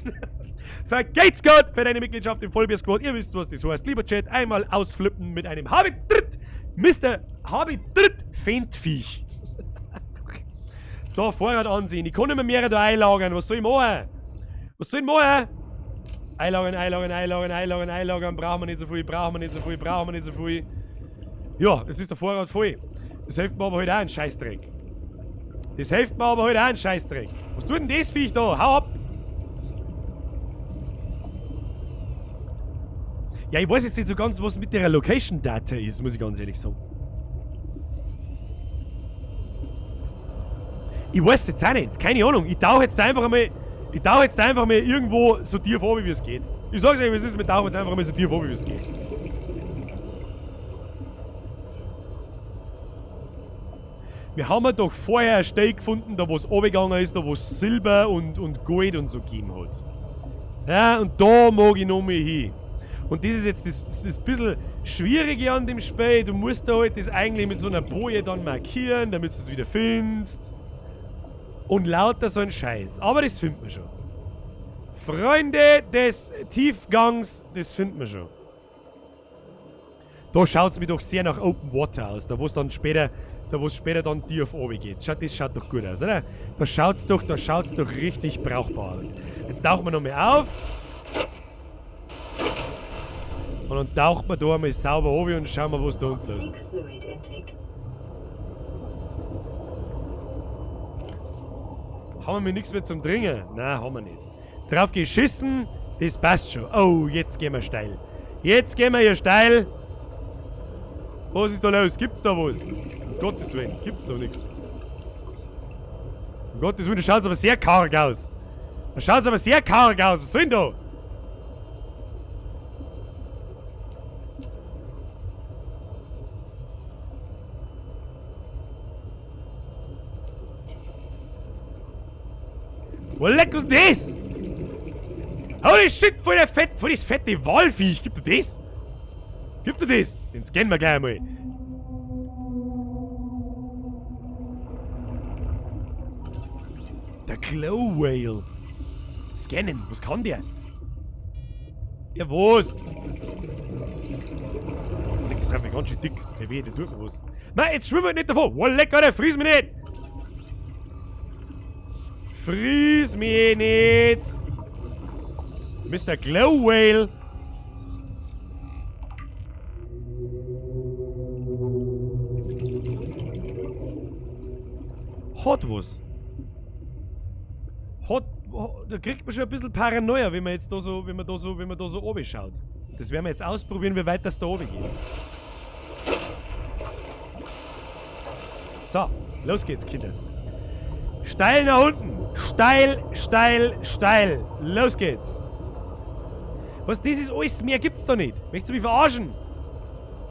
Vergeht's Gott für deine Mitgliedschaft im Vollbiersquad. Ihr wisst, was das heißt. Lieber Chat, einmal ausflippen mit einem Habitritt, Mr. Habitritt Findviech. So, Vorrat ansehen. Ich kann nicht mehr da einlagern. Was soll ich machen? Was soll ich machen? Einlagern. Brauchen wir nicht so viel, brauchen wir nicht so viel. Ja, jetzt ist der Vorrat voll. Das hilft mir aber heute auch ein Scheißdreck. Was tut denn das Viech da? Hau ab! Ja, ich weiß jetzt nicht so ganz, was mit der Location-Data ist, muss ich ganz ehrlich sagen. Ich weiß jetzt auch nicht. Keine Ahnung. Ich tauche jetzt einfach mal irgendwo so tief vor, wie es geht. Ich sag's euch, wie es ist, wir tauchen jetzt einfach mal so tief vor, wie es geht. Wir haben doch vorher eine Stelle gefunden, da wo es runtergegangen ist, da wo es Silber und Gold und so gegeben hat. Ja, und da mag ich noch mal hin. Und das ist jetzt das bisschen Schwierige an dem Spiel. Du musst da halt das eigentlich mit so einer Boje dann markieren, damit du es wieder findest. Und lauter so ein Scheiß. Aber das finden wir schon. Freunde des Tiefgangs, das finden wir schon. Da schaut es mir doch sehr nach Open Water aus, da wo es dann später dann tief oben geht. Das schaut doch gut aus, oder? Da schaut's doch richtig brauchbar aus. Jetzt tauchen wir noch mal auf. Und dann taucht man da einmal sauber oben und schauen wir, was da unten ist. Haben wir nichts mehr zum Dringen? Nein, haben wir nicht. Drauf geschissen, das passt schon. Oh, jetzt gehen wir steil. Jetzt gehen wir hier steil. Was ist da los? Gibt's da was? Um Gottes Willen, gibt's da nichts. Um Gottes Willen, da schaut's aber sehr karg aus. Was soll denn da? Oh, leck, was ist das? Holy shit, voll das fette Walviech. Gibt er das? Den scannen wir gleich mal. Der Glow Whale. Scannen, was kann der? Ja, was? Der ist einfach ganz schön dick. Der tut mir was. Nein, jetzt schwimmen wir nicht davon. Oh, leck, Alter, friss mich nicht. Friss mich nicht! Mr. Glow Whale! Hat was? Da kriegt man schon ein bisschen Paranoia, wenn man jetzt da so, oben schaut. Das werden wir jetzt ausprobieren, wie weit das da oben geht. So, los geht's, Kinders. Steil nach unten. Steil. Los geht's. Was, das ist alles, mehr gibt's da nicht. Möchtest du mich verarschen?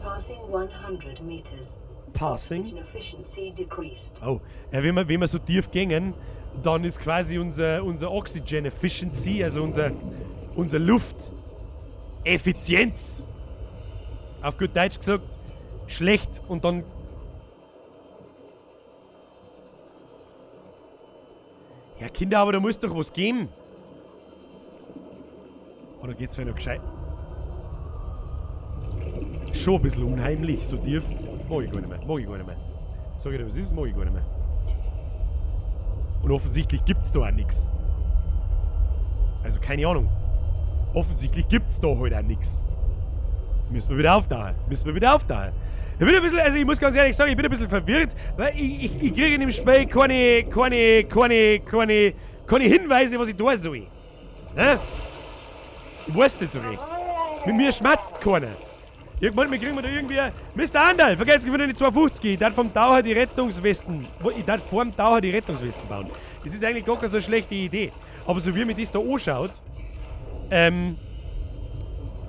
Passing 100 meters.
Passing?
Oxygen efficiency decreased.
Oh, ja, wenn wir so tief gingen, dann ist quasi unser Oxygen Efficiency, also unser Lufteffizienz, auf gut Deutsch gesagt, schlecht und dann. Ja, Kinder, aber da muss doch was geben. Oder geht's mir noch gescheit? Schon ein bisschen unheimlich, so tief. Mag ich gar nicht mehr. Sag ich dir, was ist? Mag ich gar nicht mehr. Und offensichtlich gibt's da auch nichts. Also keine Ahnung. Offensichtlich gibt's da halt auch nichts. Müssen wir wieder auftauchen. Ich bin ein bisschen, also ich muss ganz ehrlich sagen, ich bin ein bisschen verwirrt, weil ich kriege in dem Spiel keine Hinweise, was ich tun soll. Ne? Ich weiß nicht so recht. Mit mir schmatzt keiner. Manchmal kriegen wir da irgendwie... Mr. Andal, vergesst nicht von den 250. Ich darf vom Taucher die Rettungswesten... bauen. Das ist eigentlich gar keine so schlechte Idee. Aber so wie mir das da anschaut...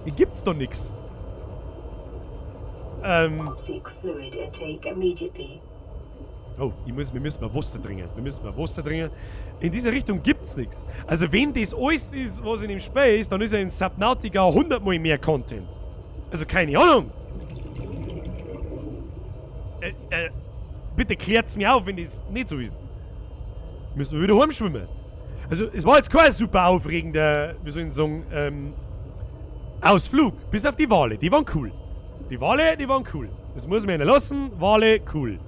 Hier gibt's doch nix.
Seek fluid intake immediately.
Oh, wir müssen mal Wasser trinken. In dieser Richtung gibt's nichts. Also wenn das alles ist, was in dem Spiel ist, dann ist ja in Subnautica 100 Mal mehr Content. Also keine Ahnung. Bitte klärt's mir auf, wenn das nicht so ist. Müssen wir wieder heimschwimmen. Also es war jetzt kein super aufregender, wie soll ich sagen, Ausflug. Bis auf die Wale, die waren cool. Die waren cool. Das muss man ihnen lassen. Wale, cool.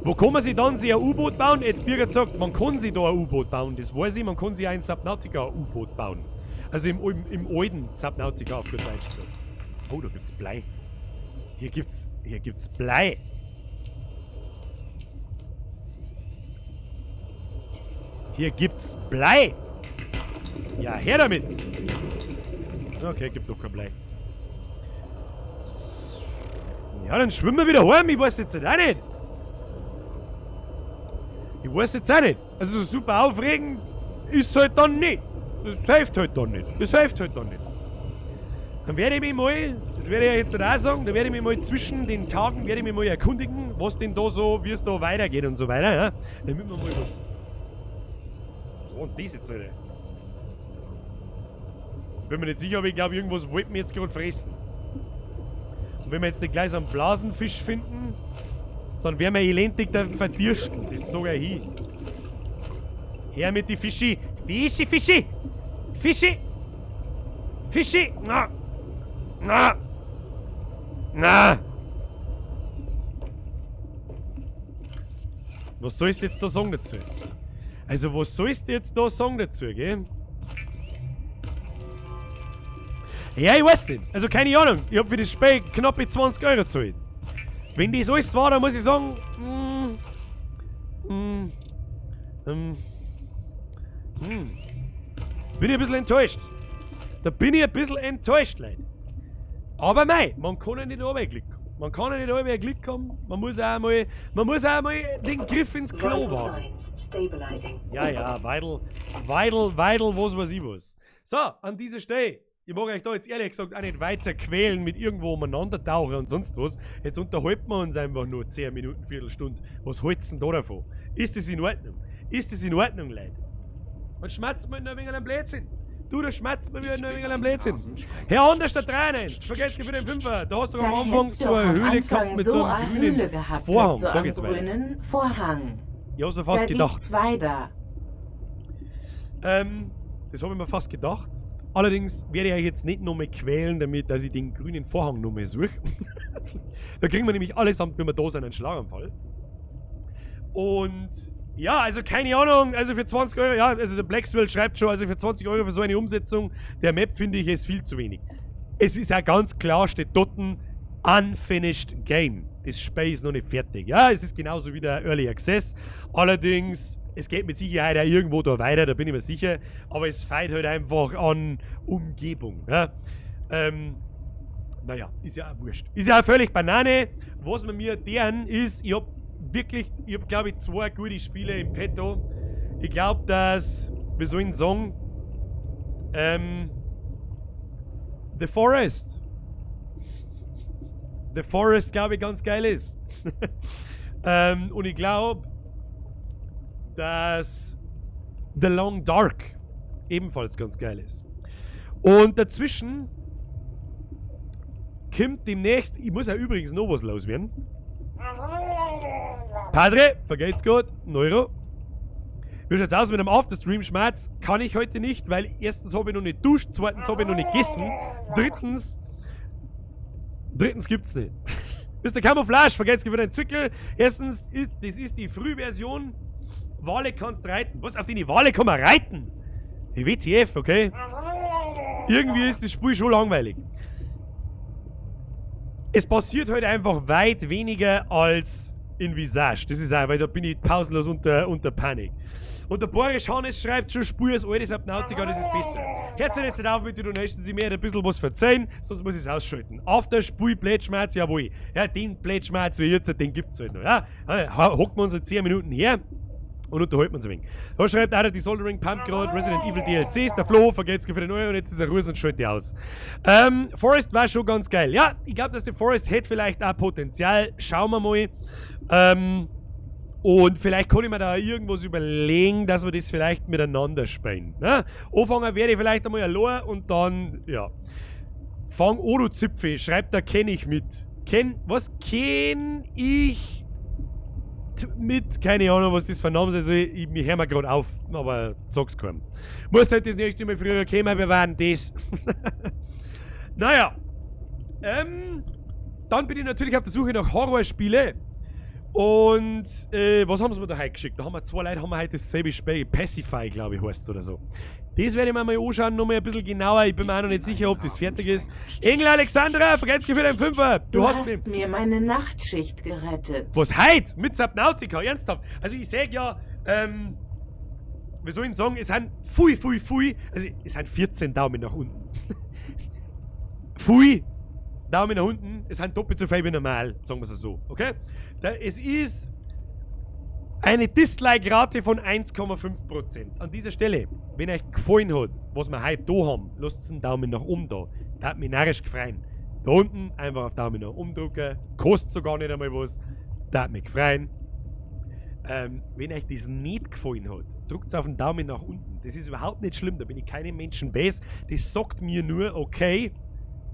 Wo kann man sich dann ein U-Boot bauen? Jetzt Birger gesagt, man kann sich da ein U-Boot bauen. Das weiß ich, man kann sich ein Subnautica U-Boot bauen. Also im alten Subnautica auf gut Deutsch gesagt. Oh, da gibt's Blei. Hier gibt's Blei. Hier gibt's Blei. Ja, her damit. Okay, gibt doch kein Blei. Ja, dann schwimmen wir wieder heim. Ich weiß jetzt auch nicht. Also so super aufregend ist halt dann nicht. Das hilft halt dann nicht. Dann werde ich mich mal, das werde ich ja jetzt auch sagen, dann werde ich mich mal zwischen den Tagen erkundigen, was denn da so, wie es da weitergeht und so weiter. Ja? Damit wir mal was. So, und das jetzt, Alter. Bin mir nicht sicher, aber ich glaube, irgendwas wollten wir jetzt gerade fressen. Und wenn wir jetzt gleich so einen Blasenfisch finden, dann werden wir elendig da verdirsten. Das sag ich hin. Her mit die Fischi. Fischi. Na. Was sollst du jetzt da sagen dazu? Gell? Ja, ich weiß nicht. Also keine Ahnung. Ich hab für das Spiel knappe 20 € gezahlt. Wenn das alles war, dann muss ich sagen, bin ich ein bisschen enttäuscht. Da bin ich ein bisschen enttäuscht, Leute. Aber mei, man kann ja nicht überall Glück haben. Man muss auch mal den Griff ins Klo wagen. Ja, Weidel, was weiß ich was. So, an dieser Stelle. Ich mag euch da jetzt ehrlich gesagt auch nicht weiter quälen mit irgendwo umeinander tauchen und sonst was. Jetzt unterhalten wir uns einfach nur 10 Minuten, Viertelstunde. Was halt's denn da davon? Ist das in Ordnung? Leute? Und schmatzt mir nur ein wenig an Blödsinn. Da schmatzt mir wieder ein wenig an Blödsinn. Herr Anders der 3-1, vergesst für den Fünfer. Da hast du am Anfang so eine Höhle gehabt mit so einem grünen Vorhang. Da geht's weiter. Ich hab's mir fast gedacht. Das habe ich mir fast gedacht. Allerdings werde ich euch jetzt nicht nochmal quälen damit, dass ich den grünen Vorhang nochmal suche. Da kriegen wir nämlich allesamt, wenn wir da sind, einen Schlaganfall. Und ja, also keine Ahnung, also für 20 €, ja, also der Blackswell schreibt schon, also für 20 € für so eine Umsetzung der Map finde ich es viel zu wenig. Es ist ja ganz klar, steht dort Unfinished Game. Das Spiel ist noch nicht fertig. Ja, es ist genauso wie der Early Access. Allerdings, es geht mit Sicherheit auch irgendwo da weiter, da bin ich mir sicher. Aber es fehlt halt einfach an Umgebung. Ja? Naja, ist ja auch wurscht. Ist ja auch völlig Banane. Was man mir deren ist, ich hab glaube ich 2 gute Spiele im Petto. Ich glaube, dass, wie soll ich sagen, The Forest, glaube ich, ganz geil ist. Und ich glaube, dass The Long Dark ebenfalls ganz geil ist. Und dazwischen kommt demnächst, ich muss ja übrigens noch was loswerden. Padre, vergeht's gut, Neuro. Wie schaut's aus mit einem Afterstream-Schmerz? Kann ich heute nicht, weil erstens habe ich noch nicht duscht, zweitens habe ich noch nicht gegessen, drittens gibt's nicht. Mr. Camouflage, vergeht's wieder den Zwickel. Erstens, das ist die Frühversion. Wale kannst reiten. Was, auf die Wale kann man reiten? Die WTF, okay? Irgendwie ist das Spiel schon langweilig. Es passiert halt einfach weit weniger als in Visage. Das ist auch, weil da bin ich pausenlos unter Panik. Und der Boris Hannes schreibt schon, Spur als altes Subnautica, das ist besser. Hört jetzt nicht auf mit den Donations, ich mir ein bisschen was verzeihen, sonst muss ich es ausschalten. Auf der Spur Blätschmerz, jawohl. Ja, den Blätschmerz wie jetzt, den gibt's halt noch. Ja, hocken wir uns 10 Minuten her. Und unterhalten wir uns ein wenig. Da schreibt einer, die Soldering Pump gerade Resident Evil DLCs. Der Flo vergeht's für den Euro und jetzt ist er ruhig und schaltet die aus. Forest war schon ganz geil. Ja, ich glaube, dass der Forest hätte vielleicht auch Potenzial. Schauen wir mal. Und vielleicht kann ich mir da irgendwas überlegen, dass wir das vielleicht miteinander spielen. Ne? Anfangen werde ich vielleicht einmal allein und dann, ja. Fang an, du Zipfe, schreibt da, kenn ich mit. Was kenn ich mit? Keine Ahnung, was das für Namen ist. Also, ich höre mir gerade auf, aber sag's keinem. Muss halt das nächste Mal früher kommen, wir waren das. Naja. Dann bin ich natürlich auf der Suche nach Horrorspiele. Und, was haben sie mir da heute geschickt? Da haben wir 2 Leute, haben wir heute dasselbe Spiel. Pacify, glaube ich, heißt es oder so. Das werde ich mir mal anschauen, nochmal ein bisschen genauer. Ich bin mir auch noch nicht sicher, ob das fertig ist. Engel Alexandra, vergesst für deinen Fünfer.
Du hast mir meine Nachtschicht gerettet.
Was, heute? Mit Subnautica? Ernsthaft? Also ich sag ja, wie soll ich sagen, es sind also es sind 14 Daumen nach unten. Daumen nach unten, es sind doppelt so viel wie normal, sagen wir es so, okay? Es ist eine Dislike-Rate von 1,5%. An dieser Stelle, wenn euch gefallen hat, was wir heute da haben, lasst einen Daumen nach oben da. Das hat mich narrisch gefreut. Da unten einfach auf Daumen nach oben drücken, kostet sogar nicht einmal was. Das hat mich gefreut. Wenn euch das nicht gefallen hat, drückt auf den Daumen nach unten. Das ist überhaupt nicht schlimm, da bin ich keinem Menschen böse. Das sagt mir nur, okay,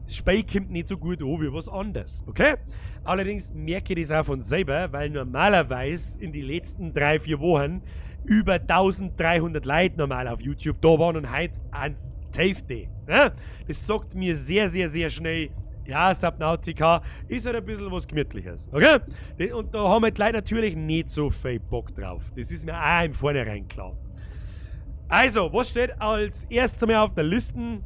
das Spiel kommt nicht so gut an wie was anderes, okay? Allerdings merke ich das auch von selber, weil normalerweise in den letzten 3-4 Wochen über 1300 Leute normal auf YouTube da waren und heute ans Hälfte. Ne? Das sagt mir sehr, sehr, sehr schnell, ja, Subnautica ist halt ein bisschen was Gemütliches, okay? Und da haben halt die Leute natürlich nicht so viel Bock drauf. Das ist mir auch im Vornherein klar. Also, was steht als erstes mal auf der Liste?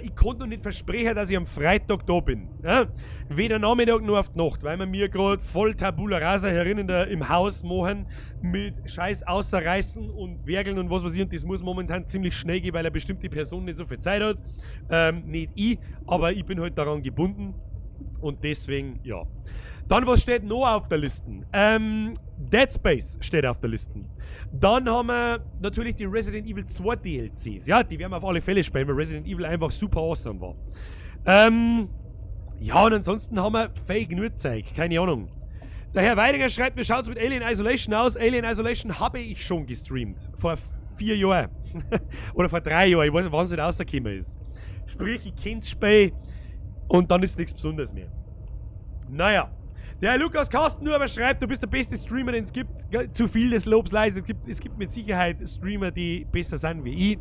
Ich konnte noch nicht versprechen, dass ich am Freitag da bin. Ja? Weder Nachmittag noch auf die Nacht, weil wir mir gerade voll Tabula Rasa herinnen im Haus machen mit Scheiß außerreißen und werkeln und was weiß ich. Und das muss momentan ziemlich schnell gehen, weil eine bestimmte Person nicht so viel Zeit hat. Nicht ich, aber ich bin halt daran gebunden. Und deswegen, ja. Dann, was steht noch auf der Liste? Dead Space steht auf der Liste. Dann haben wir natürlich die Resident Evil 2 DLCs. Ja, die werden wir auf alle Fälle spielen, weil Resident Evil einfach super awesome war. Ja, und ansonsten haben wir Fake nur Zeug. Keine Ahnung. Der Herr Weidinger schreibt, wie schaut es mit Alien Isolation aus? Alien Isolation habe ich schon gestreamt. Vor 4 Jahren. Oder vor 3 Jahren. Ich weiß nicht, wann es nicht rausgekommen ist. Sprich, ich kenne das Spiel und dann ist nichts Besonderes mehr. Naja. Der Lukas Carsten nur aber schreibt, du bist der beste Streamer, den es gibt. Zu viel des Lobs leise. Es gibt mit Sicherheit Streamer, die besser sind wie ich.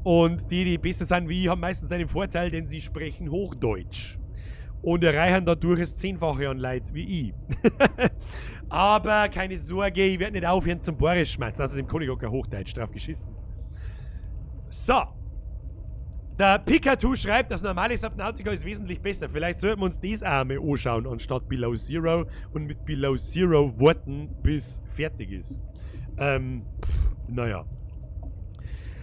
Und die besser sind wie ich, haben meistens einen Vorteil, denn sie sprechen Hochdeutsch. Und erreichen dadurch das 10-fache an Leid wie ich. Aber keine Sorge, ich werde nicht aufhören zum Boris schmerzen. Außerdem kann ich auch kein Hochdeutsch, drauf geschissen. So. Der Pikachu schreibt, das normale Subnautica ist wesentlich besser. Vielleicht sollten wir uns das auch mal anschauen, anstatt Below Zero und mit Below Zero warten, bis fertig ist. Naja.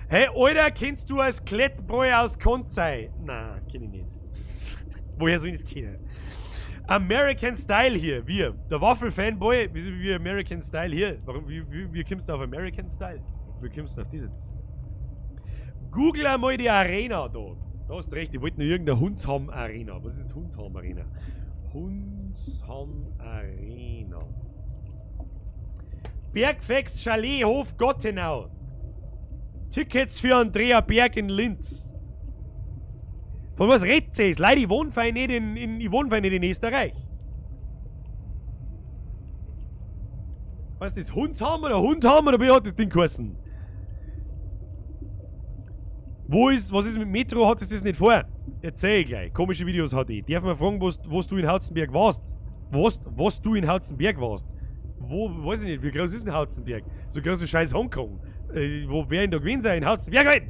Hey, Alter, kennst du als Klettbräu aus Konzei? Na, kenn ich nicht. Woher soll ich das kennen? American Style hier, wir. Der Waffel-Fanboy, wie American Style hier. Warum, wie kommst du auf American Style? Wie kommst du auf das jetzt? Google einmal die Arena da. Da hast du recht, ich wollte nur irgendeine Hundsham Arena. Was ist Hundsham Arena? Hundsham Arena. Bergfex Chalet Hof Gottenau. Tickets für Andrea Berg in Linz. Von was redet ihr? Leider, ich wohne nicht in Österreich. Was ist das? Hundsham oder wie hat das Ding geheißen? Was ist mit Metro? Hat es das nicht vor? Erzähl ich gleich. Komische Videos hat ich. Darf man fragen, was du in Hautzenberg warst? Was du in Hautzenberg warst? Weiß ich nicht, wie groß ist denn Hautzenberg? So groß wie scheiß Hongkong. Wo wäre denn da gewesen sein? In Hautzenberg halt!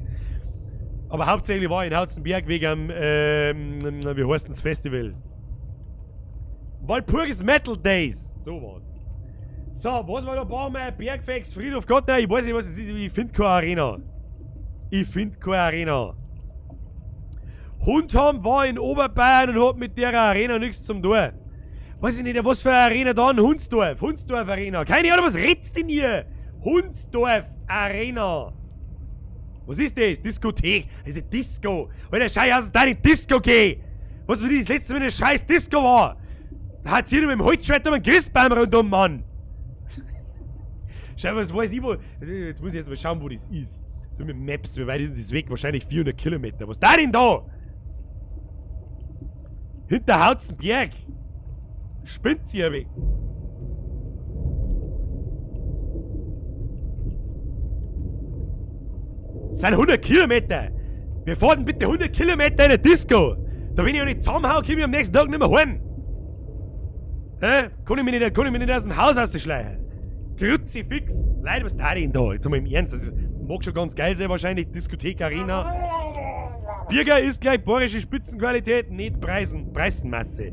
Aber hauptsächlich war ich in Hautzenberg wegen am, wie heißt denn das Festival? Walpurgis Metal Days. So war's. So, was war da? Brauchen wir Bergfex, Friedhof Gottenau? Ich weiß nicht, was es ist. Ich finde keine Arena. Hundham war in Oberbayern und hat mit der Arena nichts zum tun. weiß ich nicht, was für eine Arena da in Hunsdorf. Hunsdorf Arena. Keine Ahnung, was redst denn hier? Hunsdorf Arena. Was ist das? Diskothek. Das ist eine Disco. Alter, schau aus, deine Disco geh. Was für das letzte Mal eine scheiß Disco war. Da hat hier mit dem Holzschwert um einen Christbaum rundum, Mann. Schau, was weiß ich wo. Jetzt muss ich jetzt mal schauen, wo das ist. So mit Maps, wie weit ist denn das weg? Wahrscheinlich 400 Kilometer. Was ist da denn da? Hinter Hauzenberg. Spinnt sie ja weg. Das sind 100 Kilometer. Wir fahren bitte 100 Kilometer in eine Disco. Da bin ich ja nicht zusammenhauen, komme ich am nächsten Tag nicht mehr heim. Kann ich mich nicht aus dem Haus rausschleichen. Kruzifix. Leute, was ist da denn da? Jetzt mal im Ernst. Das mag schon ganz geil sein, wahrscheinlich. Diskothek Arena. Bierger ist gleich bayerische Spitzenqualität, nicht Preisenmasse.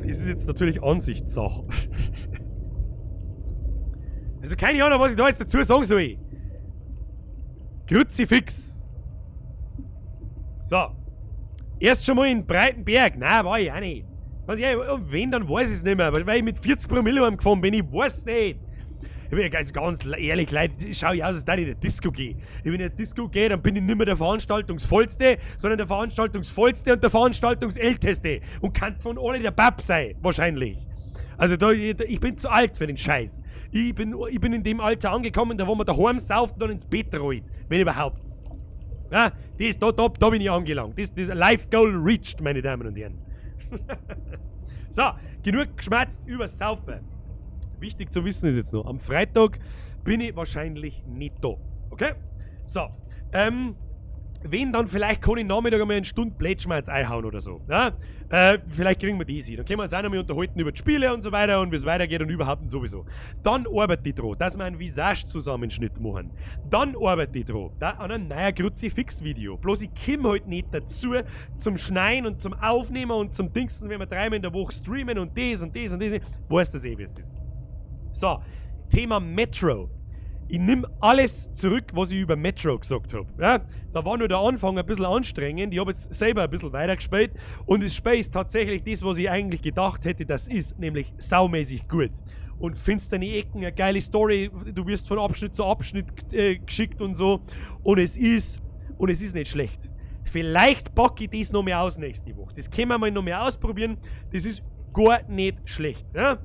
Das ist jetzt natürlich Ansichtssache. Also keine Ahnung, was ich da jetzt dazu sagen soll. Kruzifix. So. Erst schon mal in Breitenberg. Nein, war ich auch nicht. Und wenn, dann weiß ich es nicht mehr. Weil ich mit 40 Promille heimgefahren bin, ich weiß nicht. Ich bin ja ganz ehrlich, Leute, schau ich aus, als da ich in der Disco gehe. Wenn ich in der Disco gehe, dann bin ich nicht mehr der Veranstaltungsvollste, sondern der Veranstaltungsvollste und der Veranstaltungsälteste. Und kann von ohne der Bab sein, wahrscheinlich. Also ich bin zu alt für den Scheiß. Ich bin in dem Alter angekommen, da wo man daheim sauft und dann ins Bett rollt. Wenn überhaupt. Ja, da bin ich angelangt. Das ist Life Goal reached, meine Damen und Herren. So, genug geschmatzt übers Saufen. Wichtig zu wissen ist jetzt noch, am Freitag bin ich wahrscheinlich nicht da. Okay? So, wenn, dann vielleicht kann ich Nachmittag einmal eine Stunde Blätschmerz einhauen oder so. Ja? Vielleicht kriegen wir das hin. Dann können wir uns auch noch mal unterhalten über die Spiele und so weiter und wie es weitergeht und überhaupt und sowieso. Dann arbeite ich dran, dass wir einen Visage-Zusammenschnitt machen. Dann arbeite ich dran, an einem neuen Kruzifix-Video. Bloß ich komme halt nicht dazu, zum Schneiden und zum Aufnehmen und zum Dingsten, wenn wir 3 Mal in der Woche streamen und das und das und das. Weißt du eh, wie es ist. So, Thema Metro. Ich nehme alles zurück, was ich über Metro gesagt habe. Ja, da war nur der Anfang ein bisschen anstrengend. Ich habe jetzt selber ein bisschen weitergespielt. Und das Spiel ist tatsächlich das, was ich eigentlich gedacht hätte, das ist. Nämlich saumäßig gut. Und finsterne Ecken, eine geile Story. Du wirst von Abschnitt zu Abschnitt geschickt und so. Und es ist nicht schlecht. Vielleicht packe ich das noch mehr aus nächste Woche. Das können wir mal noch mehr ausprobieren. Das ist gar nicht schlecht. Ja?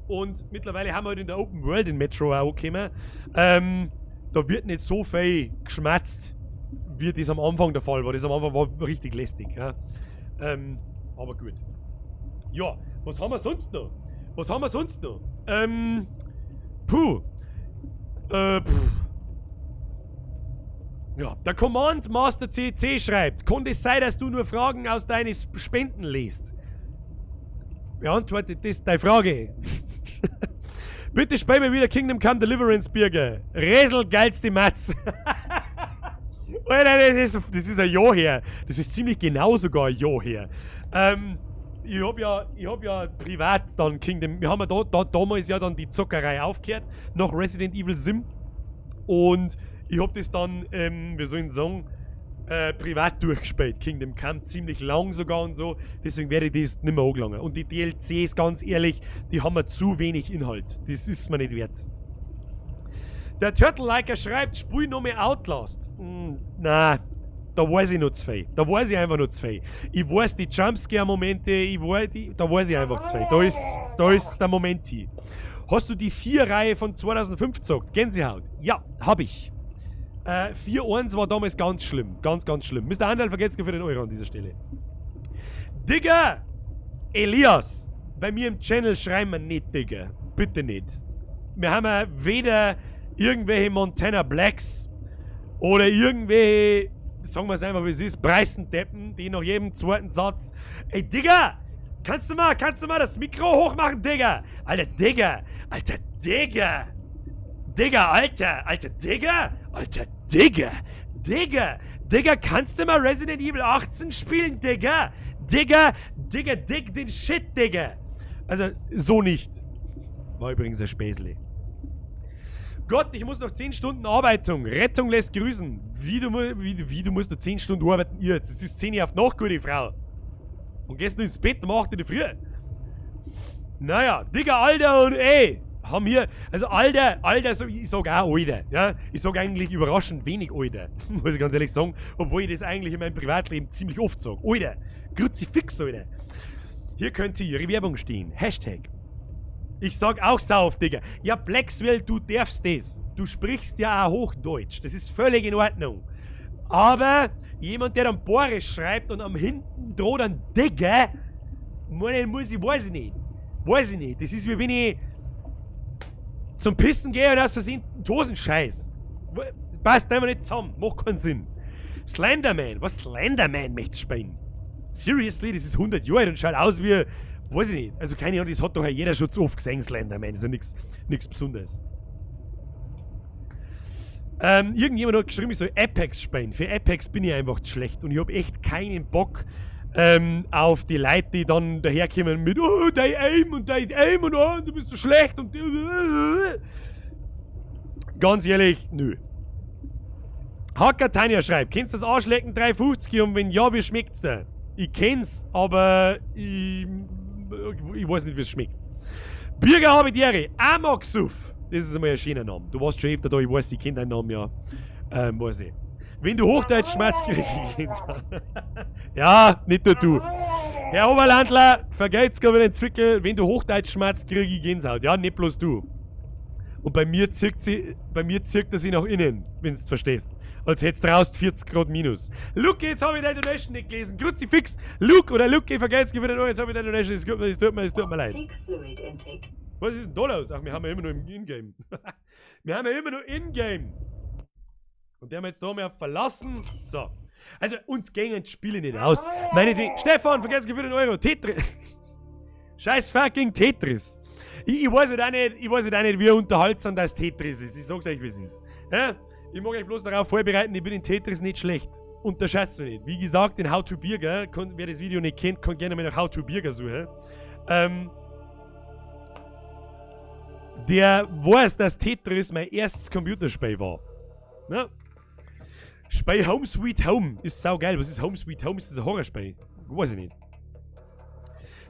Und mittlerweile haben wir halt in der Open World in Metro auch angekommen. Da wird nicht so viel geschmatzt, wie das am Anfang der Fall war. Das am Anfang war richtig lästig. Ja? Aber gut. Ja, was haben wir sonst noch? Ja, der Command Master CC schreibt: Kann es sein, dass du nur Fragen aus deinen Spenden liest? Beantwortet das deine Frage. Bitte spiel mir wieder Kingdom Come Deliverance, Birger. Resel geilste Matz. Alter, das ist ein Jahr her. Das ist ziemlich genau sogar ein Jahr her. Ich hab ja privat dann Kingdom... Wir haben ja damals ja dann die Zockerei aufgehört, nach Resident Evil Sim. Und ich hab das dann, wie soll ich sagen, privat durchgespielt, Kingdom Come, ziemlich lang sogar und so, deswegen werde ich das nicht mehr angelangen. Und die DLCs, ganz ehrlich, die haben mir zu wenig Inhalt, das ist mir nicht wert. Der Turtle-Liker schreibt, spiel noch mehr Outlast. Nein, da weiß ich noch zu viel. Da weiß ich einfach noch zu viel. Ich weiß die Jumpscare-Momente, da weiß ich einfach zu viel. Da ist der Moment hier. Hast du die 4-Reihe von 2005 gezockt? Gänsehaut? Ja, hab ich. 4-1 war damals ganz schlimm. Ganz, ganz schlimm. Mr. Handel, vergesst für den Euro an dieser Stelle. Digga! Elias! Bei mir im Channel schreiben wir nicht Digga. Bitte nicht. Wir haben ja weder irgendwelche Montana Blacks oder irgendwelche, sagen wir es einfach wie es ist, Preisendeppen, die nach jedem zweiten Satz: Ey Digga! Kannst du mal das Mikro hochmachen, Digga? Alter Digga! Alter Digga! Digga, Alter, Digga, kannst du mal Resident Evil 18 spielen, Digga? Digga, den Shit, Digga. Also, so nicht. War übrigens ein Späßle. Gott, ich muss noch 10 Stunden Arbeitung. Rettung lässt grüßen. Wie du musst noch 10 Stunden arbeiten? Das ist 10 Uhr auf Nacht, gute Frau. Und gehst du ins Bett um 8 Uhr früh? Naja, Digga, Alter und ey, haben hier, also Alter, so, ich sag auch Alter, ja. Ich sag eigentlich überraschend wenig Alter, muss ich ganz ehrlich sagen, obwohl ich das eigentlich in meinem Privatleben ziemlich oft sage. Alter, Kruzifix, Alter. Hier könnte Ihre Werbung stehen. Hashtag. Ich sag auch sauf, Digga. Ja, Blackswell, du darfst das. Du sprichst ja auch Hochdeutsch. Das ist völlig in Ordnung. Aber jemand, der dann Boris schreibt und am hinten droht dann Digga, weiß ich nicht. Weiß ich nicht. Das ist wie wenn ich zum Pissen gehe und aus Versehen einen Dosenscheiß. Passt einfach nicht zusammen. Macht keinen Sinn. Slenderman. Was Slenderman möchtest du spielen? Seriously, das ist 100 Jahre alt und schaut aus wie, weiß ich nicht. Also keine Ahnung, das hat doch jeder schon zu oft gesehen, Slenderman. Das ist ja nichts Besonderes. Irgendjemand hat geschrieben, ich soll Apex spielen. Für Apex bin ich einfach zu schlecht und ich habe echt keinen Bock auf die Leute, die dann daherkommen mit oh, dein Aim und oh, du bist so schlecht und ganz ehrlich, nö. Hacker Tanja schreibt, kennst du das Arschlecken 350 und wenn ja, wie schmeckt's dir? Ich kenn's, aber ich weiß nicht, wie es schmeckt. Bürger Habitiere, Amoxuf. Das ist einmal ein schöner Name. Du warst schon öfter da, ich weiß, ich kenne deinen Namen ja. Weiß ich. Wenn du Hochdeutsch schmerzt, krieg ich ja, nicht nur du. Herr Oberlandler, vergeht's gar wieder den Zwickel. Wenn du Hochdeutsch schmerzt, krieg ich Gänsehaut. Ja, nicht bloß du. Und bei mir zirkt er sie nach innen, wenn du verstehst. Als hättest du draußen 40 Grad minus. Luke, jetzt habe ich deine Donation nicht gelesen. Kruzifix, Luke oder Luke, vergeht's gar wieder noch. Jetzt habe ich deine Donation. Es tut mir leid. Was ist denn da los? Ach, wir haben ja immer nur im Ingame. Wir haben ja immer nur Ingame. Und der haben wir jetzt da mal verlassen. So. Also, uns gehen die Spiele nicht aus. Meinetwegen. Stefan, vergesst für den Euro. Tetris. Scheiß fucking Tetris. Ich weiß halt auch nicht, wie unterhaltsam das Tetris ist. Ich sag's euch, wie es ist. Ja? Ich mag euch bloß darauf vorbereiten, ich bin in Tetris nicht schlecht. Unterschätzt mich nicht. Wie gesagt, in How to Birger, wer das Video nicht kennt, kann gerne mal nach How to Birger suchen. Der weiß, dass Tetris mein erstes Computerspiel war. Ja? Spiel Home Sweet Home ist saugeil. Was ist Home Sweet Home? Ist das ein Horrorspiel? Weiß ich nicht.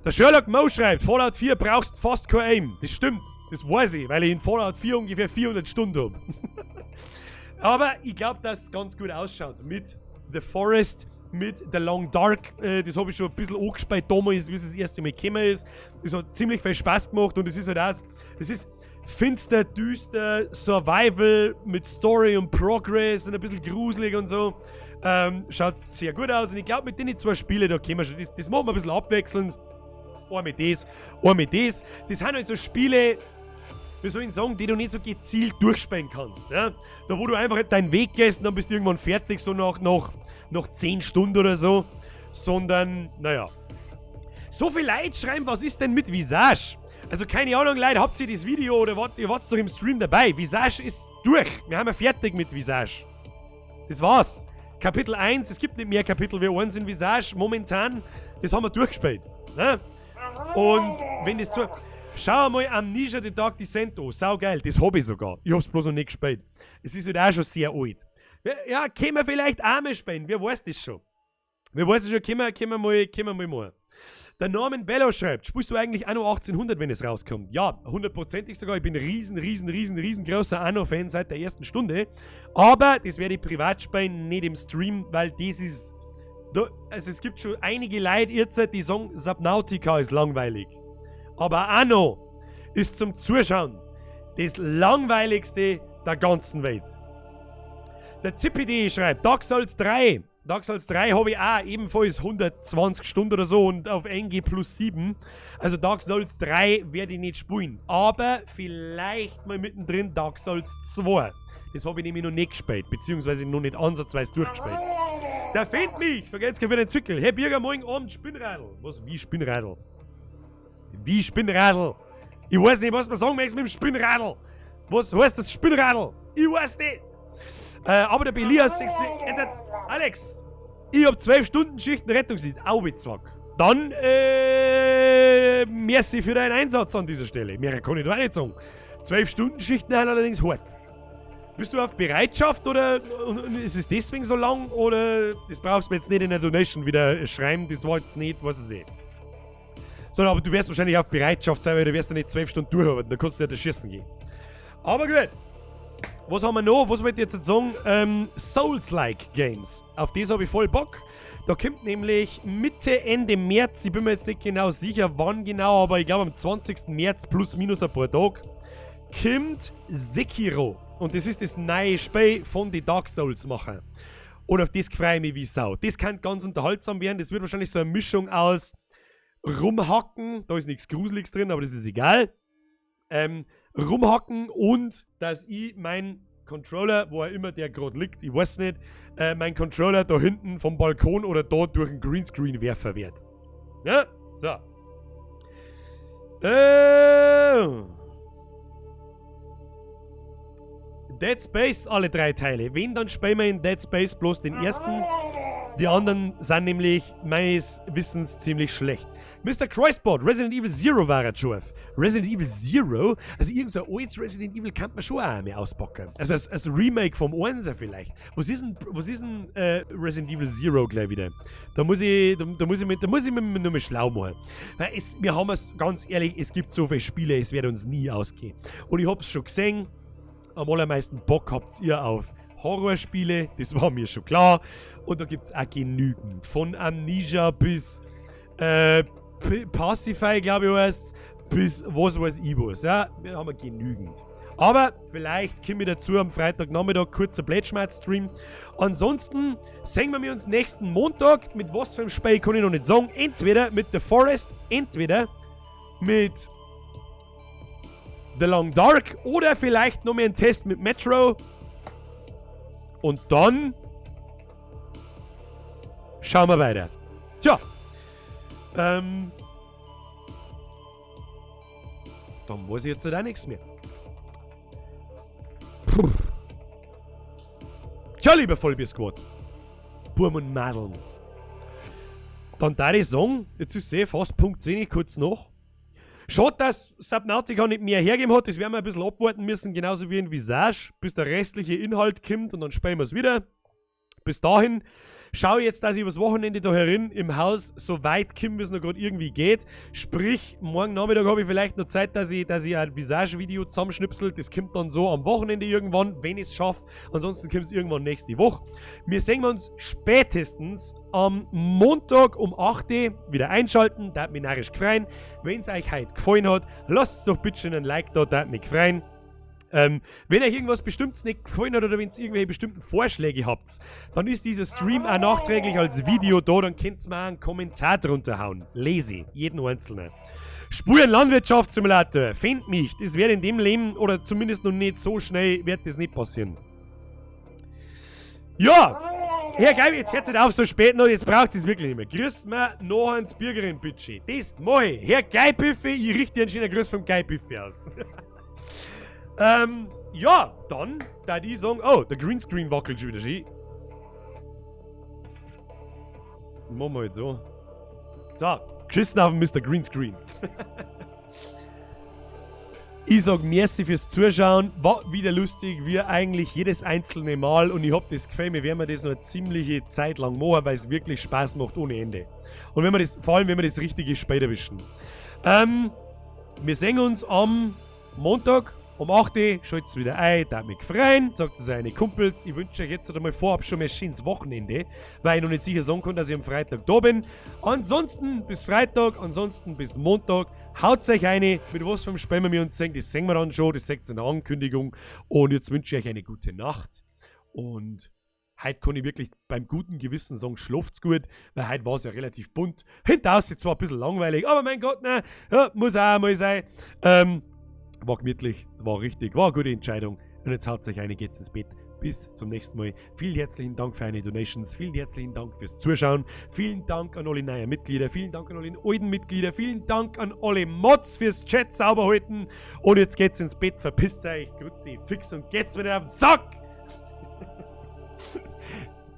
Der Sherlock Mo schreibt, Fallout 4 brauchst fast kein Aim. Das stimmt. Das weiß ich, weil ich in Fallout 4 ungefähr 400 Stunden habe. Aber ich glaube, dass es ganz gut ausschaut. Mit The Forest, mit The Long Dark. Das habe ich schon ein bisschen angespielt damals, wie es das erste Mal gekommen ist. Das hat ziemlich viel Spaß gemacht und es ist halt auch, das ist finster, düster, Survival mit Story und Progress und ein bisschen gruselig und so. Schaut sehr gut aus und ich glaube, mit den zwei Spielen, da können wir schon, das machen wir ein bisschen abwechselnd. Ein mit das, ein mit das. Das sind halt so Spiele, wie soll ich sagen, die du nicht so gezielt durchspielen kannst. Ja? Da wo du einfach deinen Weg gehst und dann bist du irgendwann fertig, so nach 10 Stunden oder so. Sondern, naja. So viele Leute schreiben, was ist denn mit Visage? Also keine Ahnung, Leute, habt ihr das Video oder ihr wart doch im Stream dabei? Visage ist durch. Wir haben ja fertig mit Visage. Das war's. Kapitel 1, es gibt nicht mehr Kapitel wie 1 in Visage. Momentan, das haben wir durchgespielt. Ne? Und wenn das so... Schau mal Amnesia The Dark Descent an. Saugeil, das hab ich sogar. Ich hab's bloß noch nicht gespielt. Es ist halt auch schon sehr alt. Ja, können wir vielleicht auch mal spielen. Wer weiß das schon? Wer weiß das schon? Können wir mal. Der Norman Bello schreibt, spielst du eigentlich Anno 1800, wenn es rauskommt? Ja, 100%ig sogar. Ich bin riesengroßer Anno-Fan seit der ersten Stunde. Aber das werde ich privat spielen, nicht im Stream, weil das ist... Also es gibt schon einige Leute jetzt, die sagen, Subnautica ist langweilig. Aber Anno ist zum Zuschauen das langweiligste der ganzen Welt. Der Zippidi schreibt, Dark Souls 3. Dark Souls 3 habe ich auch ebenfalls 120 Stunden oder so und auf NG plus 7. Also Dark Souls 3 werde ich nicht spielen. Aber vielleicht mal mittendrin Dark Souls 2. Das habe ich nämlich noch nicht gespielt, beziehungsweise noch nicht ansatzweise durchgespielt. Der findet mich! Vergesst gar wieder den Zickel. Hey Bürger, morgen Abend Spinnradl. Was? Wie Spinnradl? Wie Spinnradl? Ich weiß nicht, was man sagen möchte mit dem Spinnradl. Was heißt das Spinnradl? Ich weiß nicht. Aber der Belias, Alex, ich hab 12 Stunden Schichten Rettungsdienst. Aubitzwack. Dann, merci für deinen Einsatz an dieser Stelle. Mehr kann ich doch auch nicht sagen. 12 Stunden Schichten sind allerdings hart. Bist du auf Bereitschaft oder ist es deswegen so lang? Oder das brauchst du jetzt nicht in der Donation wieder schreiben. Das war jetzt nicht, was ich sehe. Sondern aber du wirst wahrscheinlich auf Bereitschaft sein, weil du wirst ja nicht 12 Stunden durcharbeiten. Da kannst du ja das Schießen gehen. Aber gut. Was haben wir noch? Was wollte ich jetzt sagen? Souls-like Games. Auf das habe ich voll Bock. Da kommt nämlich Mitte, Ende März, ich bin mir jetzt nicht genau sicher, wann genau, aber ich glaube am 20. März plus minus ein paar Tage, kommt Sekiro. Und das ist das neue Spiel von den Dark Souls Macher. Und auf das freue ich mich wie Sau. Das kann ganz unterhaltsam werden. Das wird wahrscheinlich so eine Mischung aus Rumhacken, da ist nichts Gruseliges drin, aber das ist egal. Rumhacken und dass ich mein Controller, wo er immer der gerade liegt, ich weiß nicht, mein Controller da hinten vom Balkon oder da durch einen Greenscreen werfen wird. Ja? So. Dead Space, alle 3 Teile. Wenn, dann spielen wir in Dead Space bloß den ersten. Die anderen sind nämlich meines Wissens ziemlich schlecht. Mr. Croissbot, Resident Evil Zero war er schon. Resident Evil Zero? Also irgend so ein altes Resident Evil kann man schon auch mehr auspacken. Also als Remake vom 1er vielleicht. Was ist denn Resident Evil Zero gleich wieder? Da muss ich mich nur mal schlau machen. Weil wir haben es, ganz ehrlich, es gibt so viele Spiele, es wird uns nie ausgehen. Und ich hab's schon gesehen, am allermeisten Bock habt ihr auf Horrorspiele, das war mir schon klar. Und da gibt's auch genügend. Von Amnesia bis Pacify, glaube ich, heißt bis was weiß ich was. Ja, wir haben genügend. Aber vielleicht kommen wir dazu am Freitagnachmittag kurzer Blade-Schmerz-Stream. Ansonsten sehen wir uns nächsten Montag. Mit was für einem Spiel kann ich noch nicht sagen. Entweder mit The Forest, entweder mit The Long Dark oder vielleicht noch mehr einen Test mit Metro. Und dann schauen wir weiter. Tja. Dann weiß ich jetzt auch nichts mehr. Puh. Tja, lieber Vollbier-Squad. Burm und Madeln. Dann da ich sagen, jetzt ist fast Punkt 10 kurz noch. Schade, dass Subnautica nicht mehr hergegeben hat. Das werden wir ein bisschen abwarten müssen, genauso wie in Visage, bis der restliche Inhalt kommt und dann spielen wir es wieder. Bis dahin schaue ich jetzt, dass ich übers Wochenende da herin im Haus so weit komme, wie es noch gerade irgendwie geht. Sprich, morgen Nachmittag habe ich vielleicht noch Zeit, dass ich ein Visage-Video zusammenschnipsel. Das kommt dann so am Wochenende irgendwann, wenn ich es schaffe. Ansonsten kommt es irgendwann nächste Woche. Wir sehen uns spätestens am Montag um 8 Uhr wieder einschalten. Da hat mich narrisch gefreut. Wenn es euch heute gefallen hat, lasst doch bitte einen Like da, da hat mich gefreut. Wenn euch irgendwas Bestimmtes nicht gefallen hat oder wenn ihr irgendwelche bestimmten Vorschläge habt, dann ist dieser Stream auch nachträglich als Video da, dann könnt ihr mir auch einen Kommentar drunter hauen. Lese, jeden einzelnen. Spuren Landwirtschaftssimulator, find mich, das wird in dem Leben, oder zumindest noch nicht so schnell, wird das nicht passieren. Ja, Herr Geib, jetzt hört es auf so spät noch, jetzt braucht es wirklich nicht mehr. Grüß mir noch ein Bürgerin, bitte. Das mach ich. Herr Geibüffe, ich richte einen schönen Grüß vom Geibüffe aus. Ja, dann, da die sagen, oh, der Greenscreen wackelt schon wieder schön. Machen wir jetzt so. So, geschissen auf den Mr. Greenscreen. Ich sag merci fürs Zuschauen, war wieder lustig, wie eigentlich jedes einzelne Mal und ich hab das Gefühl, wir werden das noch eine ziemliche Zeit lang machen, weil es wirklich Spaß macht ohne Ende. Und wenn wir das, vor allem wenn wir das richtige Spiel erwischen. Wir sehen uns am Montag. Um 8 Uhr schaltet es wieder ein, da mich freuen, sagt es seine Kumpels. Ich wünsche euch jetzt einmal vorab schon mal ein schönes Wochenende, weil ich noch nicht sicher sagen kann, dass ich am Freitag da bin. Ansonsten bis Freitag, ansonsten bis Montag. Haut euch eine, mit was vom Spiel wir uns sehen, das sehen wir dann schon, das seht ihr in der Ankündigung. Und jetzt wünsche ich euch eine gute Nacht. Und heute kann ich wirklich beim guten Gewissen sagen, schlaft's gut, weil heute war es ja relativ bunt. Hinterher ist zwar ein bisschen langweilig, aber mein Gott, nein, ja, muss auch einmal sein. War gemütlich, war richtig, war eine gute Entscheidung. Und jetzt haut euch eine, geht's ins Bett. Bis zum nächsten Mal. Vielen herzlichen Dank für eure Donations. Vielen herzlichen Dank fürs Zuschauen. Vielen Dank an alle neuen Mitglieder. Vielen Dank an alle alten Mitglieder. Vielen Dank an alle Mods fürs Chat sauber halten. Und jetzt geht's ins Bett. Verpisst euch, grüezi, fix und geht's wieder auf den Sack.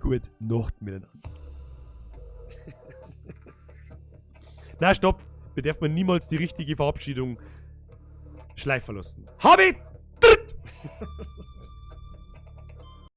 Gute Nacht miteinander. Na, stopp. Wir dürfen niemals die richtige Verabschiedung schleifen lassen. Hab ich!